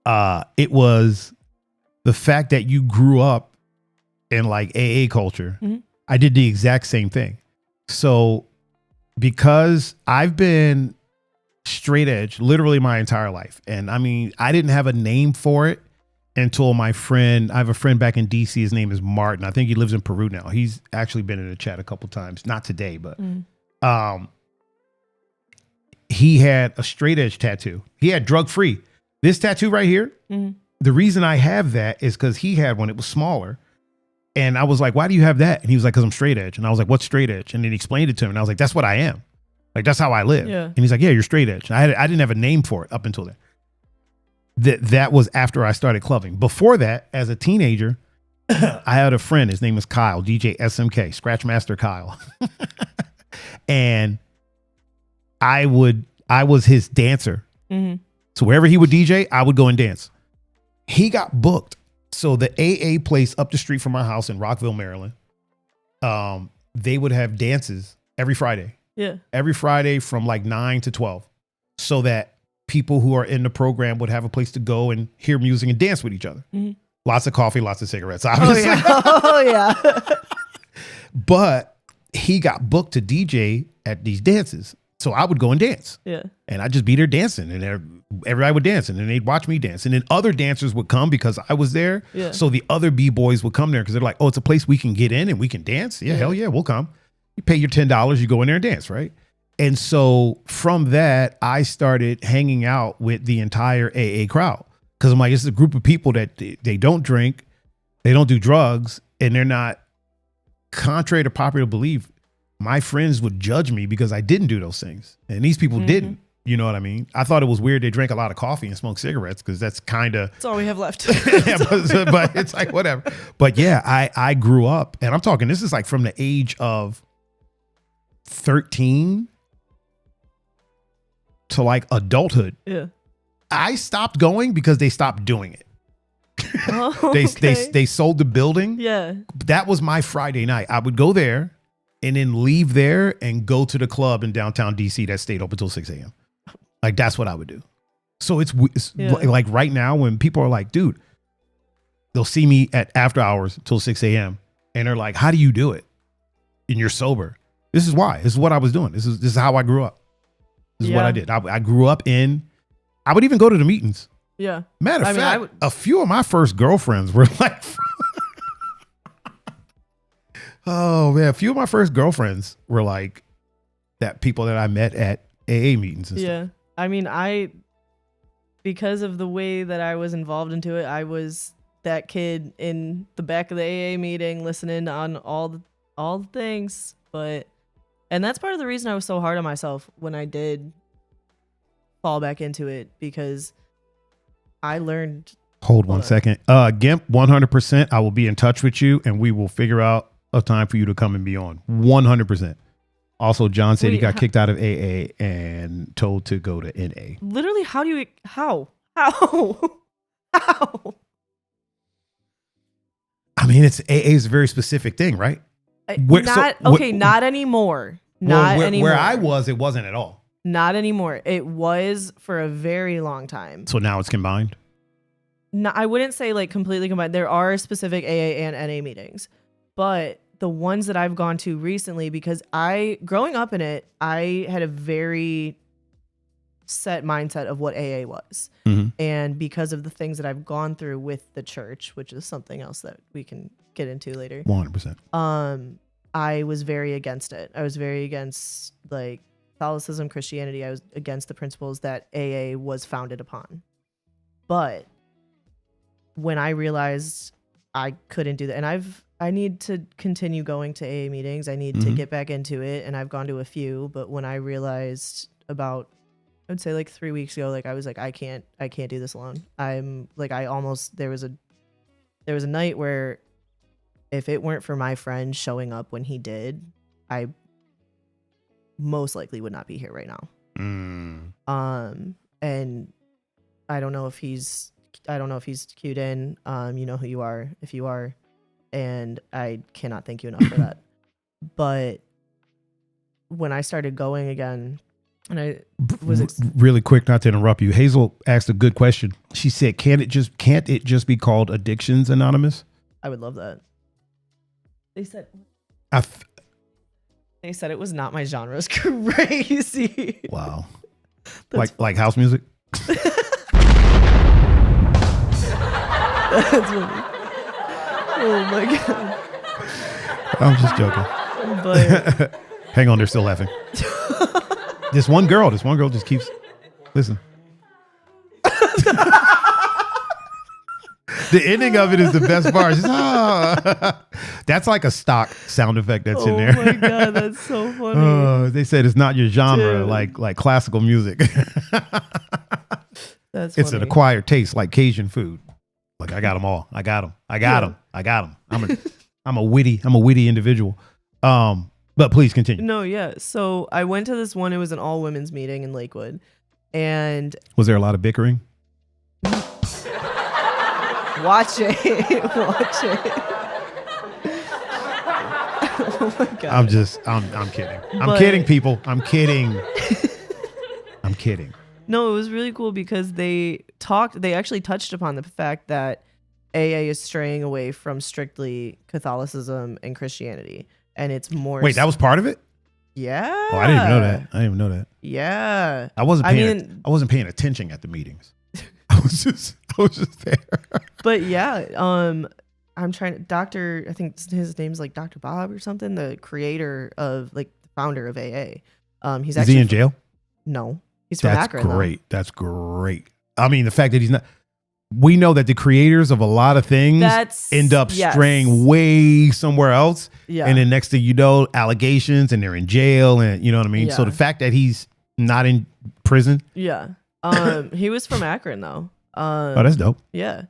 It was the fact that you grew up in like AA culture. I did the exact same thing. So because I've been straight edge literally my entire life. And I mean, I didn't have a name for it until I have a friend back in DC. His name is Martin. I think he lives in Peru now. He's actually been in the chat a couple times, not today, but he had a straight edge tattoo. He had drug free. This tattoo right here, the reason I have that is because he had one. It was smaller. And I was like, why do you have that? And he was like, because I'm straight edge. And I was like, what's straight edge? And then he explained it to him. And I was like, that's what I am. Like, that's how I live. Yeah. And he's like, yeah, you're straight edge. And I didn't have a name for it up until then. That was after I started clubbing. Before that, as a teenager, I had a friend. His name is Kyle, DJ SMK, Scratchmaster Kyle. And I was his dancer. So wherever he would DJ, I would go and dance. He got booked. So the AA place up the street from my house in Rockville, Maryland, they would have dances every Friday. Yeah. Every Friday from like 9 to 12. So that people who are in the program would have a place to go and hear music and dance with each other. Lots of coffee, lots of cigarettes, obviously. Oh, yeah. But he got booked to DJ at these dances. So I would go and dance. Yeah. And I'd just be there dancing, and everybody would dance, and then they'd watch me dance. And then other dancers would come because I was there. Yeah. So the other B-boys would come there because they're like, oh, it's a place we can get in and we can dance. Yeah, hell yeah, we'll come. You pay your $10, you go in there and dance, right? And so from that, I started hanging out with the entire AA crowd because I'm like, it's a group of people that they don't drink, they don't do drugs, and they're not, contrary to popular belief, my friends would judge me because I didn't do those things. And these people didn't. You know what I mean? I thought it was weird they drank a lot of coffee and smoked cigarettes because that's kind of... That's all we have left. Yeah, but it's like, whatever. But yeah, I grew up, and I'm talking, this is like from the age of 13 to like adulthood. Yeah. I stopped going because they stopped doing it. Oh, okay. They sold the building. Yeah. That was my Friday night. I would go there and then leave there and go to the club in downtown DC that stayed open until 6 a.m. Like, that's what I would do. So it's like right now when people are like, dude, they'll see me at after hours till 6 a.m. and they're like, how do you do it? And you're sober. This is why. This is what I was doing. This is how I grew up. This is what I did. I grew up I would even go to the meetings. Yeah. Matter of fact, a few of my first girlfriends were like, oh man, a few of my first girlfriends were like that people that I met at AA meetings and stuff. I mean, because of the way that I was involved into it, I was that kid in the back of the AA meeting listening on all the things. And that's part of the reason I was so hard on myself when I did fall back into it, because I learned. Hold one second. Gimp, 100%. I will be in touch with you and we will figure out of time for you to come and be on. 100%. Also, John said he got kicked out of AA and told to go to NA. Literally, how? How? I mean, AA is a very specific thing, right? Not anymore. Not anymore. Where I was, it wasn't at all. Not anymore. It was for a very long time. So now it's combined? No, I wouldn't say like completely combined. There are specific AA and NA meetings, but the ones that I've gone to recently, because growing up in it, I had a very set mindset of what AA was. Mm-hmm. And because of the things that I've gone through with the church, which is something else that we can get into later. 100%. I was very against it. I was very against like Catholicism, Christianity. I was against the principles that AA was founded upon. But when I realized I couldn't do that, and I need to continue going to AA meetings. I need to get back into it, and I've gone to a few. But when I realized about, I would say like 3 weeks ago, like I was like, I can't do this alone. I'm like, there was a night where if it weren't for my friend showing up when he did, I most likely would not be here right now. And I don't know if he's cued in. You know who you are if you are, and I cannot thank you enough for that. But when I started going again, and I was really quick, not to interrupt you, Hazel asked a good question. She said, can't it just be called Addictions Anonymous? I would love that. They said it was not my genre. It's crazy. Wow. Like house music? That's funny. Oh my god. I'm just joking. But hang on, they're still laughing. This one girl just keeps listen. The ending of it is the best part. Just, that's like a stock sound effect that's in there. Oh my god, that's so funny. They said it's not your genre, Dude. like classical music. It's an acquired taste, like Cajun food. Like I got them all. I got them. I'm a witty individual. But please continue. No, yeah. So I went to this one. It was an all women's meeting in Lakewood, and was there a lot of bickering? Watch it. Oh my god. I'm kidding. I'm kidding, people. I'm kidding. I'm kidding. No, it was really cool because they actually touched upon the fact that AA is straying away from strictly Catholicism and Christianity. And it's more. Wait, that was part of it? Yeah. Oh, I didn't even know that. Yeah. I wasn't paying attention at the meetings. I was just there. But yeah, I'm trying to I think his name's like Dr. Bob or something, the creator of like the founder of AA. Is he in jail? No. He's from Akron. That's great. That's great. I mean, the fact that he's not. We know that the creators of a lot of things end up straying way somewhere else. Yeah. And then next thing you know, allegations and they're in jail, and you know what I mean? Yeah. So the fact that he's not in prison. Yeah. He was from Akron though. Oh, that's dope. Yeah.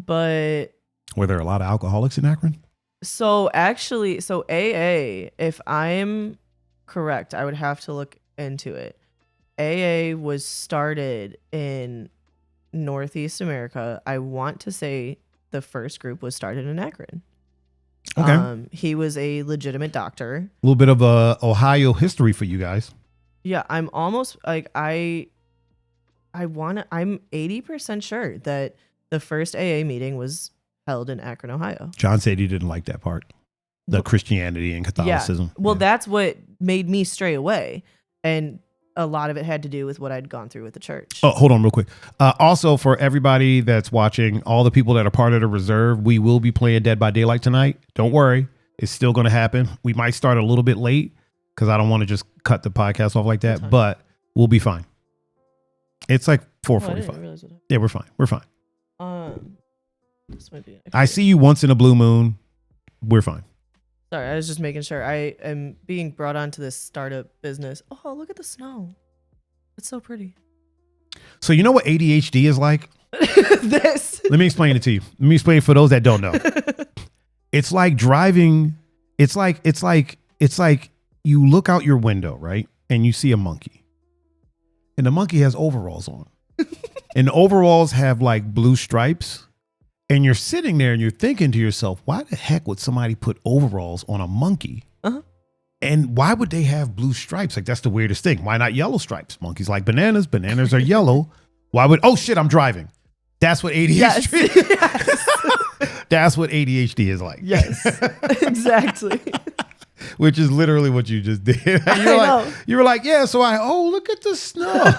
But were there a lot of alcoholics in Akron? So AA, if I'm correct, I would have to look into it. AA was started in Northeast America. I want to say the first group was started in Akron. Okay. He was a legitimate doctor. A little bit of Ohio history for you guys. Yeah, I'm almost like I'm 80% sure that the first AA meeting was held in Akron, Ohio. John said he didn't like that part. The Christianity and Catholicism. Yeah. Well, that's what made me stray away. And a lot of it had to do with what I'd gone through with the church. Oh, hold on real quick. Also, for everybody that's watching, all the people that are part of the reserve, we will be playing Dead by Daylight tonight. Don't worry. It's still going to happen. We might start a little bit late because I don't want to just cut the podcast off like that, but we'll be fine. It's like 4:45. Yeah, we're fine. We're fine. This might be I see you once in a blue moon. We're fine. Sorry, I was just making sure. I am being brought onto this startup business. Oh, look at the snow. It's so pretty. So you know what ADHD is like? This. Let me explain it to you. Let me explain it for those that don't know. It's like driving It's like you look out your window, right? And you see a monkey. And the monkey has overalls on. And the overalls have like blue stripes. And you're sitting there and you're thinking to yourself, why the heck would somebody put overalls on a monkey? Uh-huh. And why would they have blue stripes? Like, that's the weirdest thing. Why not yellow stripes? Monkeys like bananas. Bananas are yellow. Why would, oh shit, I'm driving. That's what ADHD is. Yes. That's what ADHD is like. Yes, exactly. Which is literally what you just did. You were like, yeah, so look at the snow.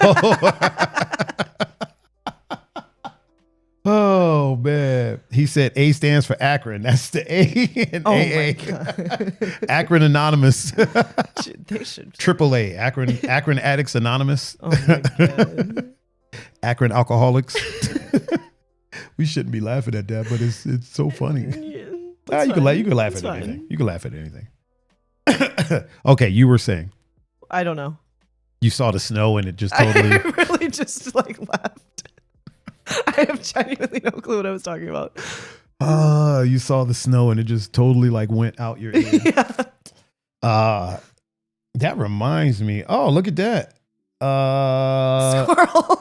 Oh, man. He said A stands for Akron. That's the A in AA. Akron Anonymous. They should. Triple A. Akron Addicts Anonymous. Oh my God. Akron Alcoholics. We shouldn't be laughing at that, but it's so funny. Yeah, you can laugh at anything. You can laugh at anything. Okay, you were saying. I don't know. You saw the snow and it just totally. I really just like laughed. I have genuinely no clue what I was talking about. You saw the snow and it just totally like went out your ear. Yeah. That reminds me. Oh, look at that. Squirrel.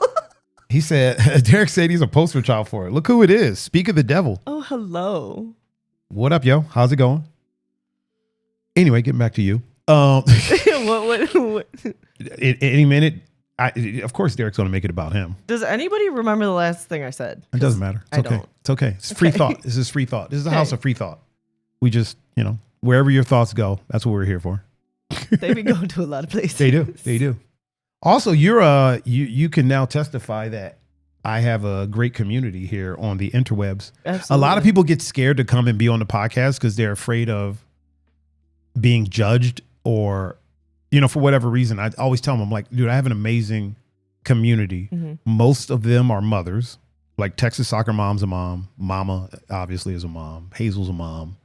He said, Derek said he's a poster child for it. Look who it is. Speak of the devil. Oh, hello. What up, yo? How's it going? Anyway, getting back to you. What? Any minute. Of course, Derek's going to make it about him. Does anybody remember the last thing I said? It doesn't matter. It's okay. Don't. It's okay. It's free thought. This is free thought. This is a house of free thought. We just, wherever your thoughts go, that's what we're here for. They be going to a lot of places. They do. They do. Also, you can now testify that I have a great community here on the interwebs. Absolutely. A lot of people get scared to come and be on the podcast because they're afraid of being judged or, for whatever reason. I always tell them, I'm like, dude, I have an amazing community. Mm-hmm. Most of them are mothers. Like Texas Soccer Mom's a mom. Mama obviously is a mom. Hazel's a mom.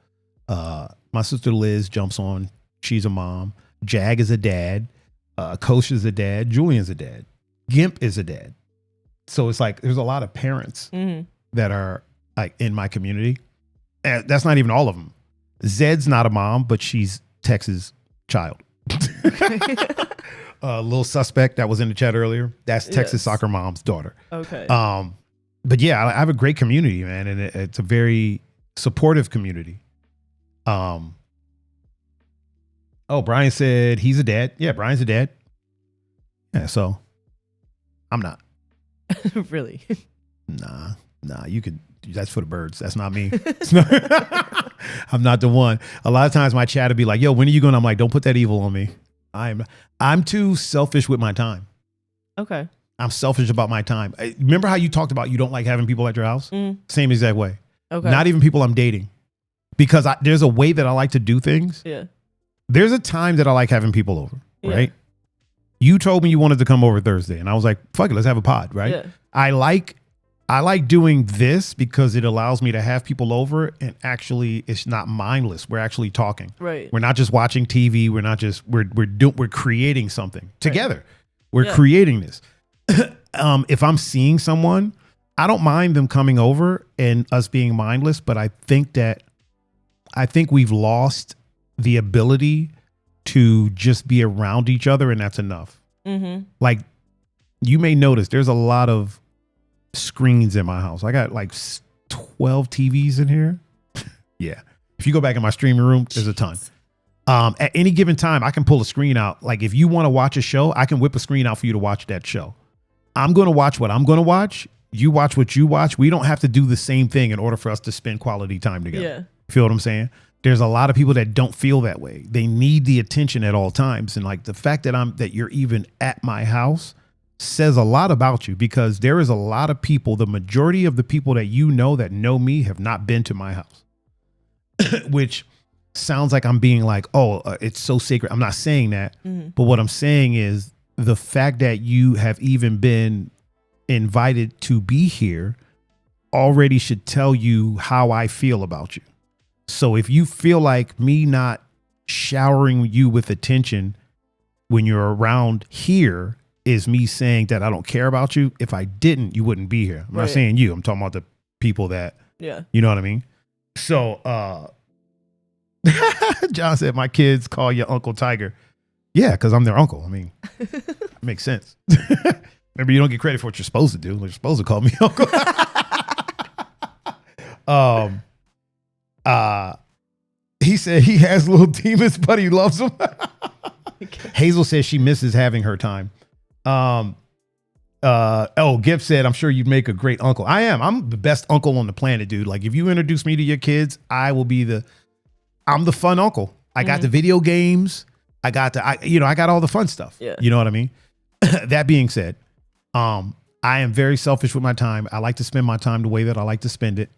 My sister Liz jumps on. She's a mom. Jag is a dad. Coach is a dad. Julian's a dad. Gimp is a dad. So it's like there's a lot of parents that are like in my community. And that's not even all of them. Zed's not a mom, but she's Tex's child. Little suspect that was in the chat earlier. That's Texas Soccer Mom's daughter. Okay. But yeah, I have a great community, man, and it's a very supportive community. Oh, Brian said he's a dad. Yeah, Brian's a dad. Yeah, so I'm not. Really? Nah, you could. That's for the birds. That's not me. I'm not the one. A lot of times my chat would be like, yo, when are you going? I'm like, don't put that evil on me. I'm too selfish with my time. Okay. I'm selfish about my time. Remember how you talked about you don't like having people at your house? Same exact way. Okay. Not even people I'm dating. Because there's a way that I like to do things. Yeah. There's a time that I like having people over, right? Yeah. You told me you wanted to come over Thursday, and I was like, fuck it, let's have a pod, right? Yeah. I like doing this because it allows me to have people over and actually it's not mindless. We're actually talking. Right. We're not just watching TV. We're not just we're creating something together. Right. We're creating this. If I'm seeing someone, I don't mind them coming over and us being mindless, but I think we've lost the ability to just be around each other, and that's enough. Mm-hmm. Like, you may notice there's a lot of screens in my house. I got like 12 TVs in here. Yeah. If you go back in my streaming room, there's a ton. At any given time, I can pull a screen out. Like, if you want to watch a show, I can whip a screen out for you to watch that show. I'm going to watch what I'm going to watch. You watch what you watch. We don't have to do the same thing in order for us to spend quality time together. Yeah. Feel what I'm saying? There's a lot of people that don't feel that way. They need the attention at all times. And like the fact that you're even at my house says a lot about you, because there is a lot of people, the majority of the people that that know me have not been to my house, which sounds like I'm being like, it's so sacred. I'm not saying that. Mm-hmm. But what I'm saying is the fact that you have even been invited to be here already should tell you how I feel about you. So if you feel like me not showering you with attention when you're around here is me saying that I don't care about you, if I didn't, you wouldn't be here. I'm not saying you. I'm talking about the people that, you know what I mean? So John said, my kids call you Uncle Thaiger. Yeah, because I'm their uncle. I mean, it makes sense. Remember, you don't get credit for what you're supposed to do. You're supposed to call me uncle. He said he has little demons, but he loves them. Hazel says she misses having her time. Gift said, I'm sure you'd make a great uncle. I am. I'm the best uncle on the planet, dude. Like, if you introduce me to your kids, I'm the fun uncle. I got the video games. I got all the fun stuff. Yeah. You know what I mean? That being said, I am very selfish with my time. I like to spend my time the way that I like to spend it.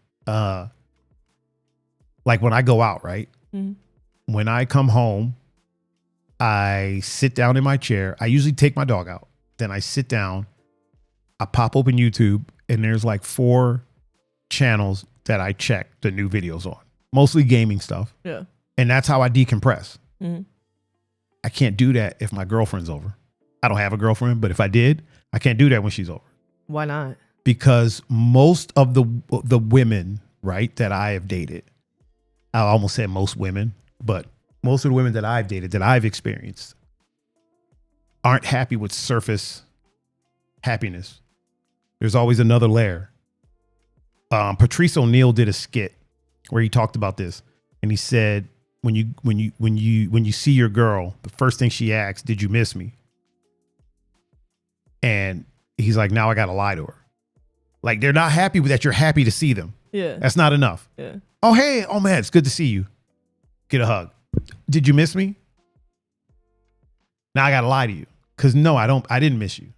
Like when I go out, right? Mm-hmm. When I come home, I sit down in my chair. I usually take my dog out. Then I sit down. I pop open YouTube, and there's like 4 channels that I check the new videos on. Mostly gaming stuff. Yeah. And that's how I decompress. Mm-hmm. I can't do that if my girlfriend's over. I don't have a girlfriend, but if I did, I can't do that when she's over. Why not? Because most of the women, right, that I have dated, I almost said most women, but most of the women that I've dated, that I've experienced, aren't happy with surface happiness. There's always another layer. Patrice O'Neal did a skit where he talked about this, and he said, when you see your girl, the first thing she asks, "Did you miss me?" And he's like, now I got to lie to her. Like, they're not happy with that. You're happy to see them. Yeah. That's not enough. Yeah. Oh, hey, oh man, it's good to see you. Get a hug. Did you miss me? Now I got to lie to you. Cause no, I didn't miss you.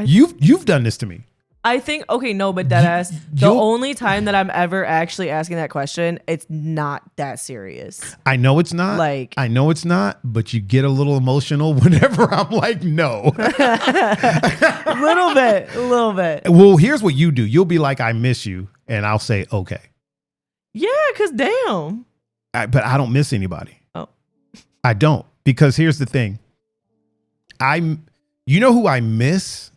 You've done this to me. I think, okay, no, but deadass, the only time that I'm ever actually asking that question, it's not that serious. I know it's not. I know it's not, but you get a little emotional whenever I'm like, no. A little bit. Well, here's what you do. You'll be like, I miss you. And I'll say, okay. Yeah, because damn. But I don't miss anybody. Oh. I don't. Because here's the thing. You know who I miss?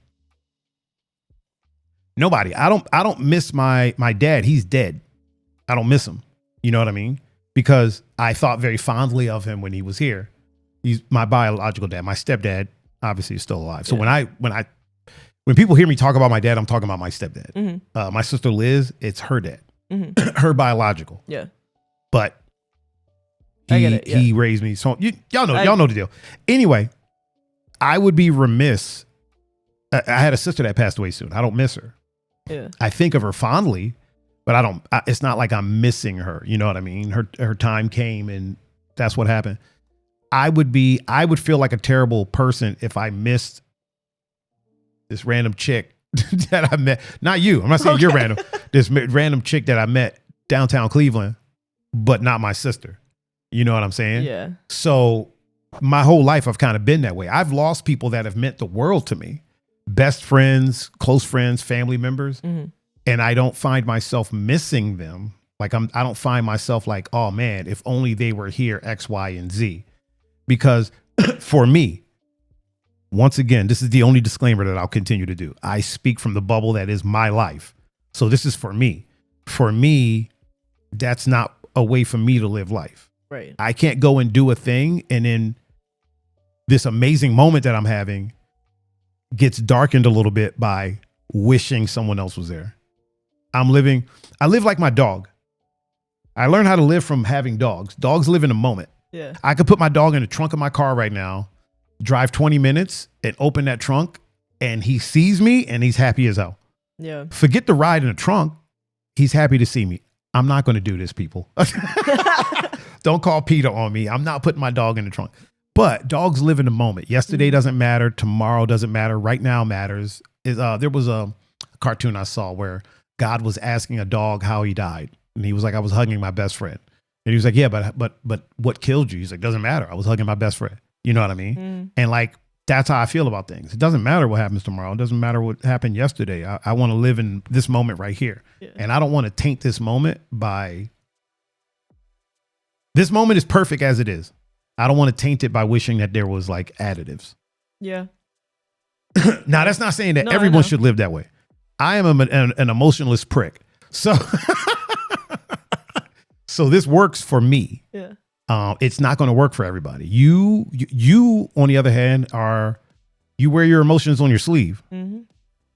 Nobody. I don't miss my dad. He's dead. I don't miss him. You know what I mean? Because I thought very fondly of him when he was here. He's my biological dad. My stepdad obviously is still alive. So when people hear me talk about my dad, I'm talking about my stepdad. Mm-hmm. My sister Liz, it's her dad. Mm-hmm. Her biological. Yeah. But I get it. Yeah. He raised me. So y'all know the deal. Anyway, I would be remiss. I had a sister that passed away soon. I don't miss her. Yeah. I think of her fondly, but it's not like I'm missing her. You know what I mean? Her time came and that's what happened. I would feel like a terrible person if I missed this random chick that I met. Not you. I'm not saying you're random. This random chick that I met downtown Cleveland, but not my sister. You know what I'm saying? Yeah. So my whole life, I've kind of been that way. I've lost people that have meant the world to me. Best friends, close friends, family members. Mm-hmm. And I don't find myself missing them. Like I don't find myself like, oh man, if only they were here, X, Y, and Z. Because for me, once again, this is the only disclaimer that I'll continue to do. I speak from the bubble that is my life. So this is for me. For me, that's not a way for me to live life. Right. I can't go and do a thing and then this amazing moment that I'm having gets darkened a little bit by wishing someone else was there. I live like my dog. I learned how to live from having dogs. Dogs live in a moment. Yeah. I could put my dog in the trunk of my car right now, drive 20 minutes and open that trunk and he sees me and he's happy as hell. Yeah. Forget the ride in the trunk. He's happy to see me. I'm not going to do this, people. Don't call Peter on me. I'm not putting my dog in the trunk. But dogs live in the moment. Yesterday doesn't matter. Tomorrow doesn't matter. Right now matters. There was a cartoon I saw where God was asking a dog how he died. And he was like, I was hugging my best friend. And he was like, yeah, but what killed you? He's like, doesn't matter. I was hugging my best friend. You know what I mean? Mm. And like, that's how I feel about things. It doesn't matter what happens tomorrow. It doesn't matter what happened yesterday. I want to live in this moment right here. Yeah. And I don't want to taint this moment by, this moment is perfect as it is. I don't want to taint it by wishing that there was like additives. Yeah. Now, that's not saying that everyone should live that way. I am an emotionless prick. So, so this works for me. Yeah. It's not going to work for everybody. You, on the other hand, you wear your emotions on your sleeve,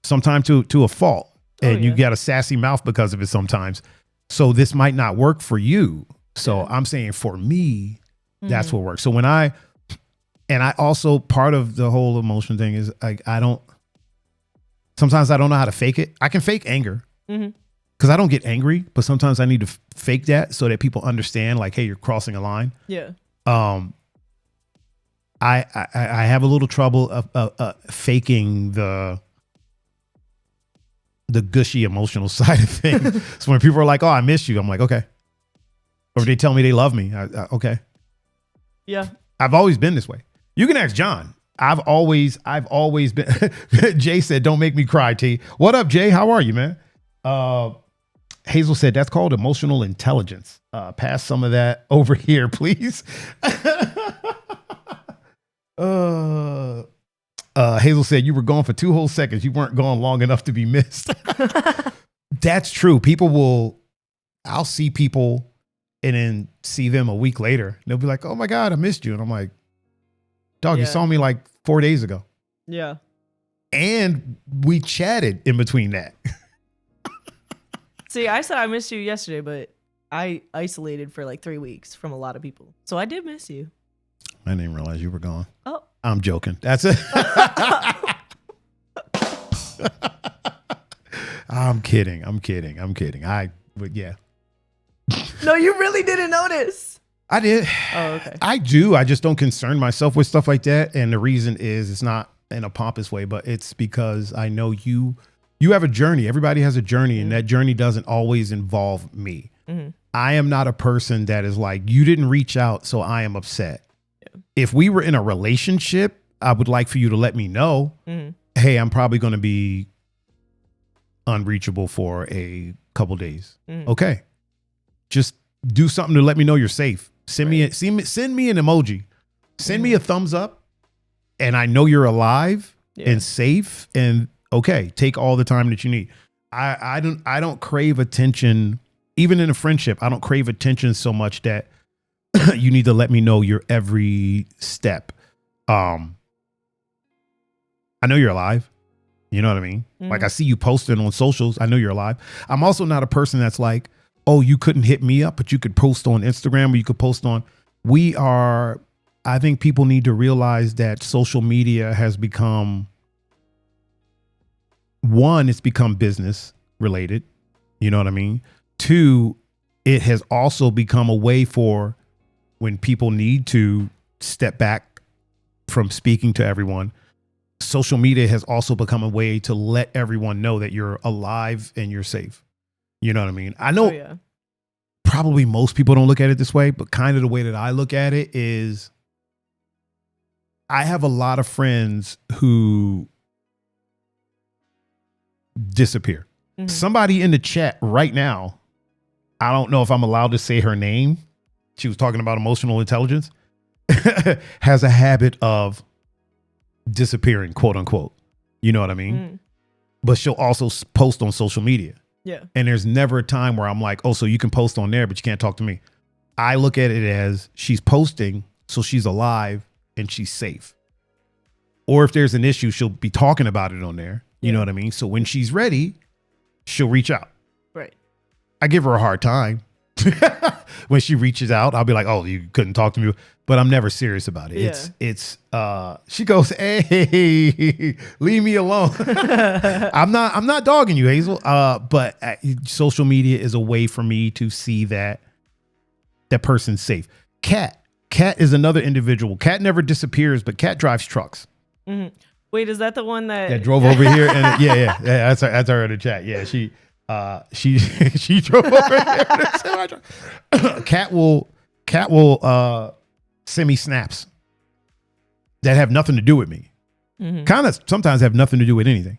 sometimes to a fault, and you got a sassy mouth because of it sometimes. So this might not work for you. So I'm saying for me, that's what works. So and I also, part of the whole emotion thing is sometimes I don't know how to fake it. I can fake anger because I don't get angry, but sometimes I need to fake that so that people understand, like, hey, you're crossing a line. Yeah. I have a little trouble of faking the gushy emotional side of things. So when people are like, oh, I miss you, I'm like, okay. Or they tell me they love me. Okay. Yeah. I've always been this way. You can ask John. I've always been. Jay said, don't make me cry, T. What up, Jay? How are you, man? Hazel said, that's called emotional intelligence. Pass some of that over here, please. Hazel said, you were gone for 2 whole seconds. You weren't gone long enough to be missed. That's true. I'll see people and then see them a week later. They'll be like, oh my God, I missed you. And I'm like, dog, you saw me like 4 days ago. Yeah. And we chatted in between that. See, I said I missed you yesterday, but I isolated for like 3 weeks from a lot of people. So I did miss you. I didn't realize you were gone. Oh. I'm joking. That's it. I'm kidding. But yeah. No, you really didn't notice. I did. Oh, okay. I do. I just don't concern myself with stuff like that. And the reason is, it's not in a pompous way, but it's because I know you have a journey. Everybody has a journey, and that journey doesn't always involve me. I am not a person that is like, you didn't reach out, so I am upset. Yeah. If we were in a relationship, I would like for you to let me know, hey, I'm probably going to be unreachable for a couple days. Okay. Just do something to let me know you're safe. Send me an emoji. Send me a thumbs up, and I know you're alive and safe, and okay, take all the time that you need. I don't crave attention, even in a friendship. I don't crave attention so much that you need to let me know your every step. I know you're alive. You know what I mean? Like, I see you posting on socials. I know you're alive. I'm also not a person that's like, oh, you couldn't hit me up, but you could post on Instagram, or you could post on. I think people need to realize that social media has become, one, it's become business related. You know what I mean? 2, it has also become a way for when people need to step back from speaking to everyone. Social media has also become a way to let everyone know that you're alive and you're safe. You know what I mean? I know probably most people don't look at it this way, but kind of the way that I look at it is, I have a lot of friends who disappear. Somebody in the chat right now, I don't know if I'm allowed to say her name. She was talking about emotional intelligence, has a habit of disappearing, quote unquote. You know what I mean? But she'll also post on social media. Yeah. And there's never a time where I'm like, oh, so you can post on there, but you can't talk to me. I look at it as she's posting, so she's alive and she's safe. Or if there's an issue, she'll be talking about it on there. You know what I mean? So when she's ready, she'll reach out. Right. I give her a hard time. When she reaches out, I'll be like, oh, you couldn't talk to me. But I'm never serious about it. Yeah. She goes, hey, leave me alone. I'm not dogging you, Hazel. But social media is a way for me to see that person's safe. Kat is another individual. Kat never disappears, but Kat drives trucks. Wait, is that the one that drove over here? And yeah, that's her in the chat. Yeah, she drove over here. Kat will send me snaps that have nothing to do with me. Kind of sometimes have nothing to do with anything.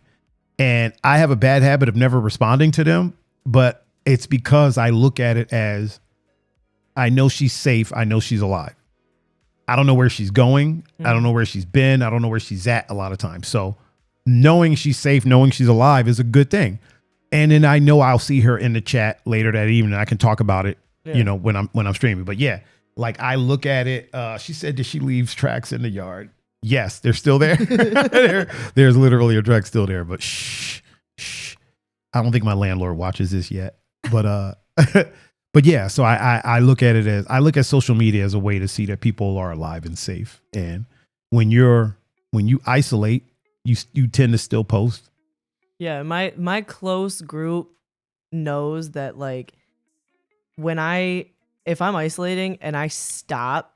And I have a bad habit of never responding to them, but it's because I look at it as, I know she's safe. I know she's alive. I don't know where she's going. I don't know where she's been. I don't know where she's at a lot of times. So knowing she's safe, knowing she's alive is a good thing. And then I know I'll see her in the chat later that evening. I can talk about it, when I'm streaming. But yeah, Like I look at it. She said that she leaves tracks in the yard. Yes, they're still there. There's literally a track still there, but shh. I don't think my landlord watches this yet. But but yeah, so I look at it as I look at social media as a way to see that people are alive and safe. And when you isolate, you tend to still post. Yeah, my close group knows that like if I'm isolating and I stop,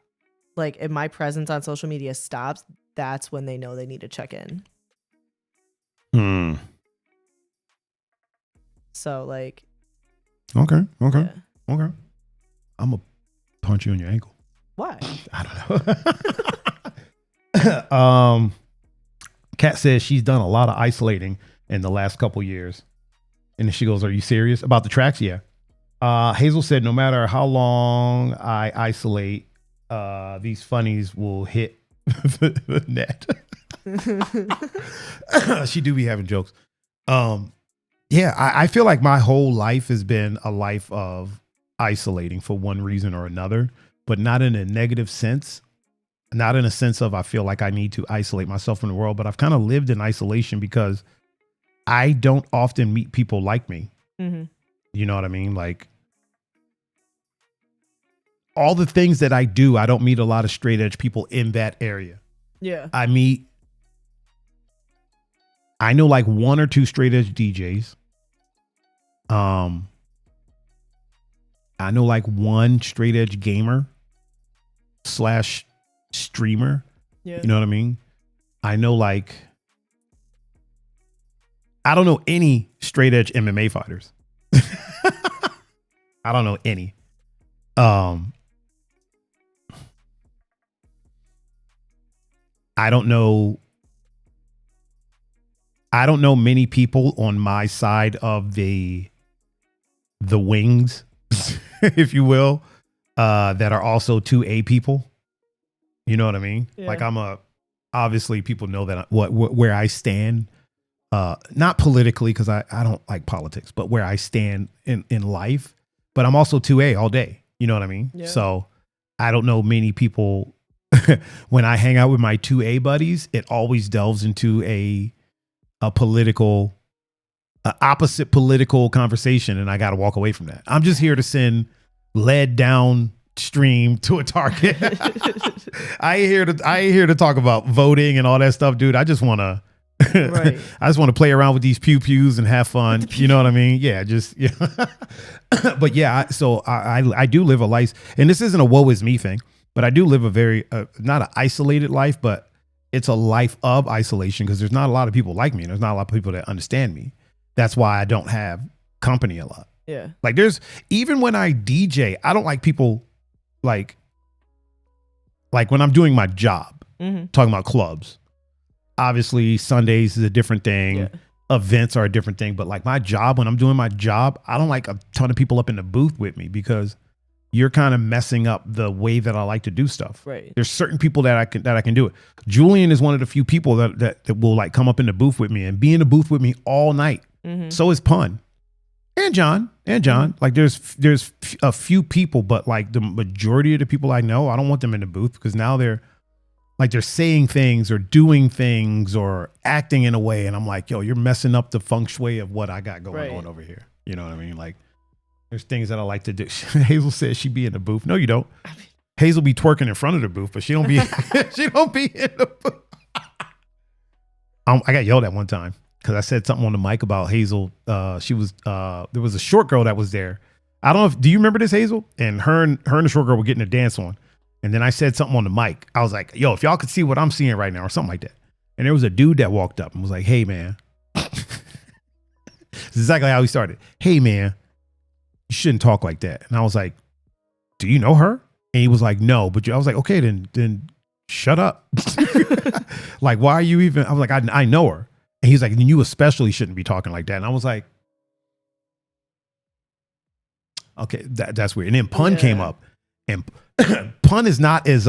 like if my presence on social media stops, that's when they know they need to check in. So like Okay. yeah. I'm gonna punch you in your ankle. Why? I don't know. Kat says she's done a lot of isolating in the last couple years. And then she goes, "Are you serious about the tracks?" Yeah. Hazel said, "No matter how long I isolate, these funnies will hit the net." She do be having jokes. Yeah, I feel like my whole life has been a life of isolating for one reason or another, but not in a negative sense. Not in a sense of I feel like I need to isolate myself from the world, but I've kind of lived in isolation because I don't often meet people like me. Mm-hmm. You know what I mean? Like all the things that I do, I don't meet a lot of straight edge people in that area. Yeah. I know like one or two straight edge DJs. I know like one straight edge gamer / streamer. Yeah. You know what I mean? I know like I don't know any straight edge MMA fighters. I don't know any. I don't know many people on my side of the wings, if you will, that are also 2A people. You know what I mean? Yeah. Like obviously people know that where I stand, not politically, because I don't like politics, but where I stand in life, but I'm also 2A all day. You know what I mean? Yeah. So I don't know many people. When I hang out with my 2A buddies, it always delves into a political, opposite political conversation, and I got to walk away from that. I'm just here to send lead downstream to a target. I ain't here to talk about voting and all that stuff, dude. I just want to. Right. I just want to play around with these pews and have fun. You know what I mean? Yeah, yeah. But yeah, so I do live a life, and this isn't a woe is me thing, but I do live a very not an isolated life, but it's a life of isolation because there's not a lot of people like me. And there's not a lot of people that understand me. That's why I don't have company a lot. Yeah. Like even when I DJ, I don't like people like when I'm doing my job, talking about clubs. Obviously, Sundays is a different thing. Yeah. Events are a different thing. But like my job, when I'm doing my job, I don't like a ton of people up in the booth with me because you're kind of messing up the way that I like to do stuff. Right. There's certain people that I can do it. Julian is one of the few people that will like come up in the booth with me and be in the booth with me all night. Mm-hmm. So is Pun and John. Mm-hmm. Like there's a few people, but like the majority of the people I know, I don't want them in the booth because now they're saying things or doing things or acting in a way. And I'm like, yo, you're messing up the feng shui of what I got going on over here. You know what I mean? Like there's things that I like to do. Hazel says she be in the booth. No, you don't. Hazel be twerking in front of the booth, but she don't be, she don't be in the booth. I got yelled at one time because I said something on the mic about Hazel. There was a short girl that was there. I don't know do you remember this, Hazel? And her and the short girl were getting a dance on. And then I said something on the mic. I was like, yo, if y'all could see what I'm seeing right now or something like that. And there was a dude that walked up and was like, hey, man. This is exactly how he started. Hey, man, you shouldn't talk like that. And I was like, do you know her? And he was like, no. But I was like, okay, then shut up. Like, why are you even? I was like, I know her. And he's like, then you especially shouldn't be talking like that. And I was like, okay, that's weird. And then Pun came up. And Pun is not as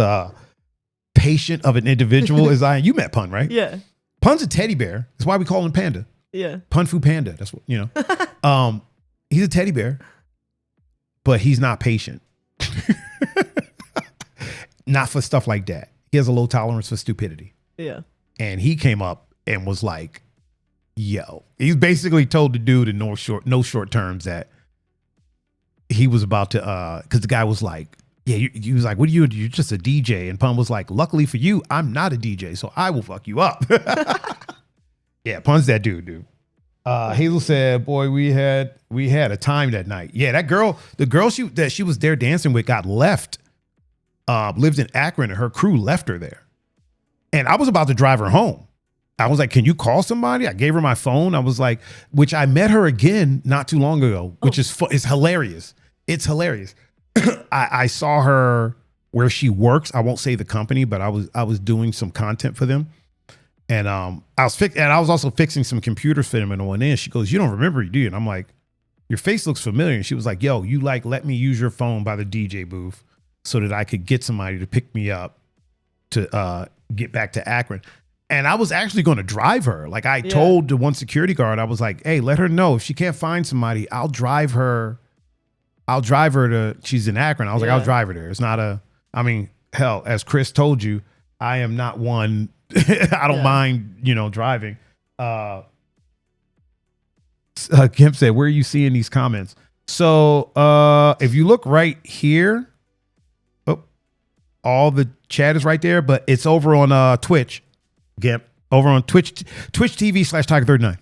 patient of an individual as I am. You met Pun, right? Yeah. Pun's a teddy bear. That's why we call him Panda. Yeah. Pun Fu Panda. That's what, you know. He's a teddy bear, but he's not patient. not for stuff like that. He has a low tolerance for stupidity. Yeah. And he came up and was like, yo, he's basically told the dude in no short terms that he was about to, because the guy was like, yeah, he was like, what are you? You're just a DJ. And Pun was like, luckily for you, I'm not a DJ, so I will fuck you up. Yeah, Pun's that dude. Hazel said, boy, we had a time that night. Yeah, that girl, the girl that she was there dancing with got left, lived in Akron, and her crew left her there. And I was about to drive her home. I was like, can you call somebody? I gave her my phone. I was like, which I met her again not too long ago, which is hilarious. It's hilarious. I saw her where she works. I won't say the company, but I was doing some content for them. And I was also fixing some computers for them and on in. She goes, you don't remember me, do you? And I'm like, your face looks familiar. And she was like, yo, you like let me use your phone by the DJ booth so that I could get somebody to pick me up to get back to Akron. And I was actually going to drive her. Like I told the one security guard, I was like, hey, let her know if she can't find somebody, I'll drive her to, she's in Akron. I was like, I'll drive her there. It's not hell, as Chris told you, I am not one, I don't mind, driving. Kemp said, where are you seeing these comments? So if you look right here, all the chat is right there, but it's over on Twitch. Gimp, over on Twitch TV/Thaiger39.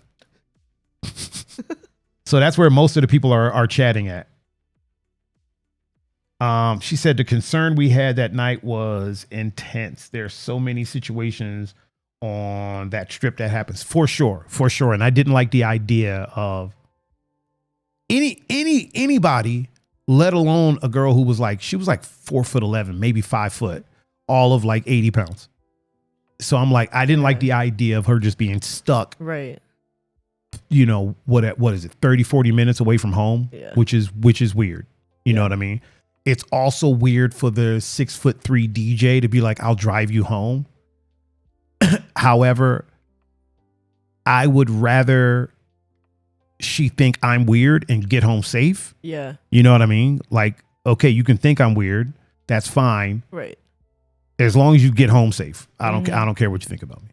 So that's where most of the people are chatting at. She said the concern we had that night was intense. There's so many situations on that strip that happens for sure. And I didn't like the idea of anybody, let alone a girl who was like, she was like 4'11", maybe 5 foot, all of like 80 pounds. So I'm like, I didn't like the idea of her just being stuck. Right. What is it? 30, 40 minutes away from home, which is weird. You know what I mean? It's also weird for the 6'3" DJ to be like, I'll drive you home. However, I would rather she think I'm weird and get home safe. Yeah. You know what I mean? Like, okay, you can think I'm weird. That's fine. Right. As long as you get home safe. I don't care what you think about me.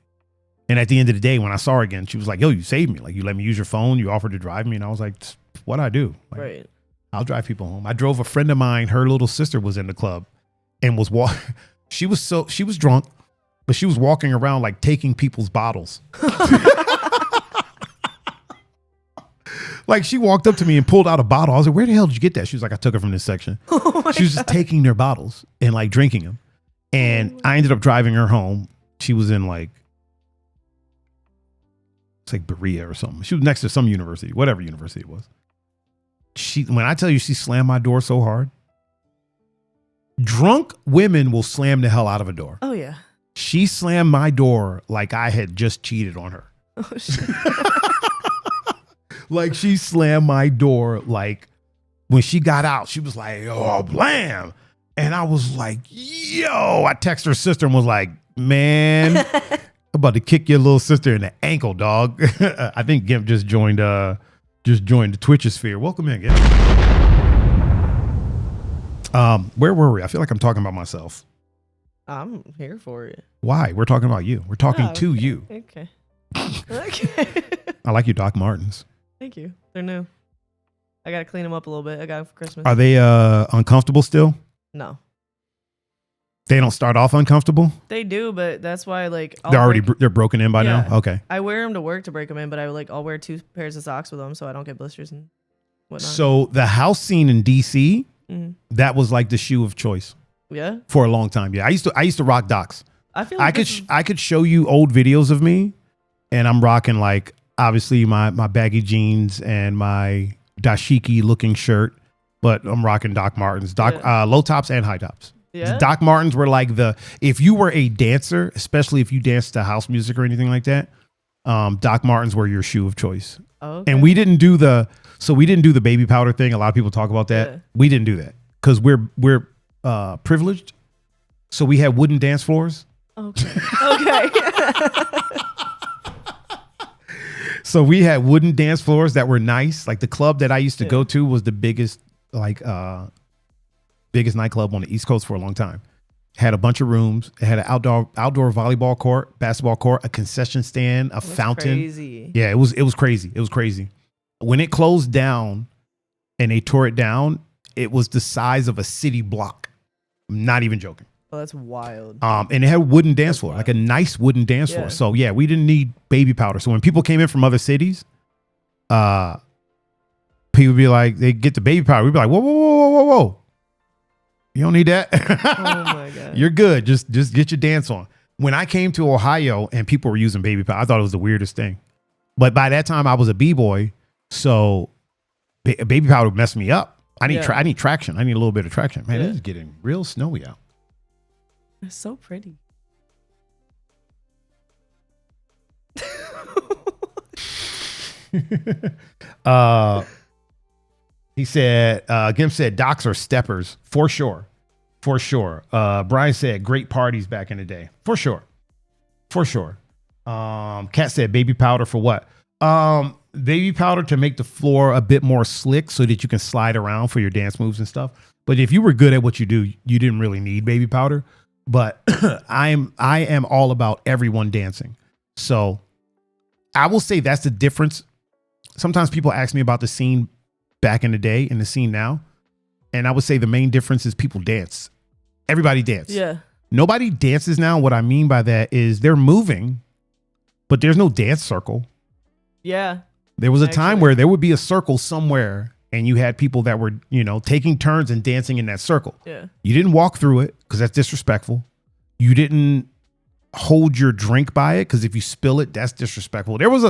And at the end of the day, when I saw her again, she was like, yo, you saved me. Like, you let me use your phone. You offered to drive me. And I was like, what'd I do? Like, right. I'll drive people home. I drove a friend of mine. Her little sister was in the club and was she was drunk, but she was walking around like taking people's bottles. Like she walked up to me and pulled out a bottle. I was like, where the hell did you get that? She was like, I took it from this section. She was just taking their bottles and like drinking them. And I ended up driving her home. She was in like, it's like Berea or something. She was next to some university, whatever university it was. When I tell you she slammed my door so hard, drunk women will slam the hell out of a door. Oh yeah. She slammed my door like I had just cheated on her. Oh shit. Like she slammed my door. Like when she got out, she was like, oh, blam. And I was like, yo, I texted her sister and was like, man, I'm about to kick your little sister in the ankle, dog. I think Gimp just joined the Twitchosphere. Welcome in, Gimp. Where were we? I feel like I'm talking about myself. I'm here for it. Why? We're talking about you. We're talking to you. Okay. Okay. I like your Doc Martens. Thank you. They're new. I gotta clean them up a little bit. I got them for Christmas. Are they uncomfortable still? No. They don't start off uncomfortable? They do, but that's why like they're broken in by now? Okay. I wear them to work to break them in, but I'll wear 2 pairs of socks with them so I don't get blisters and whatnot. So the house scene in DC, that was like the shoe of choice. Yeah. For a long time. Yeah. I used to rock Docs. I feel like I could show you old videos of me and I'm rocking like obviously my baggy jeans and my dashiki looking shirt, but I'm rocking Doc Martens, low tops and high tops. Yeah. Doc Martens were like if you were a dancer, especially if you danced to house music or anything like that, Doc Martens were your shoe of choice. Oh, okay. And we didn't do the baby powder thing. A lot of people talk about that. Yeah. We didn't do that because we're privileged. So we had wooden dance floors. Okay. Okay. So we had wooden dance floors that were nice. Like the club that I used to go to was the biggest nightclub on the East Coast for a long time. Had a bunch of rooms. It had an outdoor volleyball court, basketball court, a concession stand, a fountain. Crazy. Yeah, it was crazy. It was crazy. When it closed down and they tore it down, it was the size of a city block. I'm not even joking. Oh, that's wild. And it had a wooden dance floor, like a nice wooden dance floor. So yeah, we didn't need baby powder. So when people came in from other cities, people would be like, they get the baby powder. We'd be like, whoa, whoa, whoa, whoa, whoa, whoa. You don't need that. Oh my God. You're good. Just get your dance on. When I came to Ohio and people were using baby powder, I thought it was the weirdest thing. But by that time I was a B-boy. So baby powder messed me up. I need traction. I need a little bit of traction. Man, It is getting real snowy out. It's so pretty. He said, Gimp said, docs are steppers. For sure. For sure. Brian said, great parties back in the day. For sure. For sure. Kat said, baby powder for what? Baby powder to make the floor a bit more slick so that you can slide around for your dance moves and stuff. But if you were good at what you do, you didn't really need baby powder. But I am all about everyone dancing. So I will say that's the difference. Sometimes people ask me about the scene back in the day and the scene now. And I would say the main difference is people dance. Everybody dance. Yeah. Nobody dances now. What I mean by that is they're moving, but there's no dance circle. Yeah. There was a time where there would be a circle somewhere and you had people that were, taking turns and dancing in that circle. Yeah. You didn't walk through it because that's disrespectful. You didn't hold your drink by it because if you spill it, that's disrespectful. There was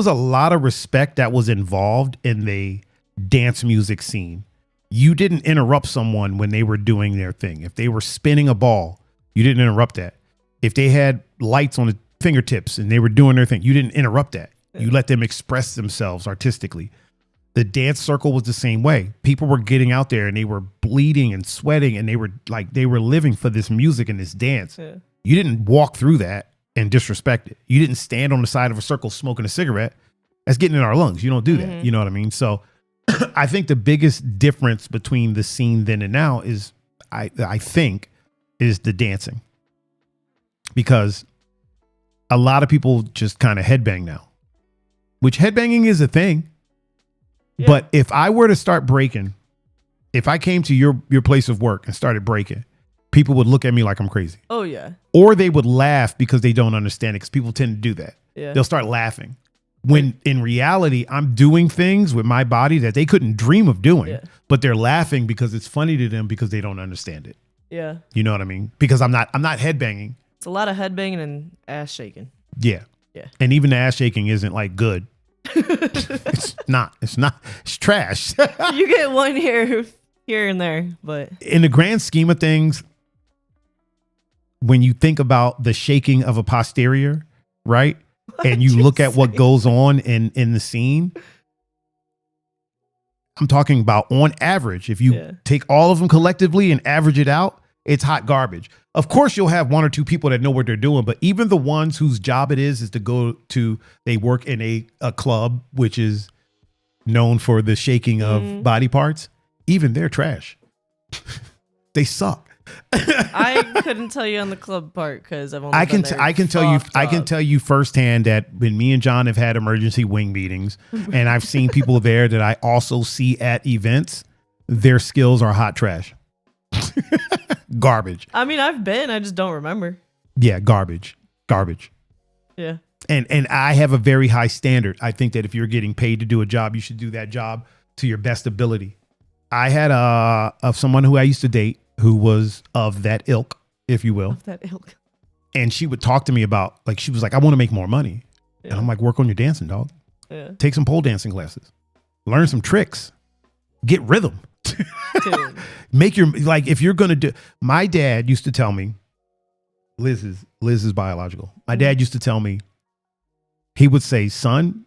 a lot of respect that was involved in the dance music scene. You didn't interrupt someone when they were doing their thing. If they were spinning a ball, you didn't interrupt that. If they had lights on the fingertips and they were doing their thing, you didn't interrupt that. You let them express themselves artistically. The dance circle was the same way. People were getting out there and they were bleeding and sweating and they were living for this music and this dance. Yeah. You didn't walk through that and disrespect it. You didn't stand on the side of a circle smoking a cigarette. That's getting in our lungs. You don't do that. You know what I mean? So I think the biggest difference between the scene then and now is I think is the dancing. Because a lot of people just kind of headbang now. Which headbanging is a thing. Yeah. But if I were to start breaking, if I came to your place of work and started breaking, people would look at me like I'm crazy. Oh, yeah. Or they would laugh because they don't understand it because people tend to do that. Yeah. They'll start laughing. When in reality, I'm doing things with my body that they couldn't dream of doing, but they're laughing because it's funny to them because they don't understand it. Yeah. You know what I mean? Because I'm not headbanging. It's a lot of headbanging and ass shaking. Yeah. Yeah. And even the ass shaking isn't like good. It's not. It's trash. You get one here and there, but in the grand scheme of things, when you think about the shaking of a posterior, right? And you look at what goes on in the scene, I'm talking about on average, if you take all of them collectively and average it out, it's hot garbage. Of course, you'll have one or two people that know what they're doing, but even the ones whose job it is to go to, they work in a club, which is known for the shaking of body parts. Even they're trash. They suck. I couldn't tell you on the club part because I've only I can tell you firsthand that when me and John have had emergency wing meetings and I've seen people there that I also see at events, their skills are hot trash. Garbage. I mean, I've been, I just don't remember. Yeah, garbage. Yeah. And I have a very high standard. I think that if you're getting paid to do a job, you should do that job to your best ability. I had of someone who I used to date who was of that ilk, if you will. Of that ilk. And she would talk to me about, like, she was like, I want to make more money. Yeah. And I'm like, work on your dancing, dog. Yeah. Take some pole dancing classes. Learn some tricks. Get rhythm. Make your, like, if you're going to do, my dad used to tell me, Liz is biological. My dad used to tell me, he would say, son,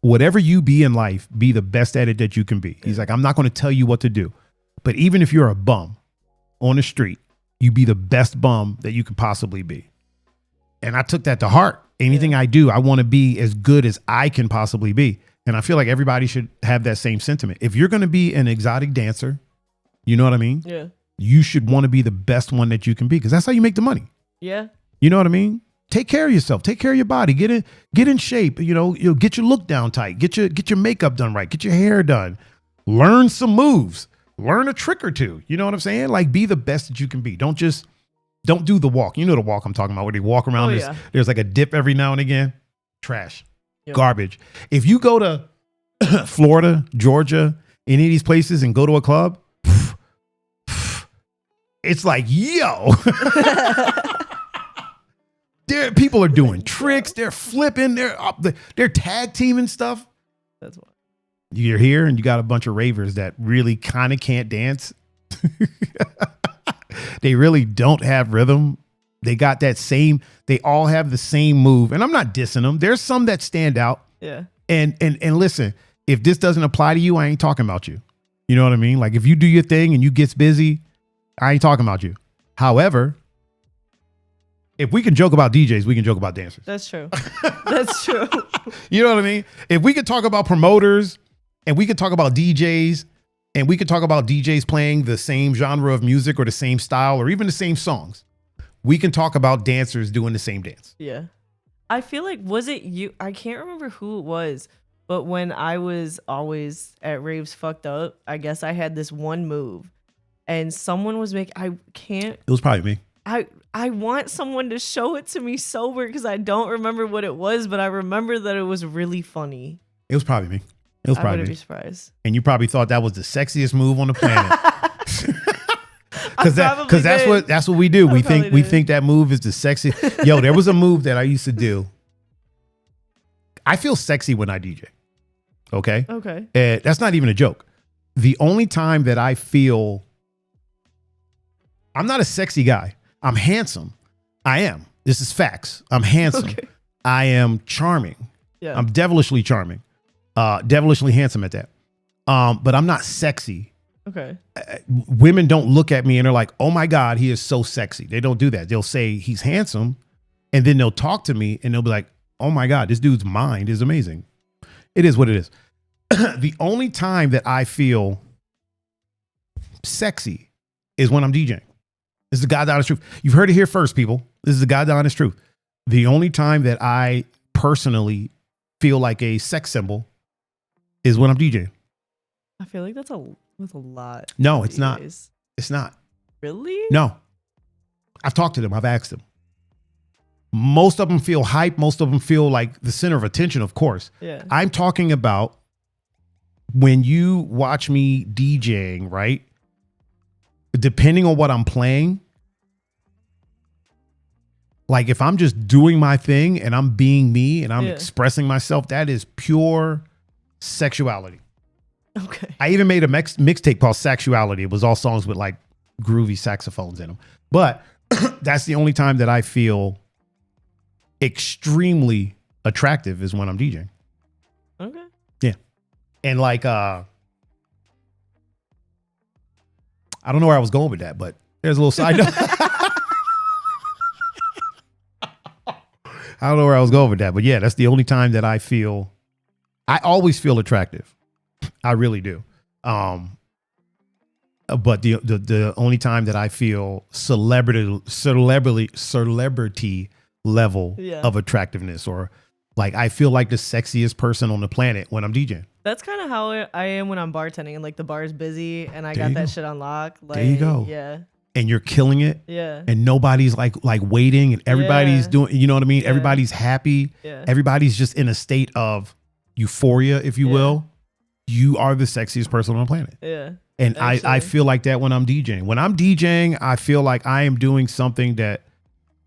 whatever you be in life, be the best at it that you can be. He's like, I'm not going to tell you what to do. But even if you're a bum on the street, you be the best bum that you could possibly be. And I took that to heart. Anything I do, I want to be as good as I can possibly be. And I feel like everybody should have that same sentiment. If you're going to be an exotic dancer, You know what I mean? Yeah. You should want to be the best one that you can be because that's how you make the money. Yeah. You know what I mean? Take care of yourself. Take care of your body. Get in shape. You know, get your look down tight. Get your makeup done right. Get your hair done. Learn some moves. Learn a trick or two. You know what I'm saying? Like, be the best that you can be. Don't do the walk. You know the walk I'm talking about where they walk around. There's like a dip every now and again. Trash. Yep. Garbage. If you go to Florida, Georgia, any of these places and go to a club, it's like, yo. People are doing tricks. They're flipping. They're tag teaming stuff. That's why. You're here and you got a bunch of ravers that really kind of can't dance. They really don't have rhythm. They got that same, they all have the same move. And I'm not dissing them. There's some that stand out. Yeah. And listen, if this doesn't apply to you, I ain't talking about you. You know what I mean? Like if you do your thing and you gets busy, I ain't talking about you. However, if we can joke about DJs, we can joke about dancers. That's true. That's true. You know what I mean? If we could talk about promoters and we could talk about DJs and we could talk about DJs playing the same genre of music or the same style or even the same songs, we can talk about dancers doing the same dance. Yeah. I feel like, was it you? I can't remember who it was, but when I was always at raves fucked up, I guess I had this one move and someone was making, It was probably me. I want someone to show it to me sober because I don't remember what it was, but I remember that it was really funny. It was probably me. It was I probably wouldn't me. be surprised. And you probably thought that was the sexiest move on the planet. Because that's what we do. We think that move is the sexiest. Yo, there was a move that I used to do. I feel sexy when I DJ. Okay. Okay. That's not even a joke. The only time that I feel, I'm not a sexy guy. I'm handsome. I am. This is facts. I'm handsome. Okay. I am charming. Yeah. I'm devilishly charming. Devilishly handsome at that. But I'm not sexy. Okay. Women don't look at me and they're like, oh my God, he is so sexy. They don't do that. They'll say he's handsome and then they'll talk to me and they'll be like, oh my God, this dude's mind is amazing. It is what it is. The only time that I feel sexy is when I'm DJing. This is the God's honest truth. You've heard it here first, people. This is the God's honest truth. The only time that I personally feel like a sex symbol is when I'm DJing. I feel like that's a lot. No, it's not. It's not. Really? No. I've talked to them. I've asked them. Most of them feel hype. Most of them feel like the center of attention, of course. Yeah. I'm talking about when you watch me DJing, right? Depending on what I'm playing, like if I'm just doing my thing and I'm being me and I'm expressing myself, that is pure sexuality. Okay. I even made a mixtape called Sexuality. It was all songs with like groovy saxophones in them. But that's the only time that I feel extremely attractive is when I'm DJing. Okay. Yeah. And like, I don't know where I was going with that, but there's a little side note. I don't know where I was going with that, but yeah, that's the only time that I always feel attractive. I really do. But the only time that I feel celebrity level of attractiveness, or like I feel like the sexiest person on the planet when I'm DJing. That's kind of how I am when I'm bartending and like the bar is busy and I got that shit on lock. Like, there you go. Yeah. And you're killing it. Yeah. And nobody's like waiting and everybody's doing, you know what I mean? Yeah. Everybody's happy. Yeah. Everybody's just in a state of euphoria, if you will. You are the sexiest person on the planet. Yeah. And I feel like that when I'm DJing. When I'm DJing, I feel like I am doing something that,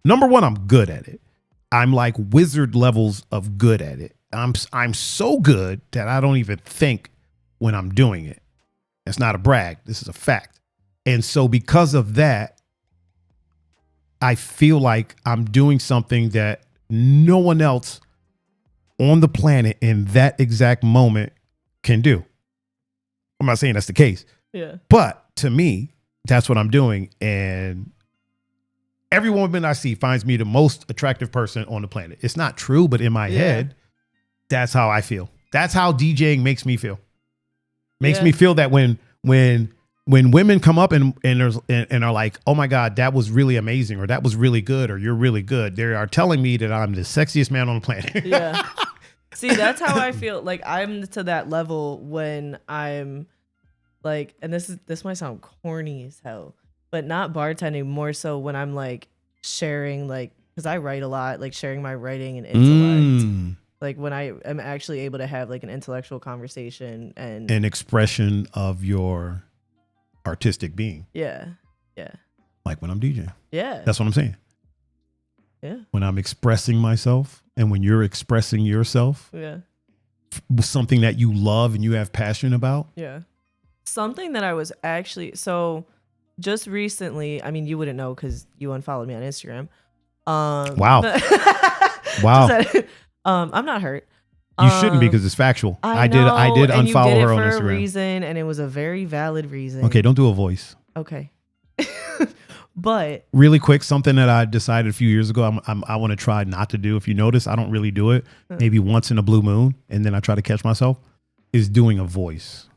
number one, I'm good at it. I'm like wizard levels of good at it. I'm so good that I don't even think when I'm doing it. It's not a brag. This is a fact. And so because of that, I feel like I'm doing something that no one else on the planet in that exact moment can do. I'm not saying that's the case. Yeah. But to me, that's what I'm doing. And every woman I see finds me the most attractive person on the planet. It's not true, but in my head, that's how I feel. That's how DJing makes me feel. Makes me feel that when when women come up and are like, oh my God, that was really amazing, or that was really good, or you're really good, they are telling me that I'm the sexiest man on the planet. Yeah. See, that's how I feel. Like I'm to that level when I'm like, and this might sound corny as hell, but not bartending, more so when I'm like sharing, like, because I write a lot, like sharing my writing and intellect. Like when I am actually able to have like an intellectual conversation and an expression of your artistic being. Yeah. Like when I'm DJing. Yeah. That's what I'm saying. Yeah. When I'm expressing myself and when you're expressing yourself. Yeah. Something that you love and you have passion about. Yeah. Something that I was actually, so just recently, I mean, you wouldn't know because you unfollowed me on Instagram. Wow. Wow. I'm not hurt. You shouldn't be because it's factual. I did unfollow her on Instagram. For a reason, and it was a very valid reason. Okay, don't do a voice. Okay. But really quick, something that I decided a few years ago I want to try not to do. If you notice, I don't really do it. Maybe once in a blue moon, and then I try to catch myself, is doing a voice.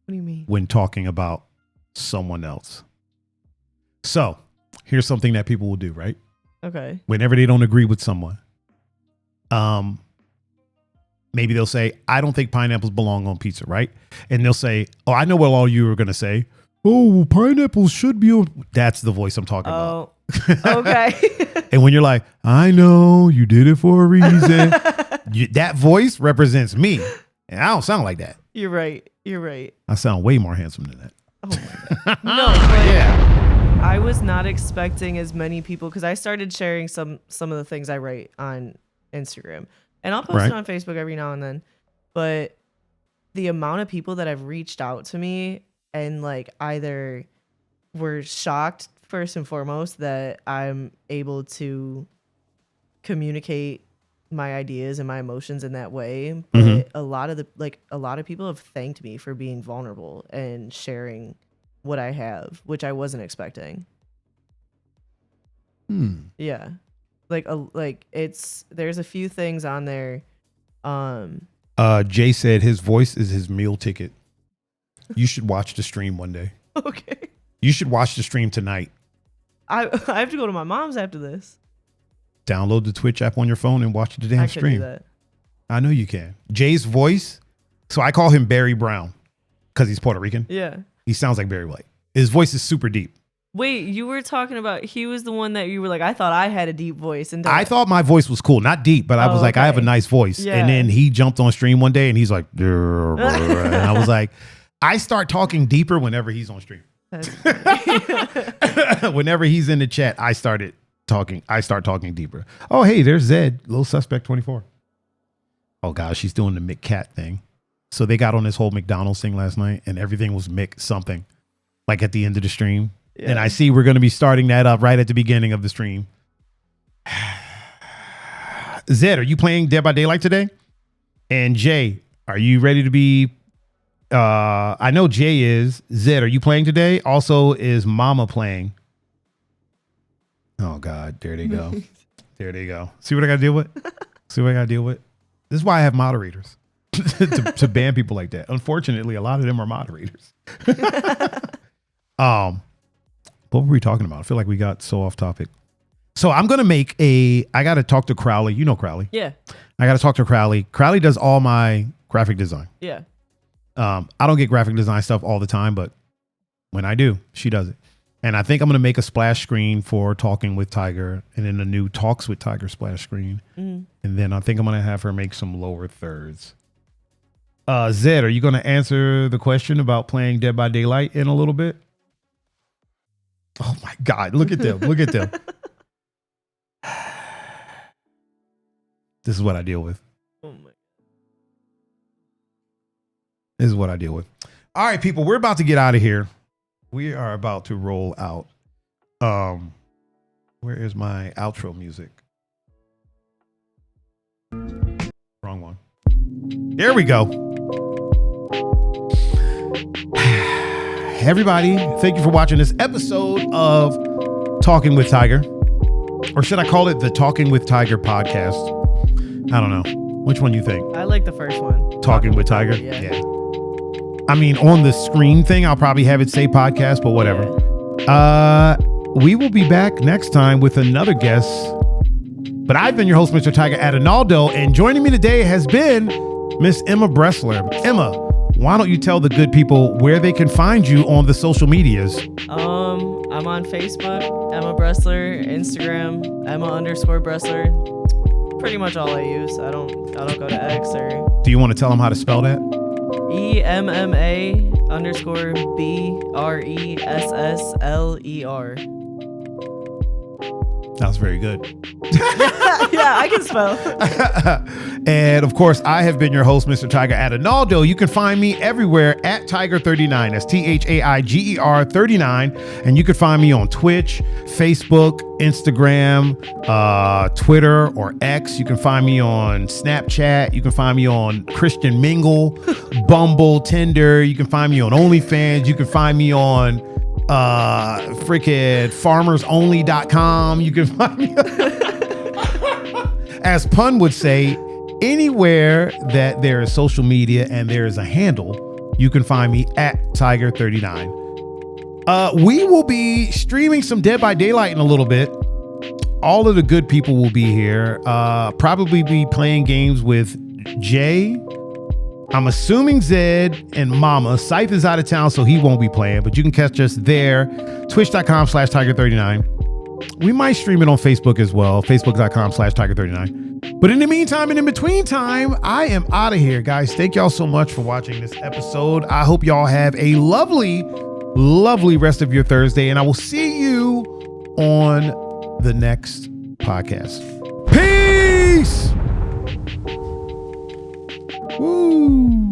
What do you mean? When talking about someone else. So here's something that people will do, right? Okay. Whenever they don't agree with someone, maybe they'll say, I don't think pineapples belong on pizza, right? And they'll say, oh, I know what all you are going to say. Oh, pineapples should be on. That's the voice I'm talking about. Okay. And when you're like, I know you did it for a reason. That voice represents me. And I don't sound like that. You're right. I sound way more handsome than that. Oh my God. No, but yeah. I was not expecting as many people because I started sharing some of the things I write on Instagram. And I'll post it on Facebook every now and then. But the amount of people that have reached out to me and like either were shocked first and foremost that I'm able to communicate my ideas and my emotions in that way. But a lot of people have thanked me for being vulnerable and sharing what I have, which I wasn't expecting. Yeah. There's a few things on there. Jay said his voice is his meal ticket. You should watch the stream one day. Okay. You should watch the stream tonight. I have to go to my mom's after this. Download the Twitch app on your phone and watch the damn stream. Do that. I know you can. Jay's voice. So I call him Barry Brown because he's Puerto Rican. Yeah. He sounds like Barry White. His voice is super deep. Wait, you were talking about, he was the one that you were like, I thought I had a deep voice. And I thought my voice was cool. Not deep, but I was like, I have a nice voice. Yeah. And then he jumped on stream one day and he's like, and I was like, I start talking deeper whenever he's on stream. Whenever he's in the chat, I start talking deeper. Oh, hey, there's Zed, Little Suspect 24. Oh gosh, she's doing the McCat thing. So they got on this whole McDonald's thing last night and everything was Mick something, like at the end of the stream. Yeah. And I see we're going to be starting that up right at the beginning of the stream. Zed, are you playing Dead by Daylight today? And Jay, are you ready to be... I know Jay is. Zed, are you playing today? Also, is Mama playing? Oh, God. There they go. There they go. See what I got to deal with? This is why I have moderators. to ban people like that. Unfortunately, a lot of them are moderators. What were we talking about? I feel like we got so off topic. So I'm going to make I got to talk to Crowley. You know Crowley. Yeah. I got to talk to Crowley. Crowley does all my graphic design. Yeah. I don't get graphic design stuff all the time, but when I do, she does it. And I think I'm going to make a splash screen for Talking with Thaiger and then a new Talks with Thaiger splash screen. And then I think I'm going to have her make some lower thirds. Zed, are you going to answer the question about playing Dead by Daylight in a little bit? Oh my God. Look at them. Look at them. This is what I deal with. Oh my. This is what I deal with. All right, people, we're about to get out of here. We are about to roll out. Where is my outro music? Wrong one. There we go. Everybody, thank you for watching this episode of Talking with Thaiger. Or should I call it the Talking with Thaiger podcast? I don't know. Which one do you think? I like the first one. Talking with Thaiger? Yeah. I mean, on the screen thing, I'll probably have it say podcast, but whatever. We will be back next time with another guest. But I've been your host, Mr. Thaiger Adinaldo, and joining me today has been Miss Emma Bressler. Emma, why don't you tell the good people where they can find you on the social medias? I'm on Facebook, Emma Bressler, Instagram, Emma_Bressler. Pretty much all I use. I don't go to X or. Do you want to tell them how to spell that? EMMA_BRESSLER. That was very good. Yeah, I can spell. And of course, I have been your host, Mr. Thaiger Adinaldo. You can find me everywhere at Thaiger39. That's THAIGER 39. And you can find me on Twitch, Facebook, Instagram, Twitter, or X. You can find me on Snapchat. You can find me on Christian Mingle, Bumble, Tinder. You can find me on OnlyFans. You can find me on freaking farmersonly.com. You can find me, as Pun would say, anywhere that there is social media and there is a handle, you can find me at Thaiger39. We will be streaming some Dead by Daylight in a little bit. All of the good people will be here. Probably be playing games with Jay. I'm assuming Zed and Mama. Scythe is out of town, so he won't be playing, but you can catch us there. Twitch.com/Thaiger39. We might stream it on Facebook as well. Facebook.com/Thaiger39. But in the meantime and in between time, I am out of here, guys. Thank y'all so much for watching this episode. I hope y'all have a lovely, lovely rest of your Thursday, and I will see you on the next podcast. Peace! Woo!